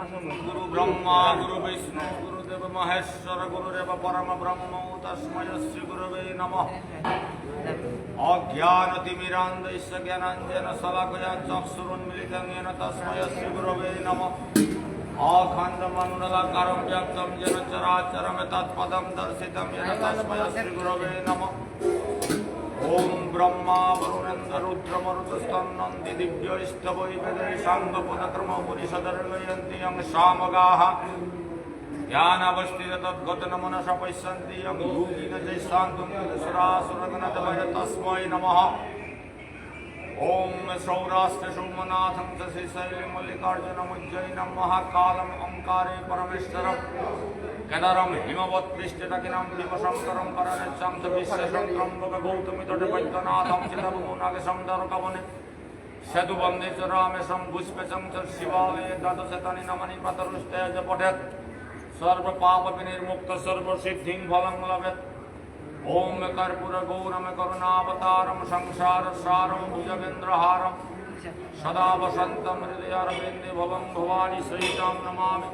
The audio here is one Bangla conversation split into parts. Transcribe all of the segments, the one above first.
गुरु ब्रह्मा गुरु विष्णु गुरुदेव महेश्वर गुरुदेव परम ब्रह्म तस्मै श्री गुरवे नमः। अज्ञानतिमिरान्धस्य ज्ञानाञ्जनशलाकया चक्षुरुन्मीलितं येन तस्मै श्री गुरवे नमः। अखण्डमण्डलाकारं व्याप्तं येन चराचरं तत्पदं दर्शितं येन तस्मै श्री गुरवे नमः। ओम ब्रह्मा वरुणेन्द्र रुद्र मरुतस्तन्नन्ति दिव्यैस्तवै वेदै साङ्गपदक्रमोपनिषदर्वयन्ति यं सामगाः ज्ञानावस्थितद्गतं मनसा पश्यन्ति यं योगिन जैशान्तं सुरासुरगणदवय तस्मै नमः। ओम सौराष्ट्र सोमनाथं च श्रीशैलमल्लिकार्जुनं उज्जयिनं महाकालं ओंकारे परमेश्वरं केदारं हिमवत्पृष्ठदकिनं भीमशङ्करं करनेच्छं च विश्वशङ्करं गौतमितटे वैद्यनाथं चिदभुवनागशं दरकवने सेतुबन्धे च रामेशं पुष्पेशं च शिवालये द्वादशतानि नामानि प्रतरुष्टे च पठेत् सर्वपापविनिर्मुक्तः सर्वसिद्धिं फलं लभेत्। ओम कर्पूर गौरम करुणावतारम संसार सारम भुजगेन्द्रहारम सदा वसंतम हृदयारविंदे भवं भवानी सहितं नमामि।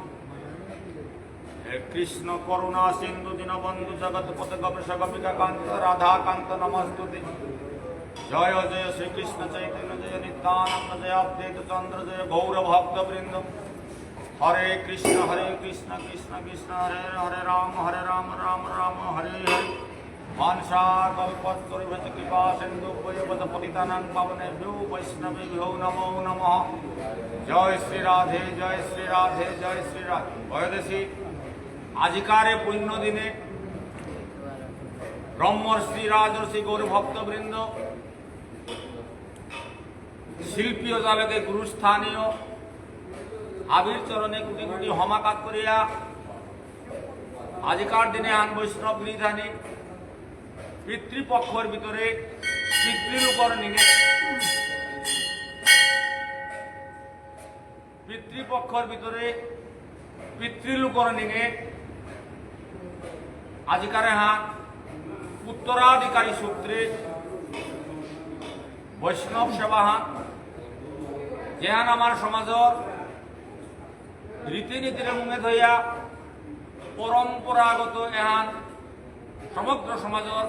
हे कृष्ण करुणा सिंधु दीनबंधु जगतपते गवेश गोपिकाकांत राधाकांत नमस्तुते। जय जय श्री कृष्ण चैतन्य जय नित्यानंद जय अद्वैत चंद्र जय गौर भक्तवृंद। हरे कृष्ण कृष्ण कृष्ण हरे हरे राम राम राम हरे हरे। वांछाकल्पतरुभ्यश्च कृपा सिन्धुभ्यो पतितानां पावनेभ्यो वैष्णवेभ्यो नमो नमः। जय श्री राधे जय श्री राधे जय श्री राधे। বয়োদেশী আজিকার এই পুণ্য দিনে ব্রহ্মর্ষি রাজর্ষি গৌর ভক্তবৃন্দ শিল্পীয় জালকে গুরুস্থানীয় আবির চরণে কোটি কোটি হমাকাত করিয়া আজিকার দিনে আন বৈষ্ণব গিরিধানী পিতৃপক্ষর ভিতরে পিতৃর উপর নিগে পিতৃপক্ষর ভিতরে পিতৃলোকর নিগে আজিকারে হাত উত্তরাধিকারী সূত্রে বৈষ্ণব সেবা হাত যেহান আমার সমাজর রীতিনীতির মুঙে ধইয়া পরম্পরাগত এহান সমগ্র সমাজর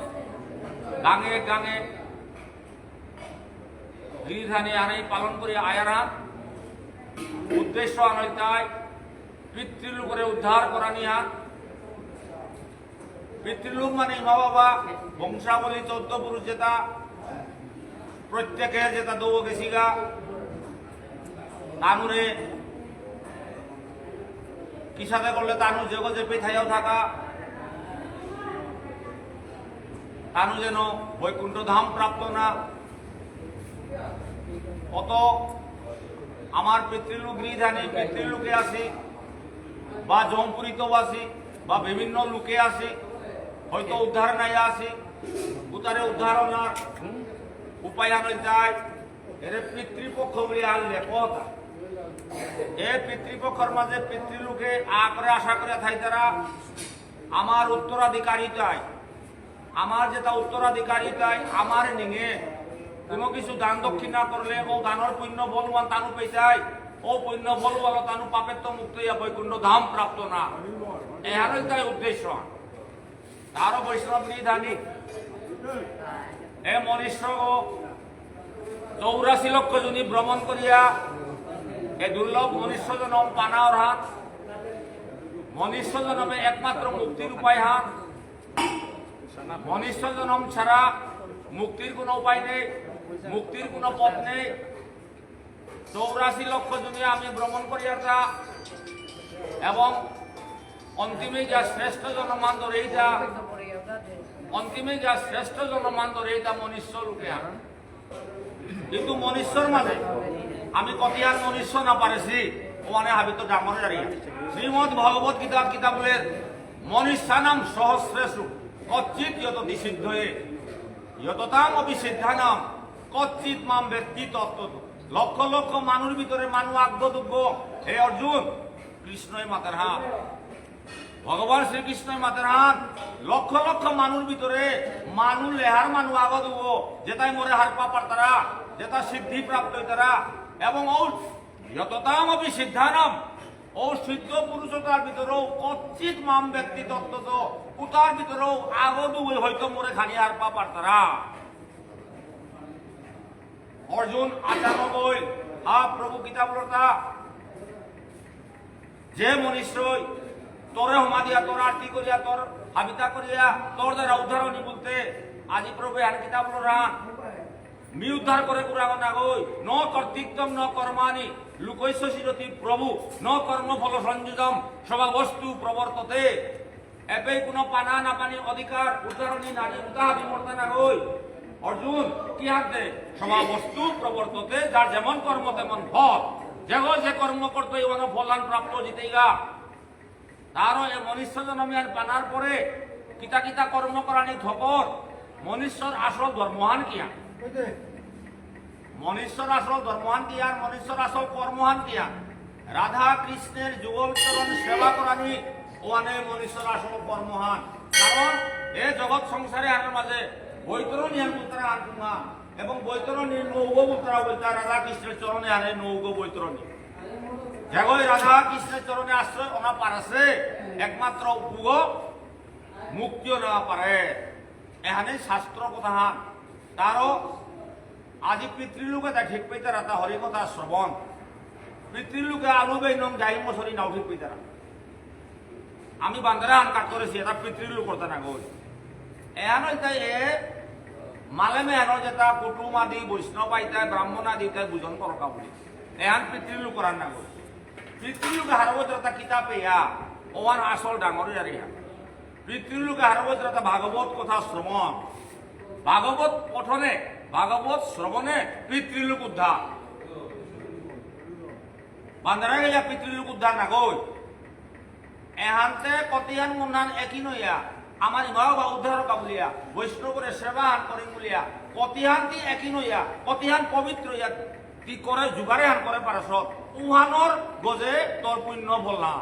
গাঙে গাঙে গিরিধানী আনাই পালন করি আয়ারা উদ্দেশ্য আনয়তায় পিতৃলোকরে উদ্ধার করা নিয়া। পিতৃলোক মানে মা বাবা বংশাবলী 14 পুরুষ যেটা প্রত্যেকের যেটা দৌ গেছিগা তানুরে কিসাতে করলে তানু জগ যে পেথাইয়াও থাকা তানু যেন বৈকুণ্ঠ ধাম প্রাপ্ত না। অত আমার পিতৃলোক গৃহধানী পিতৃলোকে আসি বা জমপুরিতবাসী বা বিভিন্ন লোকে আসি হয়তো উদ্ধার নাই আসি উতারে উদ্ধারণার উপায় আনই যায় এর পিতৃপক্ষ বলে আনলে কথা এ পিতৃপক্ষর মাঝে পিতৃলোকে করে আশা করে থাই তারা আমার উত্তরাধিকারী চাই আমার যেটা উত্তরাধিকারী তাই আমার নিঙে কোনো কিছু দান দক্ষিণা করলে ও দানের পুণ্য বলবান তানু পেয়েছাই ও পুণ্য বলবাল তানু পাপের তো মুক্ত হইয়া বৈকুণ্ঠ ধাম প্রাপ্ত না। এহারই তাই উদ্দেশ্য তারও বৈষ্ণব নিধানী এ মনীষ্য 84 লক্ষ জনী ভ্রমণ করিয়া এ দুর্লভ মনুষ্য জনম পানাওর হাত মনুষ্য জনমে একমাত্র মুক্তির উপায় হাত। মনুষ্য জনম ছাড়া মুক্তির কোনো উপায় নেই মুক্তির কোনো পথ নেই। 84 লক্ষ জমি আমি ভ্রমণ করিয়াটা এবং অন্তিমে যা শ্রেষ্ঠ জনমান্তর এইটা অন্তিমে যা শ্রেষ্ঠ জনমান্তর এইটা মনুষ্য লোকে কিন্তু মনুষ্যর মাঝে আমি কতিয়ার মনুষ্য না পারেছি ওখানে হাবি তো ডাঙর দাঁড়িয়ে শ্রীমদ ভগবত গীতা কিতাবের মনুষ্যানাম সহস্রেষু কচ্চিৎ যত নিষিদ্ধয়ে যততাম অবিসিদ্ধানাম কচ্চিৎ মাম ব্যক্তি তত্ত্ব। লক্ষ লক্ষ মানুষ ভিতরে মানু আগ্যোগ্য হে অর্জুন কৃষ্ণই মাতার হাত ভগবান শ্রীকৃষ্ণই মাতার হাত লক্ষ লক্ষ মানুষ ভিতরে মানু লেহার মানু আগদুব যেটাই মরে হার পাপার তারা যেটা সিদ্ধি প্রাপ্ত তারা এবং যততাম অবিসিদ্ধানাম ও সিদ্ধ পুরুষতার ভিতরেও কচ্ছিত মাম ব্যক্তি তত্ত্ব তো উতার ভিতরেও আগো ডুবে হয়তো মোরে খানি আর পা পারতারা অর্জুন আচার্য কই হা প্রভু কিতাবলতা যে মনুষ্যই তোরে হমা দিয়া তোর আরতি করিয়া তোর হাবিতা করিয়া তোর দ্বারা উদ্ধারণী বলতে আজি প্রভু আর কিতাব রান মি উদ্ধার করে পুরাগো না গই ন কর্তৃত্বম ন কর্মানি লুকৈস্য শিরতি প্রভু ন কর্ম ফল সংযোজম সবা বস্তু প্রবর্ততে এপে কোনো পানা না পানি অধিকার উদ্ধারণী নারী উদাহ বিমর্তা না গই অর্জুন কি হাতে সবা বস্তু প্রবর্ততে যার যেমন কর্ম তেমন ফল যে কর্ম করতে মানে ফলান প্রাপ্ত জিতেগা তারও এ মনুষ্য জন্মিয়ার পানার পরে কিতা কিতা কর্ম করানি থকর মনুষ্যর আসল ধর্মহান কিয়া মনুষ্যর আসল ধর্মহান কিয়া আর মনুষ্যর আসল কর্মহান কিয়া রাধা কৃষ্ণের যুগল চরণ সেবা করানি ওয়ানে মনুষ্যর আসল কর্মহান কারণ এ জগৎ সংসারে আনার মাঝে বৈতরণী আনপুত্রা আনপুমা এবং বৈতরণী নৌগ পুত্রা বলতা রাধা কৃষ্ণের চরণে আনে নৌগ বৈতরণী যেগই রাধা কৃষ্ণের চরণে আশ্রয় ওনা পারাছে একমাত্র উপগ মুক্তিও নেওয়া পারে এখানে শাস্ত্র কথা হান তারও আজি পিতৃলোকে তা ঠিক পেতে রাতা হরি কথা শ্রবণ পিতৃলোকে আলু বেই নম যাই মশরি নাও ঠিক পেতে আমি বান্দারা আন কাট করেছি এটা পিতৃলোক করতে না গই এহান হইতাই এ মালেমে এহানো যেটা কুটুম আদি বৈষ্ণব আইতায় ব্রাহ্মণ আদি তাই বুঝন করকা বলি এহান পিতৃলোক করার না গই পিতৃলোকে হারবজ্রতা কিতাব ইয়া ওয়ান আসল ডাঙর ইয়া পিতৃলোকে হারবজ্রতা ভাগবত কথা শ্রবণ ভাগবত পঠনে ভাগবত শ্রবণে পিতৃলোক উদ্ধার বান্দারা গেয়া পিতৃলোক উদ্ধার না গই এহানতে কতিয়ান মুন্নান একই নইয়া আমার ইমাও বা উদ্ধার কাবুলিয়া বৈষ্ণবের সেবা হান করিম বলিয়া কতিয়ানটি একই নইয়া কতিয়ান পবিত্র ইয়া তি করে যুগারে হান করে পারছত উহানোর গজে তোর পুণ্য বললা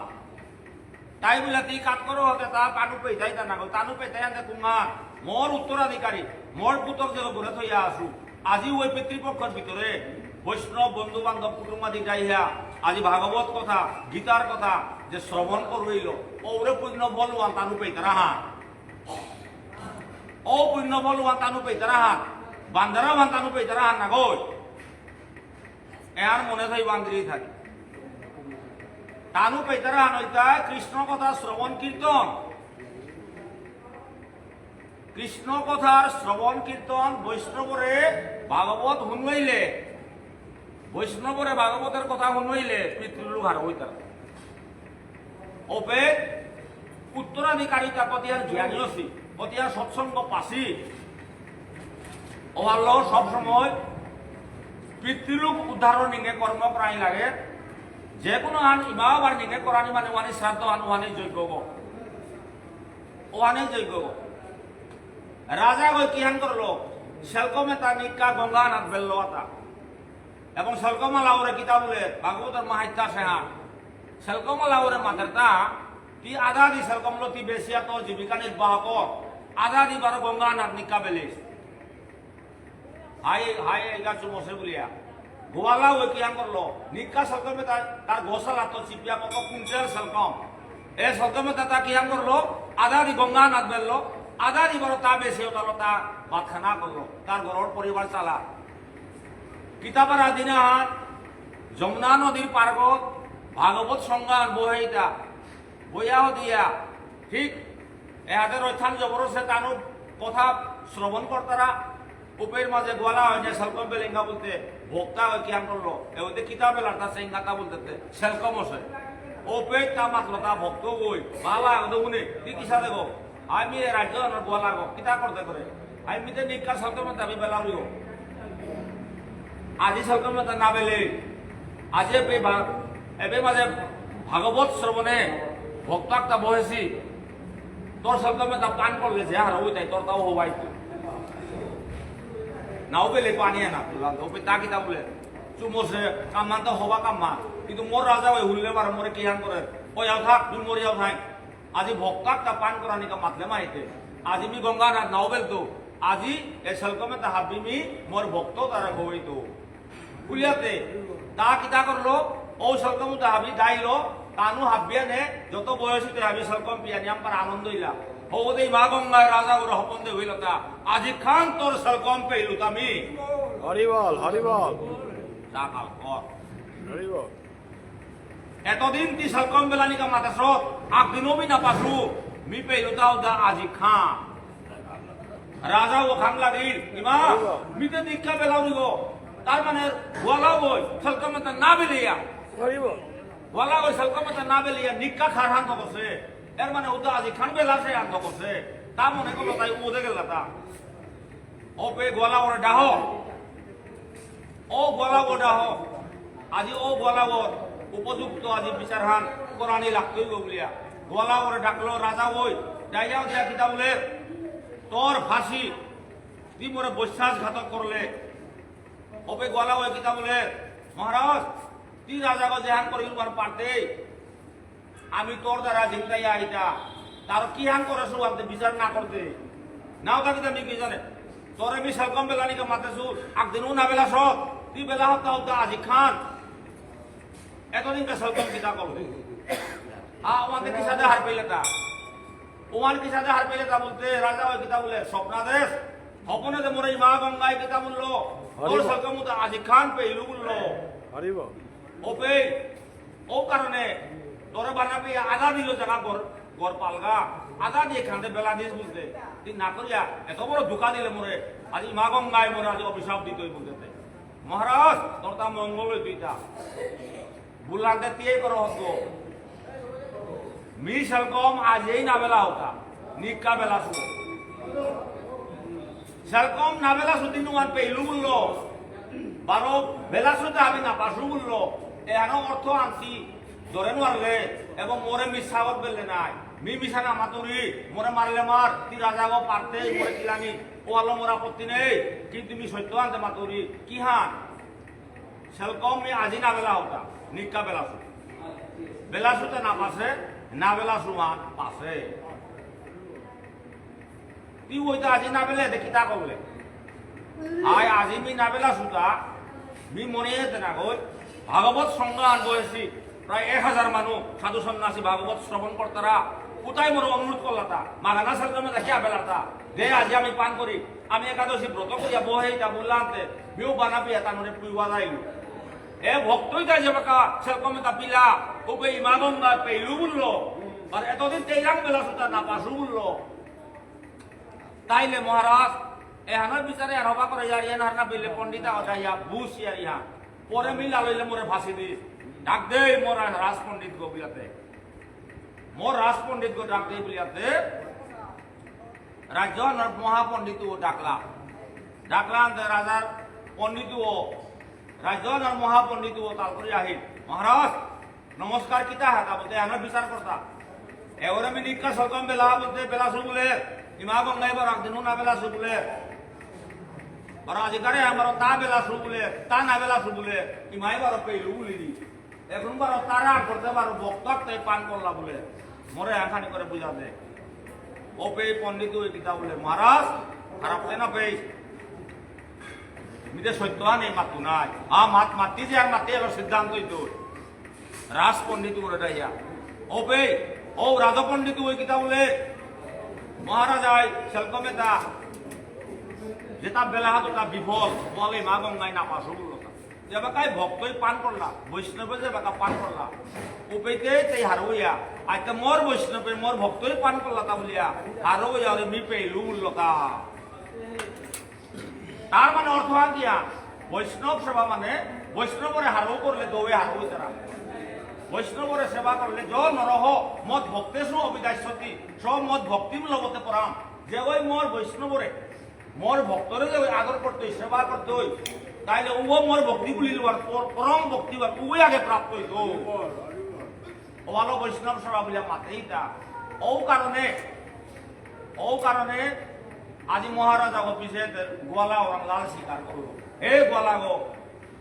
তাই বলে তি কাট করো হতে তা পানু পেতাই তা না তানু পেতাই আনতে তোমার মোর উত্তরাধিকারী মোর পুতর যে ঘুরে থইয়া আসু আজি ওই পিতৃপক্ষের ভিতরে বৈষ্ণব বন্ধু বান্ধব কুটুম্বাদি যাইয়া আজি ভাগবত কথা গীতার কথা যে শ্রবণ করইল ওরে পুণ্য বলওয়ান তানু পেতারা হান ও পুণ্য বলওয়ান তানু পেতারা হান বান্দারা বান তানু পেতারা হান না গই এর মনে থাই বান্দ্রি থাকে তানু পেতারা হান হইতায় কৃষ্ণ কথা শ্রবণ কীর্তন কৃষ্ণ কথার শ্রবণ কীর্তন বৈষ্ণবরে ভাগবত শুনবাইলে বৈষ্ণবরে ভাগবতের কথা শুনবাইলে পিতৃলোক হার হইতারা ওপে উত্তরাধিকারিতা কতিয়ার জ্ঞানী আছি কতিয়ার সৎসঙ্গ পাছি ওয়ার সব সময় পিতৃলোক উদ্ধারণ নিগে কর্ম করাই লাগে যে কোনো আন ইমাও বার নিগে করানি মানে ওয়ানি শ্রাদ্ধ আন ওয়ানি যজ্ঞ গো ওয়ানি যজ্ঞ গো রাজা গই কিহান করলো সেলকমে তা নিকা গঙ্গা নাথ বেল্লতা এবং সেলকমা লাউরে কিতাব বলে ভাগবতের মাহাত্যা সেহান সেলকমা লাউরে মাথারতা তি আধা দি সেলকমলো তি বেশিয়া তো জীবিকা নির্বাহ কর আধা দি বারো গঙ্গা নাথ নিকা বেলিস হাই হাই এগা চুমসে বলিয়া গোয়ালা ওই কিহান করলো নিকা সেলকমে তার গোসালা তো চিপিয়া কত কুঞ্চের সেলকম এ সেলকমে তা কিহান করলো আধা দি গঙ্গা নাথ বেললো আধা দি বারো তা বেশি ওটালো তা ভাতখানা করলো তার ঘরের পরিবার চালা কিতাবার দিনে হাত যমুনা নদীর পার্বত ভাগবত সংজ্ঞান বহাইতা বইয়াও দিয়া ঠিক এহাদের রৈথান জবরসে তানু কথা শ্রবণ করতারা উপের মাঝে গোয়ালা হয় যে সেলকম বেলেঙ্গা বলতে ভোক্তা হয় কিয়ান করলো এতে কিতাবে লাটা সেঙ্গাতা বলতে সেলকম আছে ওপে তা মাতলো তা ভক্ত বই বালা দেখুনি তুই কিসা দেখো আমি রাজ্য গোয়ালা গো কিতা করতে করে আমি তো নিকা সেলকম দাবি বেলা লইব আজি সেলকম না বেলে আজি এবে মাঝে ভাগবত শ্রবণে ভক্তাক্তা বহেছি তোর সেলকমে তা পান করলে যে আর ওই তাই তোর তাও হবাই নাও বেলে পানি না ওপে তা কিতা বলে চুমসে কাম্মান তো হবা কাম্মা কিন্তু মোর রাজা ওই হুললে বার মোরে কিহান করে ওই আও থাক তুই মরিয়াও থাক আজি ভক্তাক্তা পান করা নিকা মাতলে মাইতে আজি মি গঙ্গা না নাও বেল তো আজি এ সেলকমে তা হাবি মি মোর ভক্ত তারা হই তো বুলিয়াতে তা কিতা করলো ও সেলকম তা হাবি যাইলো তানু হাবিয়া নে যত বয়সীতে হাবি সলকম পিয়ানি আমার আনন্দ ইলা হৌদেই মা গঙ্গায় রাজা ওর হপন্দে হইল তা আজি খান তোর সলকম পেইলু তামি হরিবল হরিবল রাখাল কর হরিবল এতদিন তি সলকম বেলানিকা মাতাস আগদিনও বি না পাসু মি পেইলু তাও দা আজি খান রাজা ও খান লাগিল ইমা মিতে দীক্ষা বেলাও নিব তার মানে গোয়ালা বই সলকমতা না বেলিয়া হরিবল গোয়ালা বই সলকমতা না বেলিয়া নিক্কা খার হান্ত করছে এর মানে ও তো আজি খান বেলাছে হান্ত করছে তা মনে করলো তাই ওদে গেল তা ও পে গোয়ালা ওরে ডাহ ও গোয়ালা ও ডাহ আজি ও গোয়ালা ওর উপযুক্ত আজি বিচার হান কোরআনি লাগতই বলিয়া গোয়ালা ওরে ডাকলো রাজা ওই যাইয়াও দিয়া কিতা বলে তোর ফাঁসি তুই মোরে বিশ্বাসঘাতক করলে ওপে গোয়ালা ওই কিতা বলে মহারাজ তুই রাজাকে জেহান করিল পারতে আমি তোর দ্বারা জিমটাই আইতা তার কি হান করে আপনি বিচার না করতে নাও থাকি আমি কি জানে তোর আমি সলকম বেলানিকে মাতেছু একদিনও না বেলা সব তুই বেলা হতা হতা আজি খান এতদিনকে সলকম কিতা করবে ওমাকে কি সাথে হার পেলে তা ওমান কি সাথে হার পেলে তা বলতে রাজা ওই কিতা বলে স্বপ্নাদেশ স্বপ্নে যে মোরে মা গঙ্গায় কিতা বললো তোর সলকম আজি খান পেইলু বললো হরিবল ও পে ও কারণে তোরে বানাবি আগা দিল জায়গা গড় পালগা আগা দিয়ে খান্দে বেলা দিস বলতে তুই না করিয়া এত বড় ধোকা দিলে মোরে আজি মা গঙ্গায় মোরে আজি অভিশাপ দিতই বলতে মহারাজ তোর তা মঙ্গল তুইটা বুলাতে তিয়ে করো হতো মি সলকম আজই না বেলা হতা নিকা বেলা শু সলকম না বেলা সুদি নুয়ান পেইলু বললো বারো বেলা সুদে আমি না পাশু বললো এনো অর্থ আনছি ধরে মারলে এবং মোরে মিশাবত বেললে নাই মি মিশানা মাতুরি মোরে মারলে মার তুই রাজাগো পারতে মোরে কিলানি ও আলো মোর আপত্তি নেই কিন্তু তুমি সত্য আনতে মাতুরি কি হান সেলকম মি আজি না বেলা হতা নিকা বেলা সু বেলা সুতে না পাশে না বেলা সুমান পাশে তুই ওইটা আজি না বেলে দেখি তা কবলে আয় আজি মি না বেলা সুতা মি মনে যেতে না গই ভাগবত সংজ্ঞান বয়েছি প্রায় 1000 মানুষ সাধু সন্ন্যাসী ভাগবত শ্রবণ করতারা কোথায় মোর অনুরোধ করলাতা মাগানা সলকমে দেখিয়া বেলাতা দে আজি আমি পান করি আমি একাদশী ব্রত করিয়া বহেইটা বললাতে মিউ বানাবি এটা নরে পুইবা যাইলু এ ভক্তই তাই যাবে কা সলকমে তা পিলা ওবে ইমাগঙ্গা পেইলু বললো আর এতদিন তেইরাং বেলা সুতা না পাসু বললো তাইলে মহারাজ এহানোর বিচারে আর হবা করে যার এন হারনা বিলে পণ্ডিতা অজাইয়া বুঝ ইয়া পরে মিলা লইলে মোরে ফাঁসি দিস ডাক দে মোর রাজ পণ্ডিত গো বিয়াতে মোর রাজ পণ্ডিত গো ডাক দে বিয়াতে রাজ্য মহাপণ্ডিত ও ডাকলা রাজার পণ্ডিত ও রাজ্য মহাপণ্ডিত ও তাল করে আহিল মহারাজ নমস্কার কিতা হাতা বলতে এহানোর বিচার করতা এবার আমি নিকা সলকম বেলা বলতে বেলা শু বলে ইমা গঙ্গা এবার একদিনও না বেলা শু বলে আর আজিকারে আমার তা বেলা শু বলে তা না বেলা শু বলে ইমাই বারো পেইলু বলি দি এখন বারো তারা করতে পারো বক্তক তাই পান করলা বলে মরে এখানি করে বুঝা দে ও পে পণ্ডিত ওই কিতা বলে মহারাজ খারাপ না পেই মিতে সত্য নেই মাতু নাই মাত মাতি যে আর মাতি এলো সিদ্ধান্তই তোর রাজ পণ্ডিত করে ডাইয়া ও পে ও রাজা পণ্ডিত ওই কিতা বলে মহারাজ আই সেলকমে তা যেটা বেলা হাতটা বিফল বলে মা গঙ্গায় না পাশো বললো যে বাকাই ভক্তই পান করলা বৈষ্ণবে যে বাকা পান করলা উপাইতে তাই হারইয়া আজকে মোর বৈষ্ণবে মোর ভক্তই পান করলা তা বলিয়া হারইয়া ওরে মি পেইলু বললো তা তার মানে অর্থ দিয়া বৈষ্ণব সেবা মানে বৈষ্ণবরে হারও করলে দৌড়ে হারই তারা বৈষ্ণবরে সেবা করলে য নরহ মত ভক্তেশু অবিদাস্যতি সব মত ভক্তি লবতে পরাম যে ওই মোর বৈষ্ণবরে মোর ভক্তরে যে আদর করতে সেবা করতে হই তাইলে ও মোর ভক্তি বলিল পরম ভক্তি ওই আগে প্রাপ্ত হইতো ও ভালো বৈষ্ণব সেবা বলিয়া মাতেই তা ও কারণে আজি মহারাজা অফিসে গোয়ালা ওরা লাল স্বীকার করলো হে গোয়ালা গো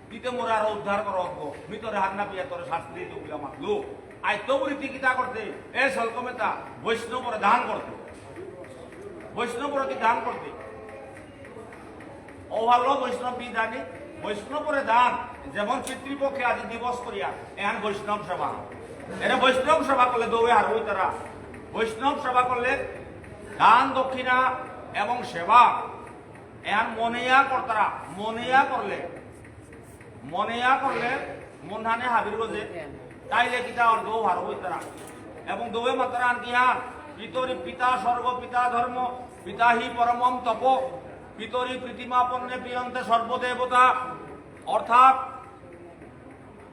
তিতে মোরে আর উদ্ধার করো মি তোরে হাত না পিয়া তোরে শাস্তি দিতে বলে মাতলো আইত বলি তুই কিতা করতে এ সলকমেতা বৈষ্ণবরে দান করতে বৈষ্ণবরে তুই দান করতে ও ভালো বৈষ্ণব বিধানী বৈষ্ণবরে দান যেমন পিতৃপক্ষে আজি দিবস করিয়া এহান বৈষ্ণব সেবা এরা বৈষ্ণব সেবা করলে দৌড়ে হারবই তারা। বৈষ্ণব সেবা করলে দান দক্ষিণা এবং সেবা এন মনেয়া করতারা। মনেয়া করলে মন ধানে হাবির গজে তাইলে কিতা আর দৌ হারবই তারা। এবং দৌয়ে মাত্রা আন কি হান পিতরি পিতা স্বর্গ পিতা ধর্ম পিতা হি পরমম তপ পিতরি প্রীতিমাপন্নে প্রিয়ন্তে সর্বদেবতা। অর্থাৎ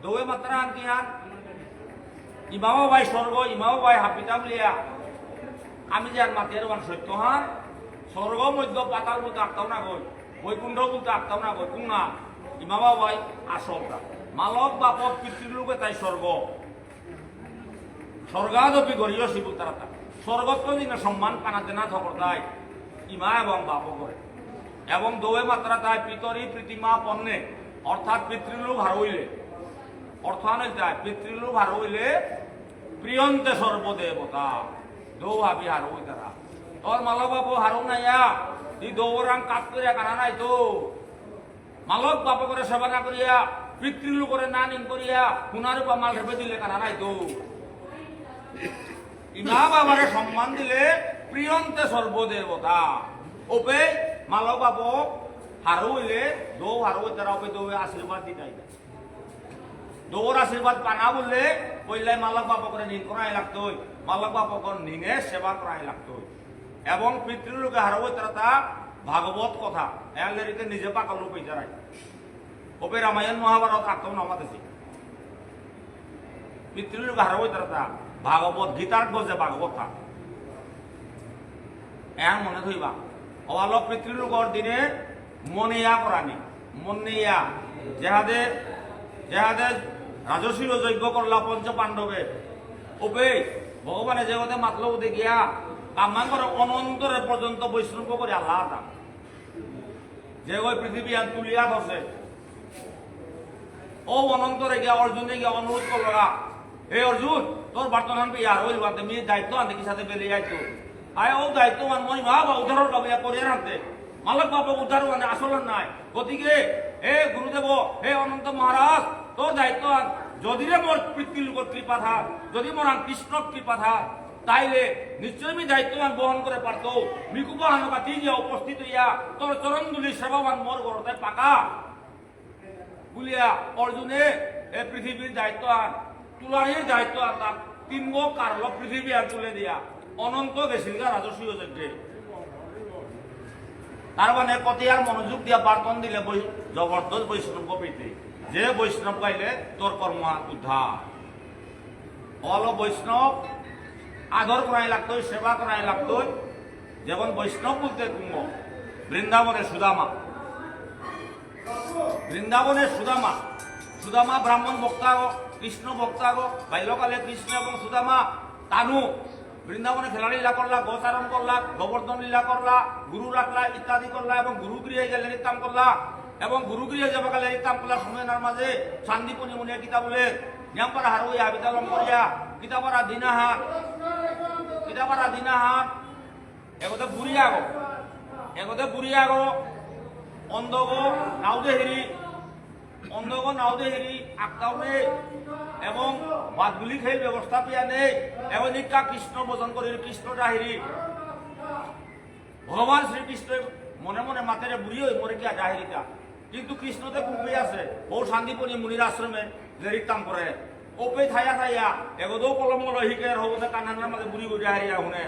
দৌয়ে মাত্রা আন কি হান ইমাও ভাই স্বর্গ ইমাও ভাই হাপিতা বলিয়া আমি যে আর মাতের বান সত্য হান স্বর্গ মধ্য পাতাল বলতে আটটাও না গই বৈকুণ্ঠ বলতে আটটাও না গই কুঙা ইমাবা ভাই আসলটা মালক বাপক পিতৃলোকে তাই স্বর্গ স্বর্গাদপি গরিয় শিবু তারা স্বর্গত দিনে সম্মান কানাতে না থকর তাই ইমা এবং বাপ করে। এবং দৌয়ে মাত্রা তাই পিতরি প্রীতিমা পণ্যে অর্থাৎ পিতৃলোক হারইলে অর্থানই তাই পিতৃলোক হারইলে প্রিয়ন্তে সর্বদেবতা দৌ হাবি হারই তারা। তোর মালক বাবু হারো নাইয়া তুই দৌড়াং কাজ করিয়া কানা নাই তো মালক বাপ করে সেবা না করিয়া পিতৃলোক করে না নিন করিয়া পুনার বা মাল হেবে দিলে কানা নাই তো ইমা বাবারে সম্মান দিলে প্রিয়ন্তে সর্বদেবতা। ওপে মালক বাপ হারইলে দৌ হারই তারা ওপে দৌড়ে আশীর্বাদ দিতাই দৌড় আশীর্বাদ পানা বললে পইলাই মালক বাপ করে নিন করাই লাগতো মালক বাপ নিনে সেবা করাই লাগতো। এবং পিতৃলোকে হারই তারা তা ভাগবত কথা এলেরিতে নিজে পাকালো পেজারাই ওপে রামায়ণ মহাভারত আত্ম নামাতেছি পিতৃলোকে হারই তারা তা ভাগবত গীতার গজে ভাগবত থাক এন মনে ধইবা অবালক পিতৃলোকর দিনে মনেয়া করানি মনেয়া যাহাদের যাহাদের রাজস্বীয় যজ্ঞ করলা পঞ্চ পাণ্ডবে ওপে ভগবানে যে কথা মাতল ওদের গিয়া কামাঙ্গর অনন্তরে পর্যন্ত বৈষ্ণব করে আল্লাহ যে ওই পৃথিবী আর তুলিয়া বসে ও অনন্তরে গিয়া অর্জুনে গিয়া অনুরোধ করলো হে অর্জুন তোর বর্তমান ইয়ার হইল তুমি দায়িত্ব আনতে কি সাথে বেরিয়ে যাইতো আয় ও দায়িত্ব মান মই মা বা উদ্ধারের বাবু করিয়া রাখতে মালক বাবু উদ্ধার মানে আসল নাই। গতিকে হে গুরুদেব হে অনন্ত মহারাজ তোর দায়িত্ব যদি রে মোর পিতৃলোকের কৃপা থাক যদি মোর কৃষ্ণ কৃপা থাক তাইলে নিশ্চয় আমি দায়িত্ববান বহন করে পারতো মিকুবা হানকাতি যে উপস্থিত হইয়া তোর চরণদুলি সেবাবান মোর ঘরতে পাকা বলিয়া অর্জুনে এ পৃথিবীর দায়িত্ব আন তুলারির দায়িত্ব আন তাক তিন গো কারল পৃথিবী আর তুলে দিয়া অনন্ত গেছিল রাজস্বীয় যজ্ঞে। তার মানে কত আর মনোযোগ দিয়া বার্তন দিলে জবরদস্ত বৈষ্ণব পেতে যে বৈষ্ণব গাইলে তোর কর্ম উদ্ধার অল বৈষ্ণব আদর করাই লাগতো সেবা করাই লাগতো। যেমন বৈষ্ণব বলতে কুম্ভ বৃন্দাবনের সুদামা সুদামা ব্রাহ্মণ বক্তা গো কৃষ্ণ বক্তা গো বাল্যকালে কৃষ্ণ এবং সুদামা তানু বৃন্দাবনে খেলা লীলা করলা গোচারণ করলা গোবর্ধন লীলা করলা গুরু রাখলা ইত্যাদি করলা এবং গুরুগৃহে গেলে নিতাম করলা এবং গুরুগৃহে যাবা গেলে নিতাম করলা সময়ের মাঝে শান্তিপনি মুনে কিতাব বলে নিয়ামপাড়া হারুইয়া বিদ্যালম করিয়া কিতাপারা দিনাহাট এগোতে বুড়িয়া গো অন্ধগো নাউদে হেরি আটটাও নেই এবং বাদগুলি খেল ব্যবস্থা পিয়া নেই এবং নিকা কৃষ্ণ ভোজন করি কৃষ্ণটা হেরি ভগবান শ্রীকৃষ্ণ মনে মনে মাতেরে বুড়ি হই মরে গিয়া ডাহেরিটা কিন্তু কৃষ্ণতে কুম্পে আছে ও শান্তিপনি মুনির আশ্রমে লেরিতাম করে ওপে থাইয়া এগোদো কলম হিকের হবতে কান্নার মাঝে বুড়ি বুড়ি হারিয়া শুনে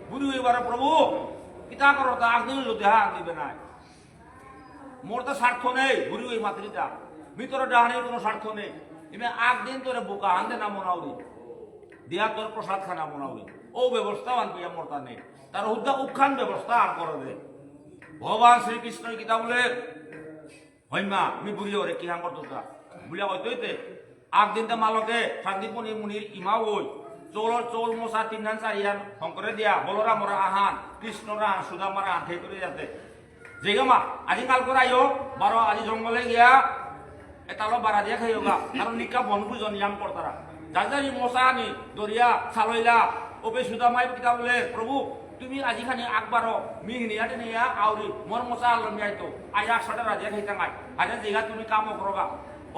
বুড়ি হইবার প্রভু কিতা করো তা আগদিন দেহা দিবে নাই মোর তো স্বার্থ নেই বুড়ি ওই মাতৃটা ভিতরে ডাহানির কোনো স্বার্থ নেই এমনি আগদিন তোরে বোকা আনতে না মনাউরি দিয়া তোর প্রসাদ খানা মনাউরি ও ব্যবস্থাও আনবি মোরতা নেই তার হুদ্দা উৎখান ব্যবস্থা আর করে দে ভগবান শ্রীকৃষ্ণ কিতা বলে হইমা আমি বুড়ি ওরে কি হাং করতো বুড়িয়া হইতে আগদিনতে মালকে শান্তিপনি মুনির ইমা ওই চৌল মশা তিনধান চারিয়ান শঙ্করে দিয়া বলরা মরা আহান কৃষ্ণরা সুদামারা আঠে করে যাতে যেগা আজি কাল করে আইও বারো আজি জঙ্গলে গিয়া এটালো বাড়া দিয়া খাইও গা কারণ নিকা বনভোজন নিয়াম করতারা যার মশা আনি দরিয়া চালইলা ওপে সুদামাই কিতা বলে প্রভু তুমি আজি খানি আকবারো মিহিনিয়াতে নিয়া আউরি মোর মশা আলমি আইতো আই একসাথে রাজিয়া খাইতাম আই আজ যেগা তুমি কামও করোগা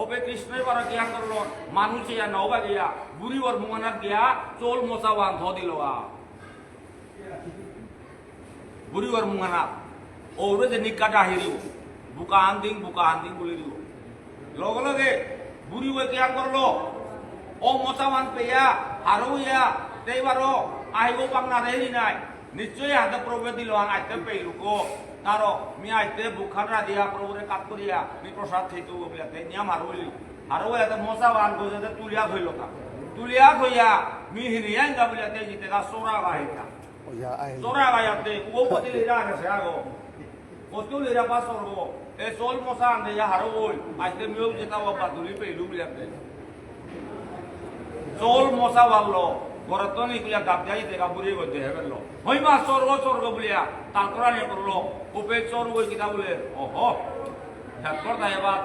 ওপে কৃষ্ণই বারা গিয়া করলো মানুষ ইয়া নবা গিয়া বুড়ি ওর মুমানাত গিয়া চোল মোচা বান্ধ দিল বুড়ি ওর মুমানাত ওরে যে নিকাটা হিরিব বুকা আন্দিং বলে দিব লগে লগে বুড়ি ওই কিয়া করলো ও মোচা বান পেয়া আরো ইয়া এইবারও আহিব পাংনা রেহি নাই নিশ্চয়ই হাতে প্রভু দিল আইতে পেইলু কো তারো মি আইতে বুখারা দিয়া প্রভুরে কাট করিয়া মি প্রসাদ খেতে বলিয়াতে নিয়াম হারবলি হারবলিয়াতে মোচা বান গজে তুলিয়া থইল তা তুলিয়া থইয়া মি হিরিয়া গাবলিয়াতে জিতে গা সোরা গাইতা সোরা গাইতে ও পতি লিরা গেছে আগো পতি লিরা পাসর গো এ সোল মোচা আন দিয়া হারবল আইতে মিও যেটা বাবা তুলি পেইলু বলিয়াতে সোল মোচা বাললো ঘরত নিকুলিয়া গাবজাই দেখা বুড়ি গতে হেবেলো হইমা স্বর্গ বলিয়া তারপরা নিয়ে করলো উপে চোর বই কিতা বলে ওহো ঠাকুর দায় বাদ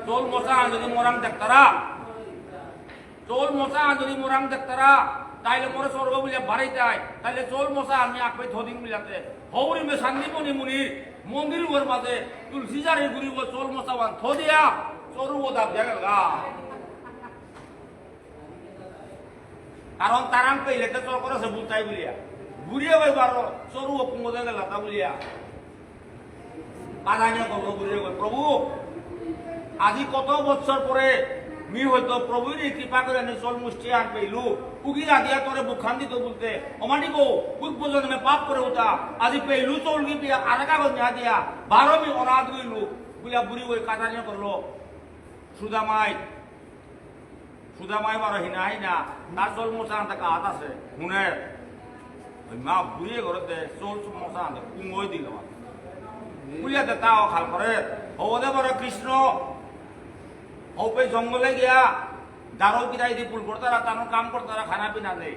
চোল মোচা যদি মোরাং দেখতারা চোল মোচা যদি মোরাং দেখতারা তাইলে মোরে স্বর্গ বলিয়া বাড়ি যায় তাইলে চোল মোচা আমি আকবে ধদিন মিলাতে হৌরি মে শান্তিমণি মুনির মন্দির ওর মাঝে তুলসী জারি ঘুরিব চোল মোচা বান থদিয়া চোরু ও দাব জায়গা কারণ তারাং পেলে তো চোর করেছে বুঝাই বলিয়া বুড়িয়ে ওই বারো চরু কুমদে গেল তা বলিয়া বাগানিয়া করলো বুড়িয়ে গেল প্রভু আজি কত বছর পরে মি হয়তো প্রভুর কৃপা করে চল মুষ্টি আন পেলু উগিরা দিয়া তোরে বুখান দিত বলতে অমানি গো কুক জন্মে পাপ করে উঠা আজি পেলু চল গি পিয়া আরে কাগজ না দিয়া 12 মি অনাথ গইলু বলিয়া বুড়ি ওই কাটানিয়া করলো সুদামাই বারো হিনা তার চল মোচা আনতে কাহাত আছে শুনে মা বুড়িয়ে ঘরতে চল মোচা আনতে কুমই দিল বুলিয়াতে তাও খাল করে হবদে বড় কৃষ্ণ হপে জঙ্গলে গিয়া দারো কিটাই দি পুল করতারা তানো কাম করতারা খানা পিনা নেই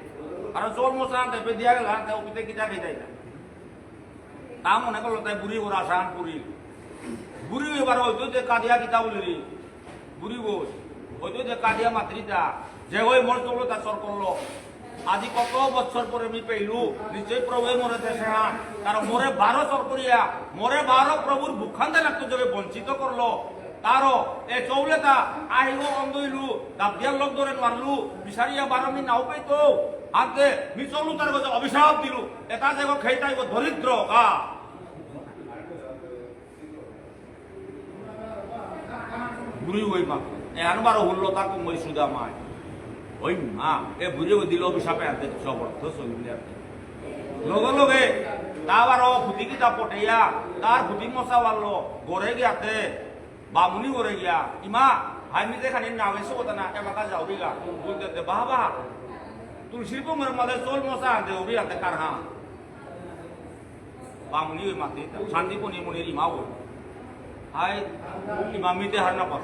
কারণ চল মোচা আনতে পে দিয়া গেল আনতে ওপিতে কিটা খেয়ে না তা মনে করলো তাই বুড়ি ওরা আসান বুড়ি এবার হয়তো যে কাঁদিয়া কিতা বলি বুড়ি বস হয়তো যে কাঁদিয়া মাতৃতা যে ওই মর চললো তা চর করলো আজি কত বছর পরে আমি পেইলু নিশ্চয় প্রভু মরে দেশে হ্যাঁ কারণ মোরে 12 চর করিয়া মোরে 12 প্রভুর ভুখান্তে লাগতো যে বঞ্চিত করলো তারও এ চৌলে তা আহিব অন্ধইলু দাবিয়ার লোক ধরে মারলু বিচারিয়া 12 মি নাও পেতো আনতে মি চলু তার গজে অভিশাপ দিলু এটা যে খেইতাইব দরিদ্র কা বুড়ি ওই মা এবার হলো তা কুমই সুদা মায় ওই মা এ বুড়ি দিল অভিশাপে আনতে সব অর্থ চলবে লগে লগে তাবার ফুটি কিতা পটেয়া তার ফুটি মশা বাড়লো গড়ে গিয়াতে বামুনি গড়ে গিয়া ইমা হাইমি দেখানি নামে সোতা না এমাকা যাও দিগা বলতে বাবা তুলসীর পোমের মাঝে চোল মশা আনতে ওবি আনতে কার হা বামুনি ওই মাতে শান্তিপনি মনির ইমা বল হাই ইমামিতে হার না পাস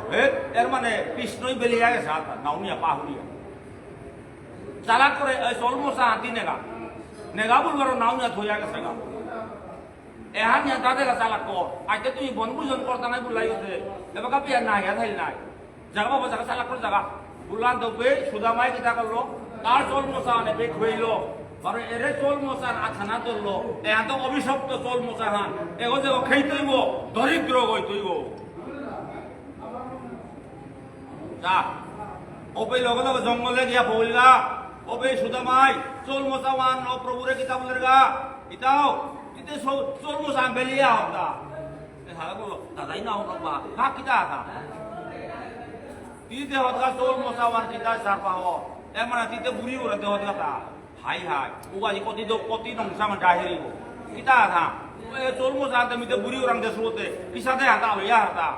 এর মানে কৃষ্ণই বেরিয়ে গেছে হাতা নাউনিয়া পাহুরিয়া চালাক করে চল মশা হাতি নেগা বলবার নাউনিয়া থইয়া গেছে গা এহান নিয়া তাদের চালাক কর আইতে তুমি বনভোজন করতা নাই বুলাই গেছে এবার পিয়া নাই হেল নাই জাগা বাবা জাগা চালাক করে জাগা বুলান দবে সুদামাই কিতা করলো তার চল মশা আনে বেগ হইলো আর এরে চল মশার আছানা ধরলো এহান তো অভিশপ্ত চল মশা হান এগো যে খেই তৈব দরিদ্র গই তৈব যা ওপে লগে লগে জঙ্গলে গিয়া বলগা ওপে সুদামাই চল মশা ওয়ান ও প্রভুরে কিতা বলেগা ইতাও তিতে চল মশা বেলিয়া হতা এ হালা বললো দাদাই না হতো বা কা কিতা আতা তিতে হতগা চল মশা ওয়ান কিতা সারপা হ এ মানে তিতে বুড়ি ওরে দে হতগা তা হাই উগাজি কতি নংসা মানে ডাহেরিব কিতা আতা এ চল মশা আনতে মিতে বুড়ি ওরাং দে সুতে কিসাতে হাতা লইয়া হাতা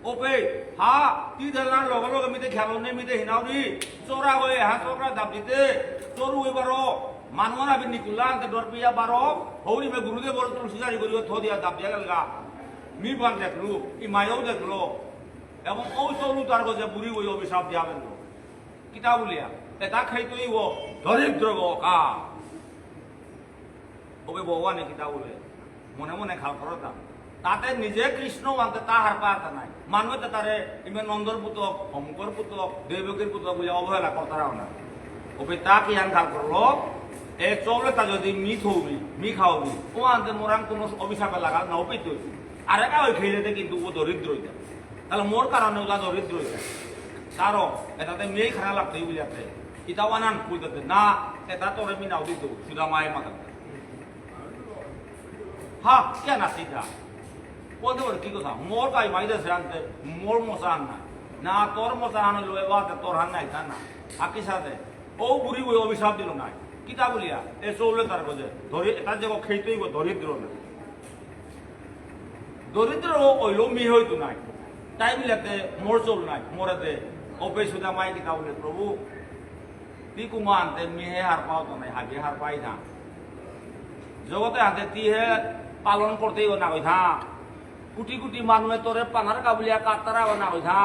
ওপে হা তি দেলান লগে লগে মিতে খেলনে মিতে হিনাউরি চোরা হয়ে হা চোরা দাব দিতে চোর হইবারো মানুনা বিনি কুলা আনতে ডর পিয়া বারো হৌরি মে গুরুদেব বড় তুলসী জারি করিব থ দিয়া দাব দিয়া গেলগা মি বান দেখলু ই মায়ও দেখলো এবং ও চলু তার গজে বুড়ি ওই অভিশাপ দিয়াবেন কিতা বলিয়া এটা খাইতই ও দরিদ্র গো কা ওবে ভগবানে কিতা বলে মনে মনে খাল করতা তাতে নিজে কৃষ্ণ মানতে তাহার পারতা নাই মানবে তারে ইমে নন্দর পুতক অমুকর পুতক দেবকীর পুতক বলে অবহেলা করতারাও না ওবে তা কি আন খাল করলো এ চৌলে তা যদি মি খাওবি ও আনতে মোরাং কোনো অভিশাপে লাগা নাও পেত আর একা ওই খেয়ে যেতে কিন্তু ও দরিদ্র তাহলে মোর কারণে ওলা দরিদ্র হয়েছে কারণ এটাতে মেয়ে খানা লাগতে বুঝাতে ইটাও আনান বুঝতে না এটা তোরে মি নাও দিত সুদা মায়ের মাথাতে হ্যাঁ কেন আছে এটা বলতে পারে কি কথা মোর কাই মাইদেছে আনতে মোর মশা আন না না তোর মশা আনো লো এবার তোর হান নাই তা না আকি সাথে ও বুড়ি বই অভিশাপ দিল নাই কিতা বলিয়া এ চৌলে তার বোঝে ধরে এটা যে খেতেই দরিদ্র না দরিদ্র ওইলো মি হইতো নাই তাই বিলাতে মোর চল নাই মোরাতে অপে সুদা মাই কিতা বলে প্রভু তি কুমা আনতে মিহে হার পাও তো নাই হাগে হার পাই না জগতে হাতে তিহে পালন করতেই না ওই থা কোটি কোটি মানুষে তোরে পানার কাবুলিয়া কাতারা না ওই থা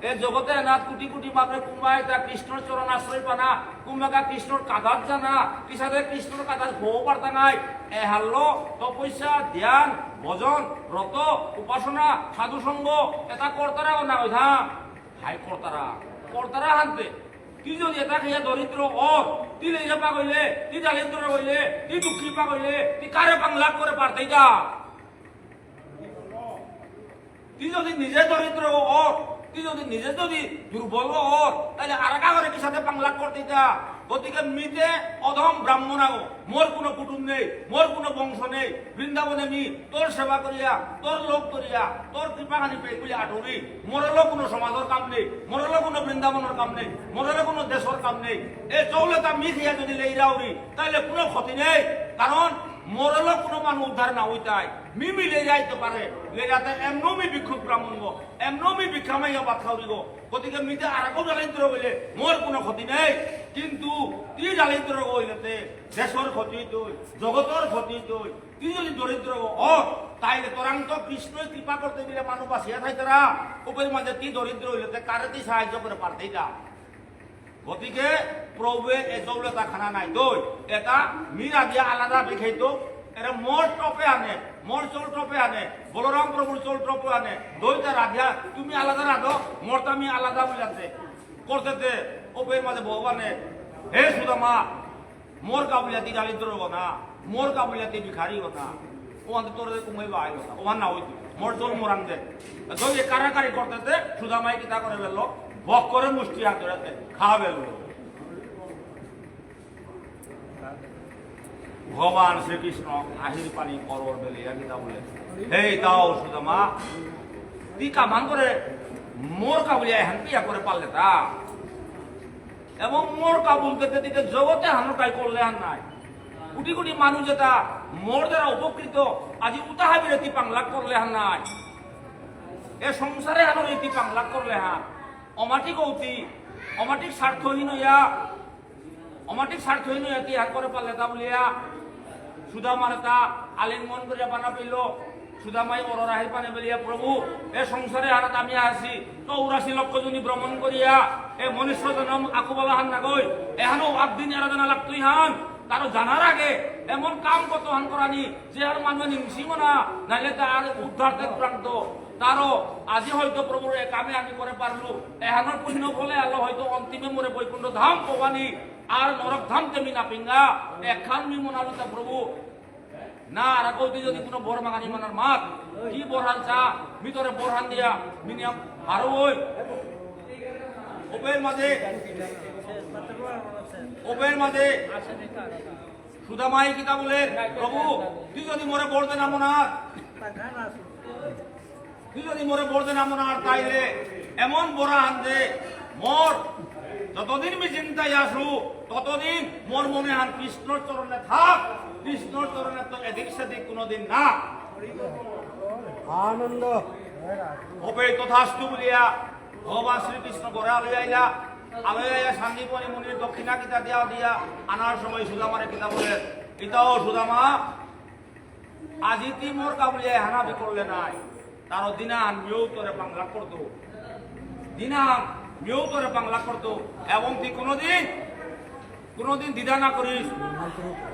এ জগতে না কোটি কোটি মানুষ কুমায় তা কৃষ্ণর চরণ আশ্রয় পানা কুমাকা কৃষ্ণর কাদার জানা কিসারে কৃষ্ণর কাদার ভোগ বার্তা নাই এ হাল্লো তপস্যা ধ্যান ভজন ব্রত উপাসনা সাধু সঙ্গ এটা কর্তারা না ওই থা হাই কর্তারা হানতে তুই যদি এটা খেয়ে দরিদ্র তুই লেজা পা গইলে তুই দারিদ্র গইলে তুই দুঃখী পা গইলে তুই কারে বাংলা করে পারতেই যা তুই যদি নিজে দরিদ্র তুই যদি নিজে যদি দুর্বল তাহলে আর কাগরে কি সাথে বাংলা করতে যা গতিকে মিতে অধম ব্রাহ্মণ আগো মোর কোনো কুটুম নেই মোর কোনো বংশ নেই বৃন্দাবনে মি তোর সেবা করিয়া তোর লোক করিয়া তোর কৃপাখানি পেয়ে বলে আঠরি মোরেলো কোনো সমাজের কাম নেই মোরেলো কোনো বৃন্দাবনের কাম নেই মোরেলো কোনো দেশের কাম নেই এই চৌলে তা মি খেয়া যদি লেইরাউরি তাহলে কোনো ক্ষতি নেই কারণ মোরেলো কোনো মানুষ উদ্ধার না হইতাই মি মিলে যাইতে পারে লেজাতে এমনও মি ভিক্ষুক ব্রাহ্মণ গো এমনও মি ভিক্ষামাইয়া বাদ খাওয়ারি গো গতিকে মিতে আর কেউ জালিদ্র হইলে মোর কোনো ক্ষতি নেই কিন্তু তুই জালিদ্র হইলেতে দেশের ক্ষতি তুই জগতের ক্ষতি তুই যদি দরিদ্র তাইলে তোরাং তো কৃষ্ণই কৃপা করতে দিলে মানুষ বাঁচিয়া থাইতারা উপের মাঝে তুই দরিদ্র হইলেতে কারে তুই সাহায্য করে পারতেই যা গতিকে প্রভুয়ে এ চৌলতা খানা নাই দই এটা মীরা দিয়া আলাদা দেখাইতো এটা মোর টপে আনে মোর চোল টপে আনে বলরাম প্রভুর চোল টপে আনে দইটা রাধিয়া তুমি আলাদা রাধো মোরটা আমি আলাদা বুঝাতে করতে ওপের মাঝে ভগবানে হে সুদামা মোর কাবুলিয়াতি দারিদ্র না মোর কাবুলিয়াতি ভিখারি না ও আনতে তোর কুমাইবা আইল না ওহান না হইতো মোর চোল মোরান দে দই কারাকারি করতে সুদামাই কিতা করে বেললো বক করে মুষ্টি হাত ধরাতে খাওয়া বেললো ভগবান শ্রীকৃষ্ণ আহির পানি করর বেলে গীতা বলে হেই তাও সুদামা তুই কামান করে মোর কাবুলিয়া হ্যান পিয়া করে পারলে তা এবং মোর কাবুল করতে দিতে জগতে হানোটাই করলে হান নাই কোটি কোটি মানুষ যেটা মোর দ্বারা উপকৃত আজি উতাহা বিরতি পাংলাক করলে হান নাই এ সংসারে হানো রীতি পাংলাক করলে হান অমাটিক অতি অমাটিক স্বার্থহীন হইয়া তুই হাত করে পারলে তা বলিয়া সুদামার তা আলিঙ্গন করিয়া পানা পেল সুদামাই অররাহির পানে বলিয়া প্রভু এ সংসারে হারাত আমি আসি 84 লক্ষ জনী ভ্রমণ করিয়া এ মনুষ্য জনম আকুবালা হান না গই এহানো একদিন আরাধনা লাগতুই হান তারও জানার আগে এমন কাম কত হান করানি যে আর মানুষ নিমসিম না নাইলে তার উদ্ধার প্রান্ত তারও আজি হয়তো প্রভুর এ কামে আমি করে পারলু এহানোর পুণ্য ফলে আলো হয়তো অন্তিমে মোরে বৈকুণ্ঠ ধাম পবানি আর নরক ধাম তেমি না পিঙ্গা একখান মি মনালুতা প্রভু না আর কৌতি যদি কোনো বর মাগানি মানার মাত কি বরহান চা ভিতরে বরহান দিয়া মিনিয়াম আরো ওই ওপের মাঝে সুদামাই কিতা বলে প্রভু তুই যদি মোরে বলতে নামো না তাইলে এমন বড়া আনতে মোর যতদিন আমি চিন্তায় আসু ততদিন মোর মনে হান কৃষ্ণর চরণে থাক কৃষ্ণর চরণে তো এদিক সেদিক কোনোদিন না আনন্দ হবে তথাস্তু বলিয়া ভগবান শ্রীকৃষ্ণ ঘরে আলুয়াইলা শান্তিপনি মুনির দক্ষিণা কিতা দিয়া আনার সময় সুদামারে কিতা বলে ইতাও সুদামা আজি তি মোর কাবুলিয়া হানাবি করলে নাই তার দিনান মেয়েও তোরে বাংলা করতো এবং তুই কোনোদিন দ্বিধা না করিস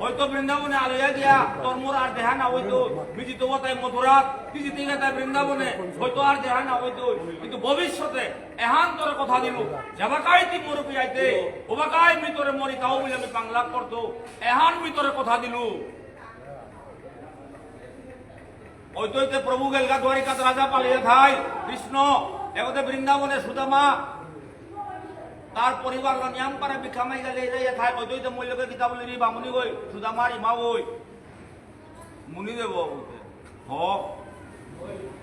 হয়তো বৃন্দাবনে আলুয়া দিয়া তোর মোর আর দেহা না হইতো বিজিত তাই মথুরা তুই জিতে তাই বৃন্দাবনে হয়তো আর দেহা না হইতো কিন্তু ভবিষ্যতে এহান তোরে কথা দিল যাবাকাই তুই মোর পিয়াইতে ওবাকাই মি তোরে মরি তাও বলে আমি বাংলা করতো এহান মি তোরে কথা দিল ওইতে প্রভু গেলগা দ্বারিকাত রাজা পালিয়ে খাই কৃষ্ণ এগোতে বৃন্দাবনে সুদামা তার পরিবার নিয়াম পারে ভিক্ষামাই গেলে এই খায় ওইতে মূল্যকে কিতাব লিরি বামুনি গই সুদামার ইমা গই মুনি দেব বলতে হ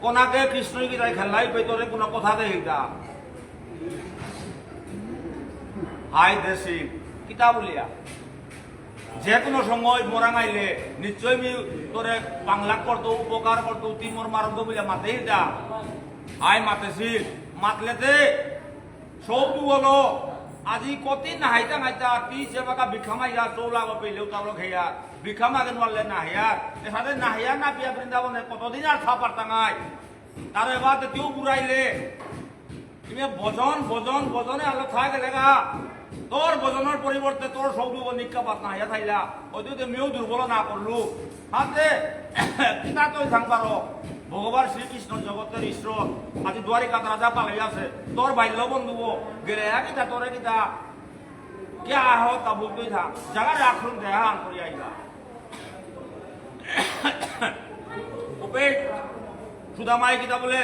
কোনাকে কৃষ্ণই গীতায় খেলাই পেতরে কোনো কথা দেখিতা হাই দেশি কিতাব লিয়া যে কোনো সময় মোরাঙাইলে নিশ্চয় মি তোরে বাংলা করতো উপকার করতো তুই মোর মারঙ্গ বলে মাতে হিতা আয় মাতেছি মাতলেতে সব বলো আজি কতি নাহাইতা নাইতা তুই যে বাকা ভিক্ষামাইয়া চৌলাগ পেলেও তালো খেয়া ভিক্ষামাগে নোয়ালে নাহিয়ার এসাথে নাহিয়া না পিয়া বৃন্দাবনে কতদিন আর থা পারতাঙাই তার এবার তেও বুড়াইলে তুমি বজনে আলো থা গেলেগা তোর ভোজনের পরিবর্তে তোর সৌরভ নিক্ষাপাত না হইয়া থাইলা ওইতে মেয়েও দুর্বল না করলু হাতে কিতা তুই থাকবার ভগবান শ্রীকৃষ্ণ জগতের ঈশ্বর আজি দ্বারিকাত রাজা পালাই আছে তোর বাল্য বন্ধু গেলে কিতা তোরে কিতা কে আহ তা বলতেই থাক জায়গা রাখুন দেহা আন করি আইলা ওপে সুদামাই কিতা বলে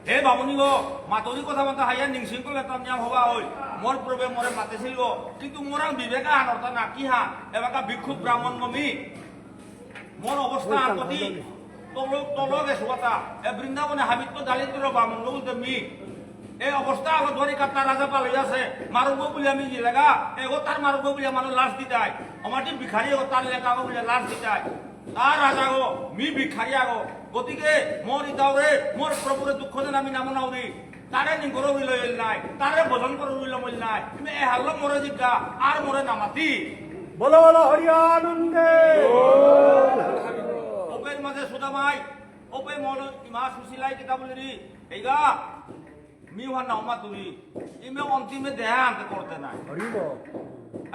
হে বামুনি গো মাতরি কথা মতো হাইয়া নিংসিংকল এটা নিয়ম হবা হই মোর পূর্বে মোরে মাতেছিল কিন্তু মোরা বিবেকা আনতা না কি হা এবাকা ভিক্ষুক ব্রাহ্মণ মমি মোর অবস্থা আনতি তলক এসুতা এ বৃন্দাবনে হাবিত্য দালিদ্র বামুন বলতে মি এই অবস্থা আগত ধরি কাটা রাজা পালাই আছে মারুব বলে আমি যে লেগা এগো তার মারুব বলে মানুষ লাশ দিতাই আমাটি ভিখারি এগো তার লেখা বলে লাশ দিতাই তার রাজা গো মি ভিখারি আগো গতিকে মোর ইতাওরে মোর প্রভুরে দুঃখ দেন আমি নাম নাও দি তারে নিগর হইল নাই তারে ভোজন করে হইল মইল নাই তুমি এ হাল্লো মোরে জিজ্ঞা আর মোরে নামাতি বলো বলো হরি আনন্দে ওপের মাঝে সুদামাই ওপে মন ইমা সুশীলাই কিতাব লিরি এইগা মি হওয়ার নামা তুলি ইমে অন্তিমে দেহা আনতে করতে নাই হরিব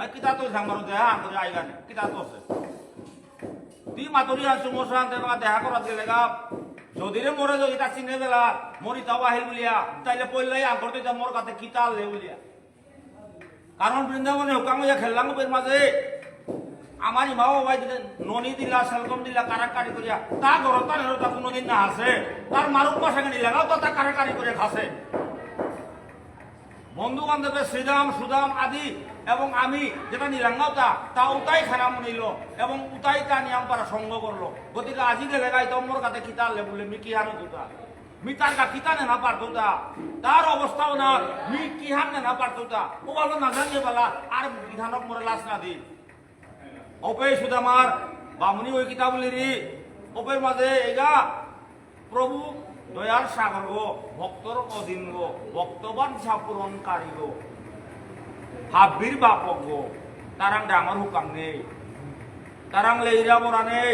আর কিতা তো সাংবারো দেহা আনতে আইগা কিতা তো আছে তুই মাতরি আনছো মোর সাথে দেখা করাত গেলেগা যদিরে মোরে যদি তা চিনে বেলা মরি তাও আহিল বলিয়া তাইলে পড়লাই আগর দিতে মোর কাছে কিতা লে বলিয়া কারণ বৃন্দাবনে হুকাম হইয়া খেললাম বের মাঝে আমার ইমাও বাবাই দিলে ননি দিলা সেলকম দিলা কারাকারি করিয়া তা ঘর তার তা কোনোদিন না আসে তার মারুক পাশে নিলাগাও তো তা কারাকারি করে খাসে বন্ধু বান্ধবের শ্রীরাম সুদাম আদি এবং আমি যেটা নিলাঙ্গাও তা উতাই খারাপ নিল এবং উতাই তা নিয়াম পারা সঙ্গ করলো গতিকে আজি গেলে গাই তোমর কাছে কিতা লে বলে মি কি হানো দুটা মি তার কা কিতা নেনা পারতো তার অবস্থাও না মি কি হান নেনা পারতো ও বলো না জানিয়ে বলা আর বিধানক মোরে লাশ না দি ওপে সুদামার বামুনি ওই কিতাব লিরি ওপের মাঝে এগা প্রভু দয়ার সাগর গো ভক্তর অধীন গো ভক্তবান পূরণকারী গো হাব্বির বাপক গো তারাং ডাঙর হুকাম নেই তারাং লেইরা বরা নেই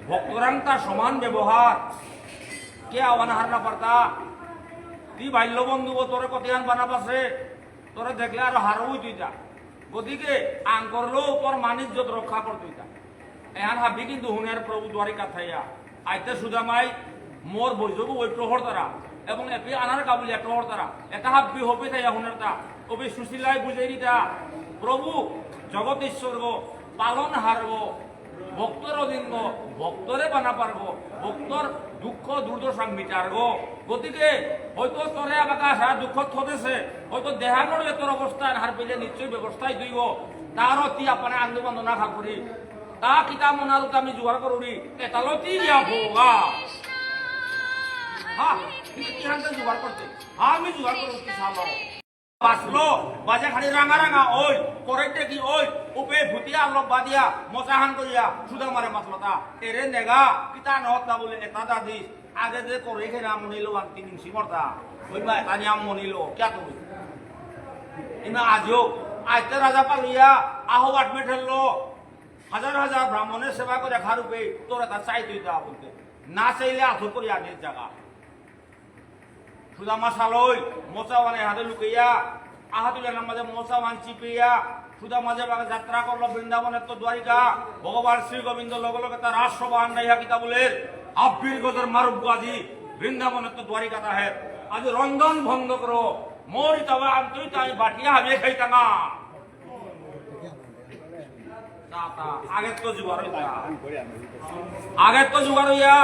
ভক্তরাং তার সমান ব্যবহার কে আওয়ান হার না পারতা তুই বাল্য বন্ধু গো তোরে কতিয়ান বানাবাসে তোরে দেখলে আর হারবই তুই যা গতিকে আং করলেও তোর মানিজ্যত রক্ষা করতুই তা এহান হাবি কিন্তু হুনের প্রভু দ্বারিকা থাইয়া আইতে সুদামাই মোর বৈজবু ওই প্রহর তারা এবং এপি আনার কাবুলিয়া প্রহর তারা এটা হাবি হপি থাইয়া হুনের তা কবি সুশীলাই বুঝাই দিতা প্রভু জগত ঈশ্বর গো পালন হার গো ভক্তর অধীন গো ভক্তরে বানা পারবো ভক্তর দুঃখ দুর্দশা মিটার গো গতিকে হয়তো তোরে আবাকা সারা দুঃখ থদেছে হয়তো দেহা করলে তোর অবস্থা হার পেলে নিশ্চয়ই ব্যবস্থাই দুইব তার অতি আপনার আন্দো বন্দনা খা করি তা কিতা মনার আমি জোগাড় করি এতালতি দিয়া ভোগা হ্যাঁ কিন্তু কি হানতে জোগাড় করতে আমি জোগাড় করব কি সালো বাসলো বাজে খালি রাঙা রাঙা ওই করেতে কি ওই উপে ভুতিয়া আলো বাদিয়া মশাহান করিয়া সুদা মারে মাসলতা এরে নেগা কিতা নহতা বলে এটা দাদি আগে যে করে খেরা মনিলো আর তিন ইঞ্চি মরতা ওই মা এটা নিয়াম মনিলো কিয়া তুমি ইমা আজও আজতে রাজা পালিয়া আহো আটমে ঠেললো হাজার হাজার ব্রাহ্মণের সেবা করে খারুপে তোর এটা চাই তুই তা বলতে না চাইলে আথর করি আগের জায়গা সুদামা সালই মোচা মানে হাতে লুকাইয়া আহাতুলের মাঝে মোচা মান চিপিয়া সুদা মাঝে বাগে যাত্রা করলো বৃন্দাবনের তো দ্বারিকা ভগবান শ্রী গোবিন্দ লগে লগে তার রাষ্ট্রবান নাইয়া কিতা বলে আব্বির গজর মারুব আজি বৃন্দাবনের তো দ্বারিকা তাহের আজ রন্ধন ভঙ্গ করো মরি তবে তুই তাই বাটিয়া হাবিয়ে খাইতা না আগের তো জোগাড় হইয়া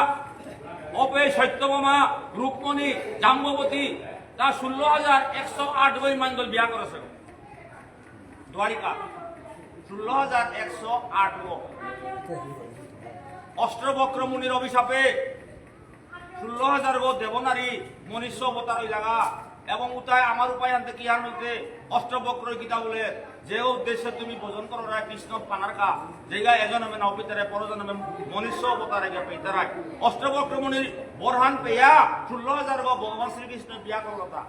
অপে সত্যভামা রূপমণি জাম্বতী তা 16,108 বই মাঙ্গল বিয়া করেছে দ্বারিকা 16,108 গো অষ্টবক্র মুনির অভিশাপে 16,000 গো দেবনারী মনুষ্য অবতার ওই জায়গা এবং উতায় আমার উপায় আনতে কি আনতে অষ্টবক্র গীতা বলে যে উদ্দেশ্যে তুমি ভোজন করো রায় কৃষ্ণ পানার কা যেগা এজনমে না অপিতারে পরজনমে মনুষ্য অবতারে গে পেতারায় অষ্টবক্র মুনির বরহান পেয়া 16,000 গো ভগবান শ্রীকৃষ্ণ বিয়া করলো তা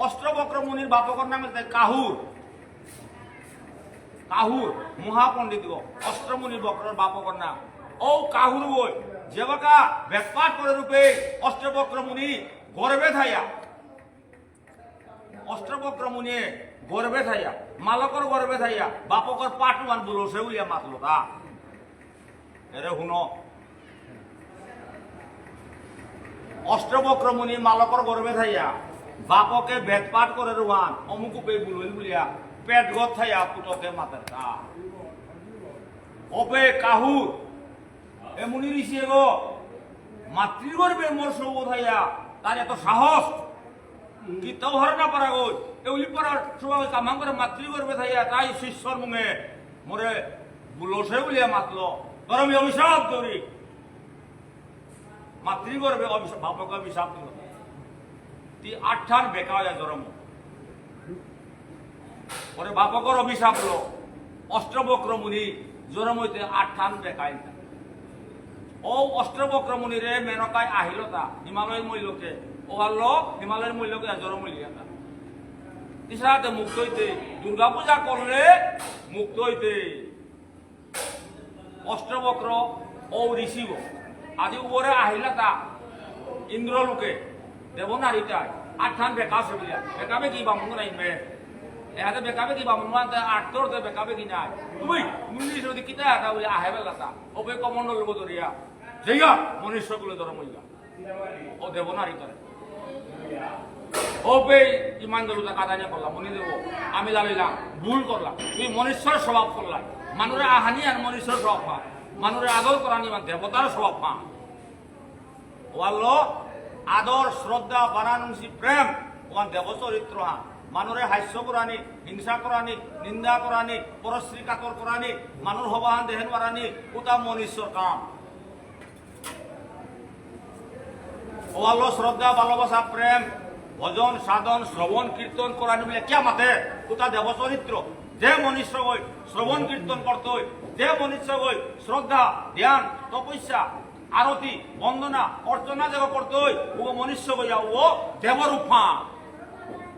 অষ্টবক্র মুনির বাপকর নাম হচ্ছে কাহুর কাহুর মহাপণ্ডিত গো অষ্টমুনির বক্রর বাপকর নাম ও কাহুর বই যেবাকা ব্যাপার করে রূপে অষ্টবক্র মুনি গর্বে থাইয়া অষ্টবক্র মুনি গর্বে থাইয়া মালকর গর্বে থাইয়া বাপকর পাটুয়ান বলো সে উলিয়া মাতলো তা এরে হুন অষ্টবক্র মুনি মালকর গর্বে থাইয়া বাপকে বেদপাট করে রুহান অমুক পে বুলইল বুলিয়া পেট গত থাইয়া পুতকে মাতার তা অপে কাহুর এ মুনি ঋষি গো মাতৃগর্ভে মোর সৌব থাইয়া তার এত সাহস কি তাও হার না পারা গো এগুলি পারার সবাই কামাং করে মাতৃগর্ভে থাইয়া তাই শিষ্যর মুখে মোরে বুলসে বলিয়া মাতলো তোর আমি অভিশাপ করি মাতৃগর্ভে অভিশাপ বাপকে অভিশাপ দিল তি 8 বেকা যায় জরম পরে বাপকর অভিশাপ লো অষ্টবক্র মুনি জরম হইতে 8 বেকায় ও অষ্টবক্র মুনিরে মেনকায় আহিল তা হিমালয়ের মূল্যকে ও আল্লো হিমালয়ের মূল্যকে জরম মূল্য তিসরাতে মুক্ত হইতে দুর্গা পূজা করলে মুক্ত হইতে অষ্টবক্র ও ঋষিব আদি উপরে আহিলা তা ইন্দ্রলোকে দেবনারীটায় 8 বেকা সবিলা বেকাবে কি বামুন নাই মে এহাতে বেকাবে কি বামুন মানতে 8 তোরতে বেকাবে কি নাই তুমি মুনি যদি কিতা এটা বলে আহেবেলা তা ওবে কমন্ডল লোক ধরিয়া যেগা মনুষ্যগুলো ধর্ম হইগা ও দেবনারীটারে ওবে ইমানদারুতা কাদানিয়া করলাম মনে দেব আমি লাগাইলাম ভুল করলাম তুই মনুষ্যর স্বভাব করলাম মানুষের আহানি আর মনুষ্যর স্বভাব পা মানুষের আদর করানি মানে দেবতার স্বভাব পা ওয়াল্লো আদর শ্রদ্ধা বারাণসী প্রেম ওয়ান দেবচরিত্র হা মানুষের হাস্য করানি হিংসা করানি নিন্দা করানি পরশ্রী কাতর করানি মানুষ হবাহান দেহেন বারানি ওটা মনুষ্যর কাম ওয়াল্লো শ্রদ্ধা ভালোবাসা প্রেম ভজন সাধন শ্রবণ কীর্তন করানি বলে কে মাতে ওটা দেবচরিত্র যে মনুষ্য হই শ্রবণ কীর্তন করতে হই যে মনুষ্য হই শ্রদ্ধা ধ্যান তপস্যা আরতি বন্দনা অর্চনা যেগুলো করতে হই ও মনুষ্য হইয়া ও দেবরূপা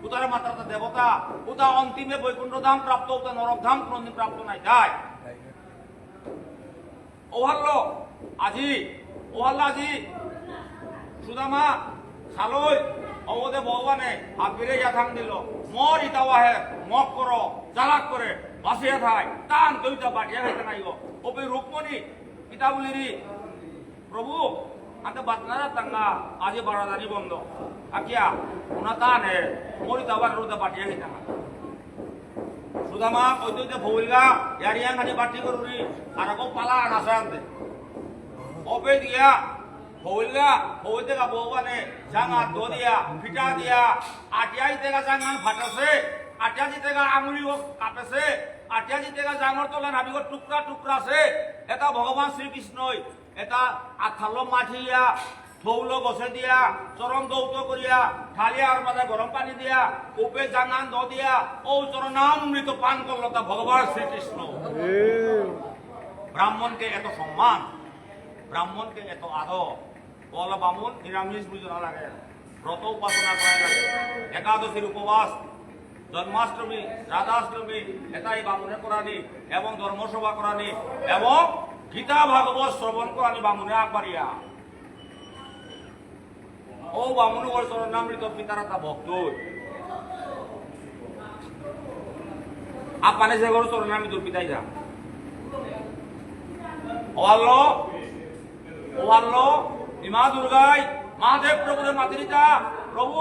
উতারে মাত্রা দেবতা উতা অন্তিমে বৈকুণ্ঠ ধাম প্রাপ্ত উতা নরক ধাম কোনদিন প্রাপ্ত নাই যায় ওহাল্লো আজি সুদামা খালই অবদে ভগবানে হাবিরে ইয়াথাং দিল মর ইতাওয়াহে মক করো চালাক করে বাসিয়া থাই টান কইতা বাটিয়া খাইতে নাই গো ওপে রূপমণি ইতা বলিরি প্রভু আতে বাতনারা তাঙ্গা আজি বারাদারি বন্ধ আকিয়া ওনা তানে মরি তাবার রুদা বাটিয়া খাইতে না সুদামা কইতে ভৌলগা ইয়ারিয়া খানি বাটি করুরি আর কো পালা আনাসা আনতে ওপে দিয়া হইলা হইতে গা ভগবানে জাঙা দো দিয়া ফিটা দিয়া আটিয়া জিতেগা জাঙান ফাটাছে আটিয়া জিতেগা আঙুলিও কাপেছে আটিয়া জিতেগা জাঙর তলা নাবিগর টুকরা টুকরা আছে এটা ভগবান শ্রীকৃষ্ণই এটা আথালো মাঠিয়া থৌল গছে দিয়া চরম দৌত করিয়া ঢালিয়া আর মাঝে গরম পানি দিয়া উপে জাঙান দ দিয়া ও চরণামৃত পান করলো তা ভগবান শ্রীকৃষ্ণ ব্রাহ্মণকে এত সম্মান ব্রাহ্মণকে এত আদর বলা বামুন নিরামিষ বুঝনা লাগে ব্রত উপাসনা করা লাগে একাদশীর উপবাস জন্মাষ্টমী রাধাষ্টমী এটাই বামুনে করানি এবং ধর্মসভা করানি এবং গীতা ভাগবত শ্রবণ করানি বামুনে আগবাড়িয়া ও বামুনগর চরণামৃত পিতারা তা ভক্ত আপানে যে ঘর চরণামৃত পিতাই যা ওয়াল্লো ইমা দুর্গাই মহাদেব প্রভুরে মাতৃতা প্রভু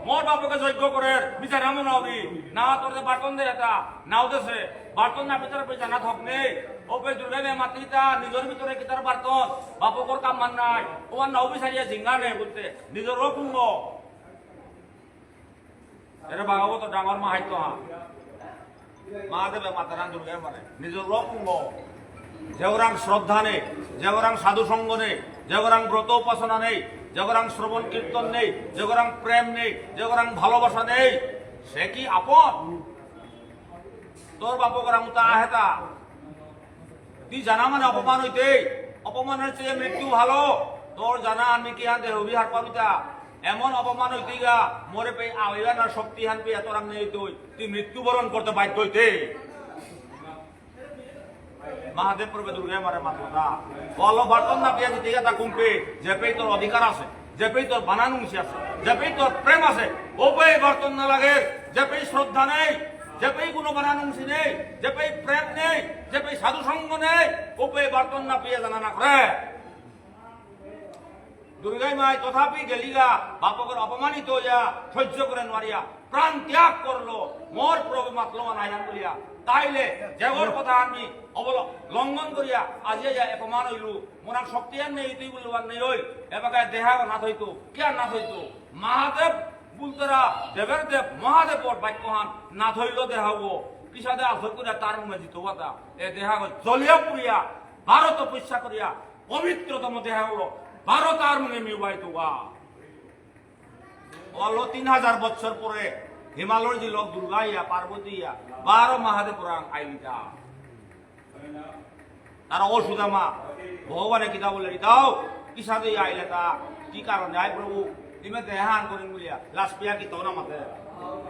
মোর বাপকে যজ্ঞ করে বিচার রাম নাওরি না তোর বার্তন দে এটা নাও দেশে বার্তন না ভিতরে পয়সা না থক নেই ওপে দুর্গা মে মাতৃতা নিজের ভিতরে কিতার বার্তন বাপকর কাম মান নাই ওমান নাও বিচারিয়া জিঙ্গা নেই বলতে নিজের কুম্ভ এটা ভাগবত ডাঙর মাহাত্য মহাদেবে মাতারান দুর্গা মানে নিজের কুম্ভ যেগরাং শ্রদ্ধা নেই যেগরাং সাধু সঙ্গ নেই যেগরাং ব্রত উপাসনা নেই যেগরাং শ্রবণ কীর্তন নেই যেগরাং প্রেম নেই যেগরাং ভালোবাসা নেই সে কি আপন তোর বাপকরাং তা হেতা তুই জানা মানে অপমান হইতে অপমানের চেয়ে মৃত্যু ভালো তোর জানা আমি কি হান দেহ বিহার পাবিতা এমন অপমান হইতে গা মরে পেয়ে আইবান আর শক্তি হান পেয়ে এত রাং নেই তুই মৃত্যুবরণ করতে বাধ্য হইতে মহাদেব প্রভু দুর্গা মারে মাত্র না বল বর্তন না পেয়ে দিতে তা কুম্পে যে পেয়ে তোর অধিকার আছে যে পেয়ে তোর বানানুংশী আছে যে পেয়ে তোর প্রেম আছে ও পেয়ে বর্তন না লাগে যে পেয়ে শ্রদ্ধা নেই যে পেয়ে কোনো বানানুংশী নেই যে পেয়ে প্রেম নেই যে পেয়ে সাধু সঙ্গ নেই ও পেয়ে বর্তন না পেয়ে জানা না করে দুর্গাই মাই তথাপি গেলিগা বাপকের অপমানিত হইয়া সহ্য করে নারিয়া প্রাণ ত্যাগ করলো মোর প্রভু মাতলো নাইয়ান বলিয়া তাইলে জেগর কথা আমি লঙ্ঘন করিয়া আজি যা অপমান হইলু মোরার শক্তি আর নেই তুই বলবার নেই ওই এবারে দেহা না থইতো কে না থইতো মহাদেব বুলতরা দেবের দেব মহাদেবর বাক্যহান না থইল দেহাবো কিসাদে আফর করিয়া তার মনে জিত কথা এ দেহা জলিয়া পুরিয়া ভারত তপস্যা করিয়া পবিত্রতম দেহা হলো ভারত আর মনে মিবাই তোয়া অল 3000 বছর পরে হিমালয়ের যে লোক দুর্গাইয়া পার্বতীয়া 12 মহাদেব পুরাণ আইলিটা তারা ও সুদামা ভগবানের কিতা বলে দাও কিসাদে আইলে তা কি কারণে আই প্রভু ইমে দেহান করিম বলিয়া লাস্পিয়া কি তোনা মাতে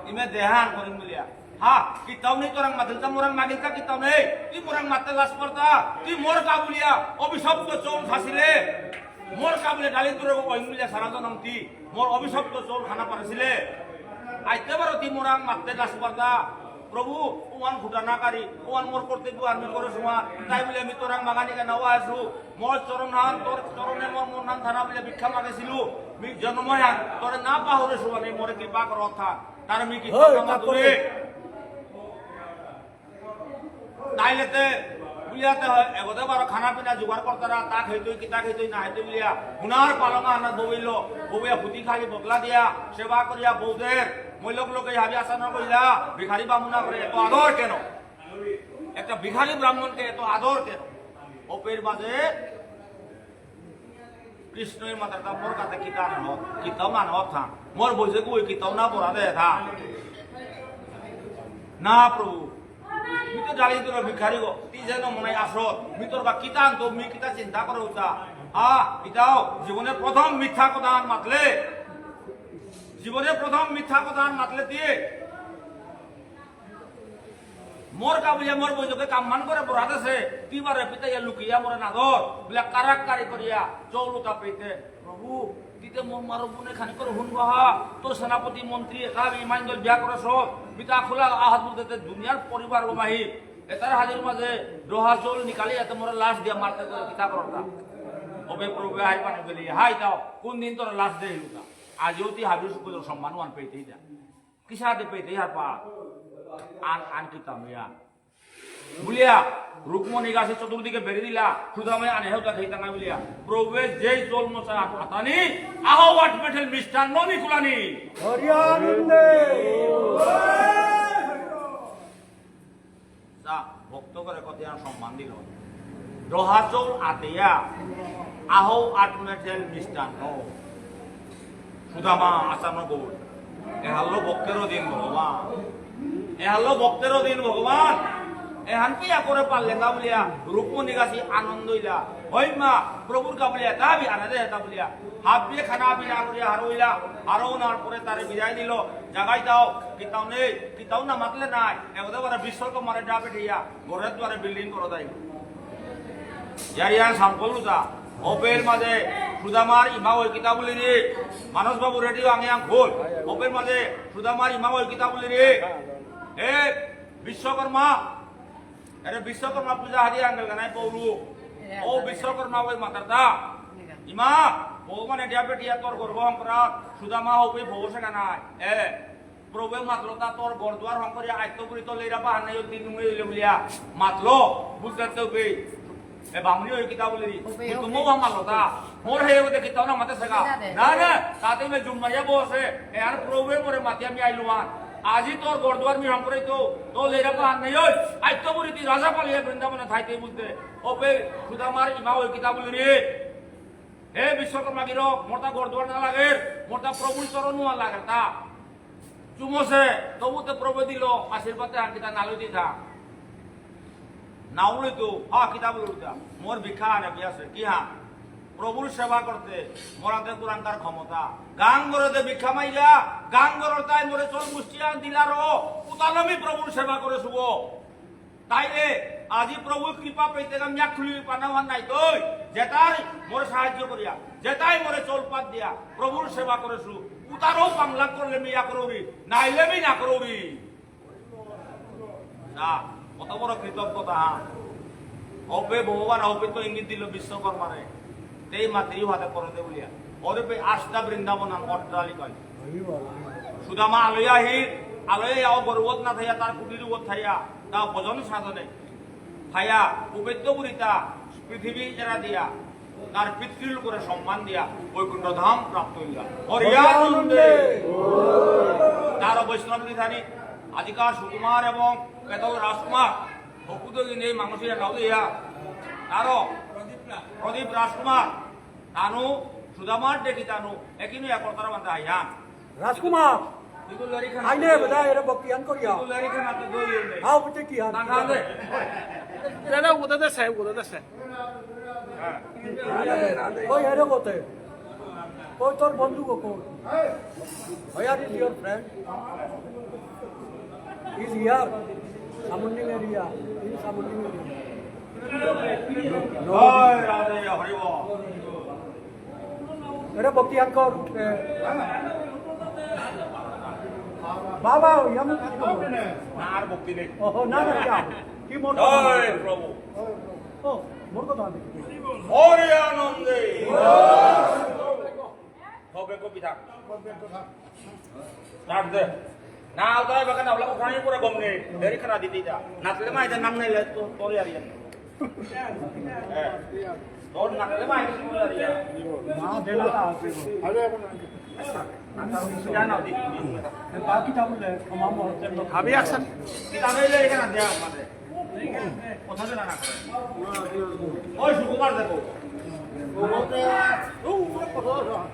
ইমে দেহান করিম বলিয়া হা কি তাও নেই তোরাং মাতিলতা মোরাং মাগিলতা কি তাও নেই তুই মোরাং মাতে লাস পড়তা তুই মোর কাবুলিয়া অভিশপ্ত চোল খাসিলে মোর কাবুলে ডালিন তোর অইমুলিয়া সারা জনমতি মোর অভিশপ্ত চোল খানা পারেছিলে আইতে পারো তুই মোরাং মাতে লাস পড়তা প্রভু ওমান ফুটানাকারী ওমান মোর কর্তব্য আমি করে সমা তাই বলে আমি তোরাং মাগানিকে নাও আসু মোর চরণহান তোর চরণে মোর মন নাম থানা বলে ভিক্ষা মাগেছিলু মি জন্ময়ান তোরে না পাহরে সুবানে মোরে কৃপা কর অথা তার মি কি মাতুরে তাইলেতে বুলিয়াতে হয় এগোতে পারো খানা পিনা জোগাড় করতারা তা খাইতই কি তা খাইতই না খাইতই বলিয়া হুনার পালঙা আনা বইল বউয়া ফুটি খালি বদলা দিয়া সেবা করিয়া বৌদের মৈলক লোকে হাবি আসানা কইলা ভিখারি বামুনা করে এত আদর কেন একটা ভিখারি ব্রাহ্মণকে এত আদর কেন ওপের বাজে কৃষ্ণের মাতাটা মোর কাছে কিতাব না কিতাব না থা মোর বইছে কই কিতাব না পড়া দে থা না প্রভু মি তো জানি তোর ভিখারি গো তুই যেন মনে আসত মি তোর বা কিতান তো মি কিতা চিন্তা করে উঠা ইতাও জীবনের প্রথম মিথ্যা কথা মাতলে জীবনের প্রথম মিথ্যা কথা মাতলে দিয়ে মোর কাবুলিয়া মোর বইজকে কামমান করে বরাতেছে তুই বারে পিতাইয়া লুকিয়া মোরে নাদর বলে কারাকারি করিয়া চৌলুতা পেতে প্রভু দিতে মোর মারো বুনে খানি করে হুন বাহা তোর সেনাপতি মন্ত্রী একা ইমানদল বিয়া করে সব পিতা খোলা আহাত বলতে দুনিয়ার পরিবার গোমাহি এটার হাজির মাঝে রোহা চোল নিকালি এত মোরে লাশ দিয়া মারতে করে কিতা করতা ওবে প্রভু হাই পানি বলি হাই তাও কোন দিন তোর লাশ দে লুকা আজও তুই হাবির সুকুল সম্মান ওয়ান পেতেই যা কিসাতে পেতেই হার পা আন কিতা মিয়া বুলিয়া রুকমণি গাছে চতুর্দিকে বেরি দিলা সুদামে আনে হেউতা খাইতা না বুলিয়া প্রভুয়ে যেই জল মশা আতানি আহো ওয়াট মেঠেল মিষ্টান্ন নিকুলানি হরিয়ানন্দে যা ভক্ত করে কতিয়া সম্মান দিল রহা চৌল আতিয়া আহো আট মেঠেল মিষ্টান্ন সুদামা আসানো গৌর এ হলো ভক্তেরও দিন ভগবান এ হলো ভক্তেরও দিন ভগবান এহান পিয়া করে পারলে তা বলিয়া রুকমণি গাছি আনন্দ হইলা হই মা প্রভুর কা বলিয়া তা বি আনা দে তা বলিয়া হাত দিয়ে খানা পিনা করিয়া হারইলা হারও না পরে তারে বিদায় দিল জাগাই দাও কিতাও না মাতলে নাই একদা বড় বিশ্বক মারে ডাবে ঠিয়া ঘরের দ্বারে বিল্ডিং করে দেয় ইয়ারিয়া সাম্পলু যা ওপের মাঝে সুদামার ইমা ওই কিতাব বলি রে মানস বাবু রেডিও আঙে আং খোল ওপের মাঝে সুদামার ইমা ওই কিতাব বলি রে এ বিশ্বকর্মা আরে বিশ্বকর্মা পূজা হারিয়ে আঙ্গেল গানাই পৌলু ও বিশ্বকর্মা ওই মাতারটা ইমা বউ মানে দিয়া বেটিয়া তোর গর্ব হংকরা সুদামা হবে বউ সেটা নাই প্রভু মাতলো তা তোর গরদুয়ার হংকরি আয়ত্ত করি তো লেরা বাহান নাই তিন নুয়ে হইলে বলিয়া মাতলো বুঝতে তো বে এ বামনি ওই কিতাব বলি তুমি মাতলো তা মোর হে ওতে কিতাব না মাতে সেগা না না তাতে মে জুম্মাইয়া বসে এ আর প্রভু মোরে মাতি আমি আইলুয়ান আজি তোর গরদুয়ার মি হংকরি তো লেরা বাহান নাই ওই আয়ত্ত করি তি রাজা পালিয়া বৃন্দাবনে থাইতে বুঝতে ওপে সুদামার ইমা ওই কিতাব বলি রে হে বিশ্বকর্মা গিরক মোরটা গরদুয়ার না লাগে মোরটা প্রভুর চরণ না লাগে তা চুমসে তবুতে প্রভু দিল আশীর্বাদে আর কিতা নালু দিতা নাউলে তো হ্যাঁ কিতাব লুটা মোর ভিক্ষা আনে বিয়াছে কি হ্যাঁ প্রভুর সেবা করতে মোরাতে কুরান্তার ক্ষমতা গাং গরতে ভিক্ষা মাইলা গাং গরতায় মোরে চল মুষ্টিয়ান দিলারো উতালমি প্রভুর সেবা করে শুভ তাইলে আজি প্রভুর কৃপা পেতে গামিয়া খুলি পানাওয়ান নাই তই যেতাই মোরে সাহায্য করিয়া যেতাই মোরে চলপাত দিয়া প্রভুর সেবা করেছু উতারও বাংলা করলে মিয়া করবি নাইলে মি না করবি না কত বড় কৃতজ্ঞতা হবে ভগবান হবে তো ইঙ্গিত দিল বিশ্বকর্মারে তেই মাতৃ হাতে করতে বলিয়া ওরে আস্থা বৃন্দাবন অট্টালিকায় সুদামা আলয়া হির আলয়া আও গর্বত না থাইয়া তার কুটির উপর থাইয়া তা ভজন সাধনে থাইয়া উপেদ্যপুরিতা পৃথিবী এরা দিয়া তার পিতৃল করে সম্মান দিয়া বৈকুণ্ঠ ধাম প্রাপ্ত হইলা হরিয়ানন্দে তার বৈষ্ণব নিধানী আজিকার সুকুমার এবং পেতল রাজকুমার হকুদগিন এই মানুষের নাও দিয়া তারও প্রদীপ রাজকুমার তানু সুদামার ডেটি তানু একিনু একতার বান্ধা আইয়া রাজকুমার আইনে বদা এরা বকিয়ান করিয়া হাও বতে কি হাত দাদা ওদাদা সাহেব ওই এরে কোতে ওই তোর বন্ধু কোন where is your friend is here surrounding area in surrounding area জয় রাধে হরি বল এরা বকিয়ান কর বাবা ইয়ামু কি করব না আর ভক্তি নেই ওহ না না যা কি মোর জয় প্রভু ও মোর কথা নেই হরিয়ানন্দে হবে কবিতা স্টার্ট দে না আওতায় বাগান আওলা ওখানে পুরো গমনে দেরি করা দিতে যা নাচলে মা এটা নাম নাইলে তো তোরে আর ইয়ান তোর নাচলে মা এটা তোরে আর ইয়ান না দেলা আছে আরে জানো দি বাকি তাবলে কমাম হচ্ছে আমি অ্যাকশন কি আমি এলে এখানে দেয়া আমাদের কথা জানা না ওই সুকুমার দেখো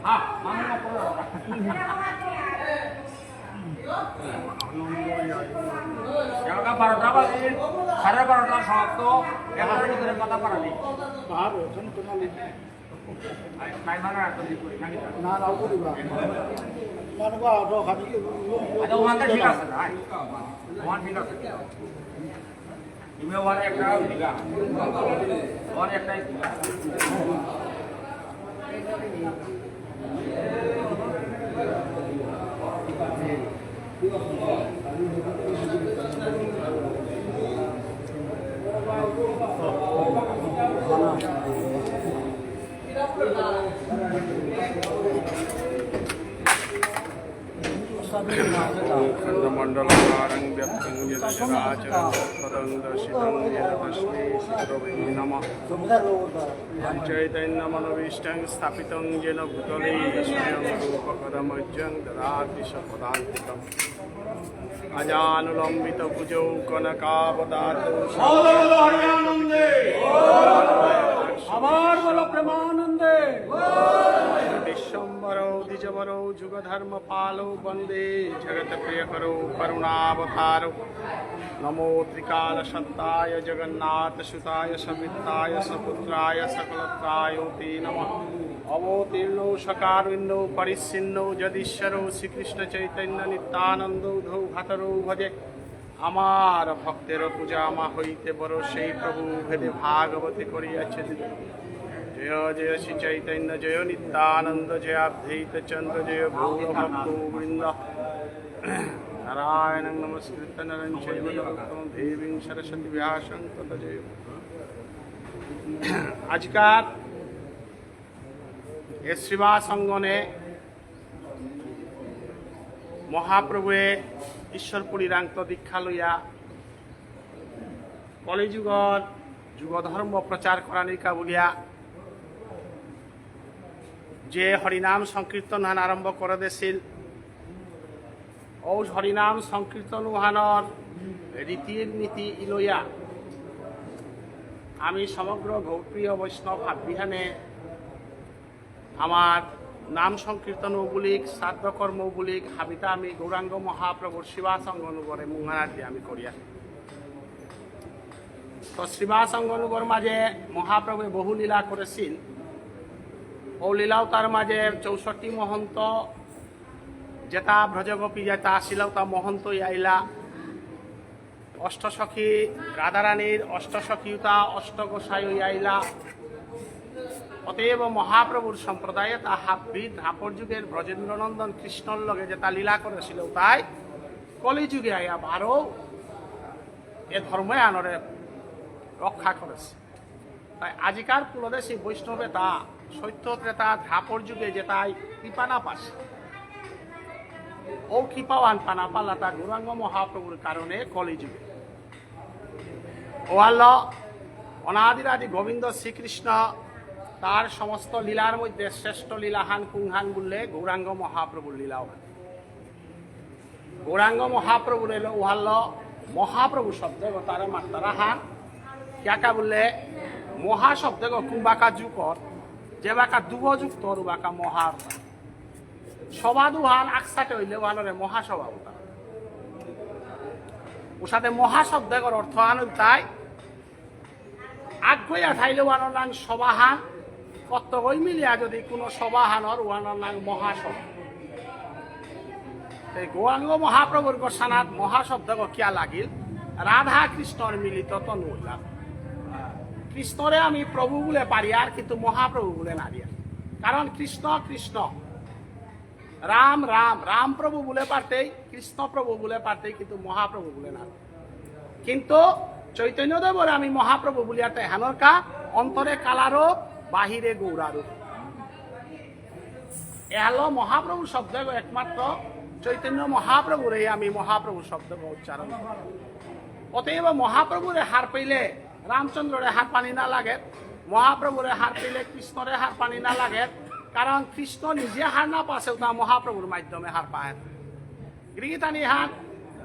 হ্যাঁ মামু না পড়ো এগারোটা 12টা বাজে 12:30 সমাপ্ত 11টার ভিতরে কথা পারানি বাহার ওখান কোনালি টাইম না রাখতে করি নাকি না রাও করিবা মানবা তো খাবি আচ্ছা ওখানটা ঠিক আছে ভাই ওখান ঠিক আছে তুমি ওখানে একটা দিগা ওখানে একটাই দিগা खण्डमण्डलकारं व्यक्तं यदचराचरं तत्पदं दर्शितं येन तस्मै श्रीगुरवे नमः चैतन्यमनोभीष्टं स्थापितं येन भूतले स्वयं रूपकरमज्जं ददाति सपदान्तिकम् अजानुलम्बितभुजौ कनकावदातौ আমার বলো প্রেমানন্দে विश्वम्बरौ द्विजवरौ जुगधर्मपालौ वन्दे जगत्प्रियकरौ करुणावतारौ नमो त्रिकालसत्ताय जगन्नाथसुताय समित्ताय सपुत्राय सकलत्राय ते नमः अवतीर्णौ सकारुण्यौ परिच्छिन्नौ जदीश्वरौ श्रीकृष्णचैतन्य नित्यानन्दौ धौ भातरौ भजे আমার ভক্তের পূজা আমা হইতে বড় সেই প্রভু ভেদে ভাগবতী করিয়াছে জয় জয় শ্রী চৈতন্য জয় নিত্যানন্দ জয় অদ্বৈত চন্দ্র জয় গৌর ভক্ত বৃন্দ নারায়ণ নমস্কৃত নরং চৈব নরোত্তমং দেবীং সরস্বতী ব্যাসং তত জয়। আজকাল এ শ্রীবাস অঙ্গনে মহাপ্রভুয়ে ঈশ্বরপুরীরাঙ্ক দীক্ষা লইয়া কলিযুগর যুগধর্ম প্রচার করানিকা বলিয়া যে হরিনাম সংকীর্তন হান আরম্ভ করে দিছিল ও হরিনাম সংকীর্তন হানর রীতির নীতি ইলইয়া আমি সমগ্র গৌপ্রিয় বৈষ্ণব ভাববিহানে আমার নাম সংকীর্তন বুলিক শ্রাদ্ধ কর্ম বুলিক হাবিতা আমি গৌরাঙ্গ মহাপ্রভুর শিবাসঙ্গ অনুগরে মুহারাত দিয়ে আমি করিয়া তো শিবাসঙ্গ অনুগর মাঝে মহাপ্রভু বহু লীলা করেছিল ও লীলাও তার মাঝে 64 মহন্ত যেটা ব্রজগোপী যেটা আসিল তা মহন্ত আইলা অষ্টসখী রাধারানীর অষ্টসখীতা অষ্টগোসাই আইলা অতএব মহাপ্রভুর সম্প্রদায়ে তা হাববিদ হাপর যুগের ব্রজেন্দ্রনন্দন কৃষ্ণর লগে যেটা লীলা করেছিল তাই কলিযুগে আইয়া আরও এ ধর্মে আনরে রক্ষা করেছে তাই আজিকার কুলদেশী বৈষ্ণবে তা সত্য ত্রেতা ধাপর যুগে যেটাই কৃপানা পাশে ও কৃপাওয়ান পানা পাল্লা তা গৌরাঙ্গ মহাপ্রভুর কারণে কলিযুগে ও আল্লাহ অনাদিরাদি গোবিন্দ শ্রীকৃষ্ণ তার সমস্ত লীলার মধ্যে শ্রেষ্ঠ লীলাহান কুংহান বললে গৌরাঙ্গ মহাপ্রভুর লীলাও গৌরাঙ্গ মহাপ্রভুর এলো ওহাল্ল মহাপ্রভু শব্দ তারা মাত্রা হান ক্যাকা বললে মহাশব্দ কুম্বাকা যুগর যে বাকা দুবযুক্ত বাকা মহা সভা দুহান আকসাটে হইলে ওহালরে মহাসভা ওর সাথে মহাশব্দর অর্থ আন তাই আগ্রয়া ঠাইলে ওয়ানোর নাম সবাহান কত্তগই মিলিয়া যদি কোনো সবাহানর ওয়ানোর নাম মহাসভা এই গৌরাঙ্গ মহাপ্রভুর গোসানাত মহাশব্দ কিয়া লাগিল রাধা কৃষ্ণর মিলিত তনু হইলাম কৃষ্ণরে আমি প্রভু বলে পারি আর কিন্তু মহাপ্রভু বলে না দিয়া কারণ কৃষ্ণ কৃষ্ণ রাম রাম রাম প্রভু বলে পারতেই কৃষ্ণ প্রভু বলে পারতেই কিন্তু মহাপ্রভু বলে না কিন্তু চৈতন্যদেবরে আমি মহাপ্রভু বলিয়াতে হেনরকা অন্তরে কালারও বাহিরে গৌরারূপ এলো মহাপ্রভু শব্দ একমাত্র চৈতন্য মহাপ্রভুরে আমি মহাপ্রভু শব্দ উচ্চারণ অতএব মহাপ্রভুরে হার পেলে রামচন্দ্ররে হার পানি না লাগে মহাপ্রভুরে হার পেলে কৃষ্ণরে হার পানি না লাগে কারণ কৃষ্ণ নিজে হার না পাশেও তা মহাপ্রভুর মাধ্যমে হার পায় গৃহীতানি হার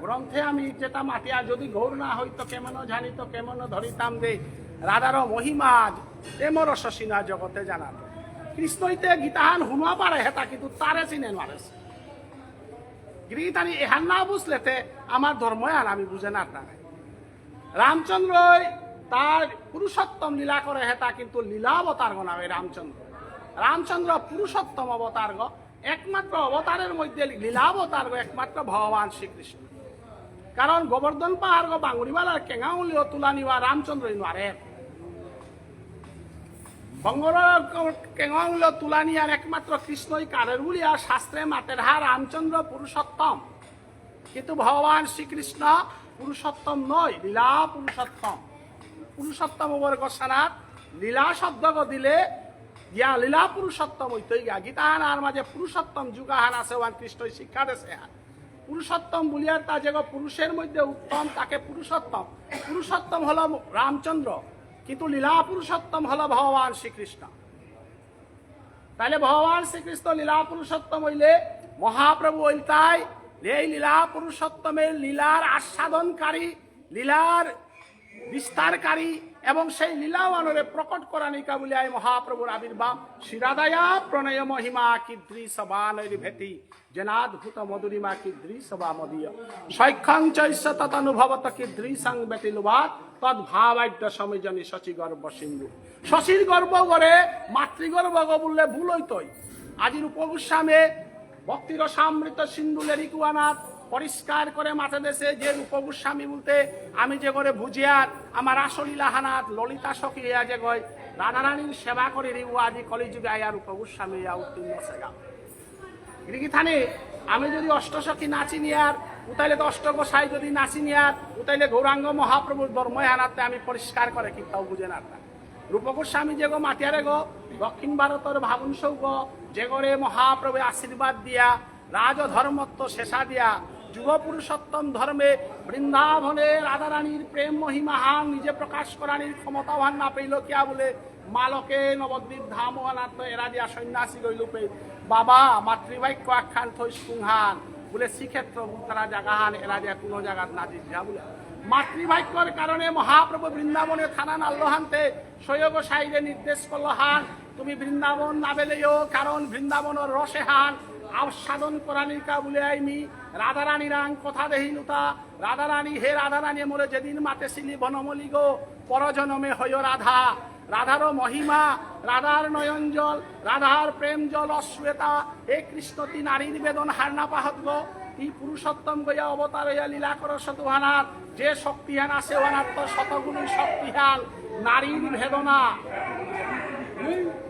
গ্রন্থে আমি যেটা মাতিয়া যদি গৌর না হইতো কেমন জানিত কেমন ধরিতাম দে রাধার মহিমা এমর শশিনা জগতে জানাত কৃষ্ণইতে গীতাহান হুনা পারে হেতা কিন্তু তারে চিনে মারেছে গৃহীতানি এহান না বুঝলেতে আমার ধর্মই আর আমি বুঝে না রামচন্দ্র তার পুরুষোত্তম লীলা করে হেতা কিন্তু লীলাবতার গো নামে রামচন্দ্র রামচন্দ্র পুরুষোত্তম অবতার গো একমাত্র অবতারের মধ্যে লীলাবতার গো একমাত্র ভগবান শ্রীকৃষ্ণ কারণ গোবর্ধন পাহাড় গো বাঙুরিওয়ালার কেঙ্গাউলিও তুলা নিবা রামচন্দ্র নারে বঙ্গর কেঙ্গাউলিও তুলা নিয়ার একমাত্র কৃষ্ণই কারের বলিয়া শাস্ত্রে মাতের হা রামচন্দ্র পুরুষোত্তম কিন্তু ভগবান শ্রীকৃষ্ণ পুরুষোত্তম নয় লীলা পুরুষোত্তম পুরুষোত্তম বর্গ সানাত লীলা শব্দ দিলে ইয়া লীলা পুরুষোত্তম হইতই গা গীতাহান আর মাঝে পুরুষোত্তম যুগাহান আছে ওয়ান কৃষ্ণই শিক্ষা দেশে পুরুষোত্তম বলিয়ার তা যে পুরুষের মধ্যে উত্তম তাকে পুরুষোত্তম পুরুষোত্তম হলো রামচন্দ্র কিন্তু লীলা পুরুষোত্তম হলো ভগবান শ্রীকৃষ্ণ তাহলে ভগবান শ্রীকৃষ্ণ লীলা পুরুষোত্তম হইলে মহাপ্রভু হইল তাই এই লীলা পুরুষোত্তমের লীলার আস্বাদনকারী লীলার বিস্তারকারী এবং সেই লীলাওয়ানরে প্রকট করানিকা বলে আই মহাপ্রভুর আবির্ভাব শিরাদায়া প্রণয় মহিমা কিদ্রি সবানৈর ভেতি জনাদ্ভুত মধুরিমা কিদ্রি সবা মদীয় সৈক্ষং চৈষ্য তদনুভবত কিদ্রি সং ব্যতিলুবাদ তদ্ভাবাদ্য সমীজনী শশী গর্ভ সিন্ধু শশীর গর্ভ করে মাতৃগর্ভ বললে ভুল হইতই আজির উপগোস্বামী ভক্তির সামৃত সিন্ধু লেরিকুয়ানাথ পরিষ্কার করে মাথা দেশে যে উপগোস্বামী বলতে আমি যে করে বুঝিয়ার আমার আসলীলা হানাত ললিতা সখী যে গয় রাধারানীর সেবা করে রিউ আজি কলিযুগে আয়ার উপগোস্বামী উত্তীর্ণ সেগা গৃহীথানে আমি যদি অষ্টসখী নাচি নিয়ার উতাইলে তো অষ্টগোসাই যদি নাচি নিয়ার উতাইলে গৌরাঙ্গ মহাপ্রভুর ধর্ময় হানাতে আমি পরিষ্কার করে কিন্তু বুঝে না রূপগোস্বামী যে গো মাতিয়ারে গো দক্ষিণ ভারতের ভাবুন সৌগ যে গরে মহাপ্রভু আশীর্বাদ দিয়া রাজ ধর্মত্ব শেষা দিয়া যুব পুরুষোত্তম ধর্মে বৃন্দাবনে রাধারানীর প্রেম মহিমাহান নিজে প্রকাশ করানির ক্ষমতাবান না পেইল কিয়া বলে মালকে নবদ্বীপ ধাম অনাত্ম এরা দিয়া সন্ন্যাসী গইলুপে বাবা মাতৃবাক্য আখ্যান থই সুংহান বলে শ্রীক্ষেত্র তারা জাগাহান এরা দিয়া কোনো জায়গাত না জিজ্ঞা বলে মাতৃবাক্যর কারণে মহাপ্রভু বৃন্দাবনে থানা নাল্লহান্তে সৈয়গ সাইরে নির্দেশ করল হান তুমি বৃন্দাবন না বেলেও কারণ বৃন্দাবনের রসে হান আস্বাদন করানিকা বলে আইমি রাধারানী রাং কথা দেহিনুতা রাধারানী হে রাধারানী মোরে যেদিন মাতেছিলি বনমলি গো পরজনমে হইয় রাধা রাধারও মহিমা রাধার নয়ন জল রাধার প্রেম জল অশ্বেতা হে কৃষ্ণ তি নারীর বেদন হারনা পাহত গো ই পুরুষোত্তম গইয়া অবতার হইয়া লীলা কর শতহানার যে শক্তিহান আছে অনাত্ম শতগুণ শক্তিহান নারীর ভেদনা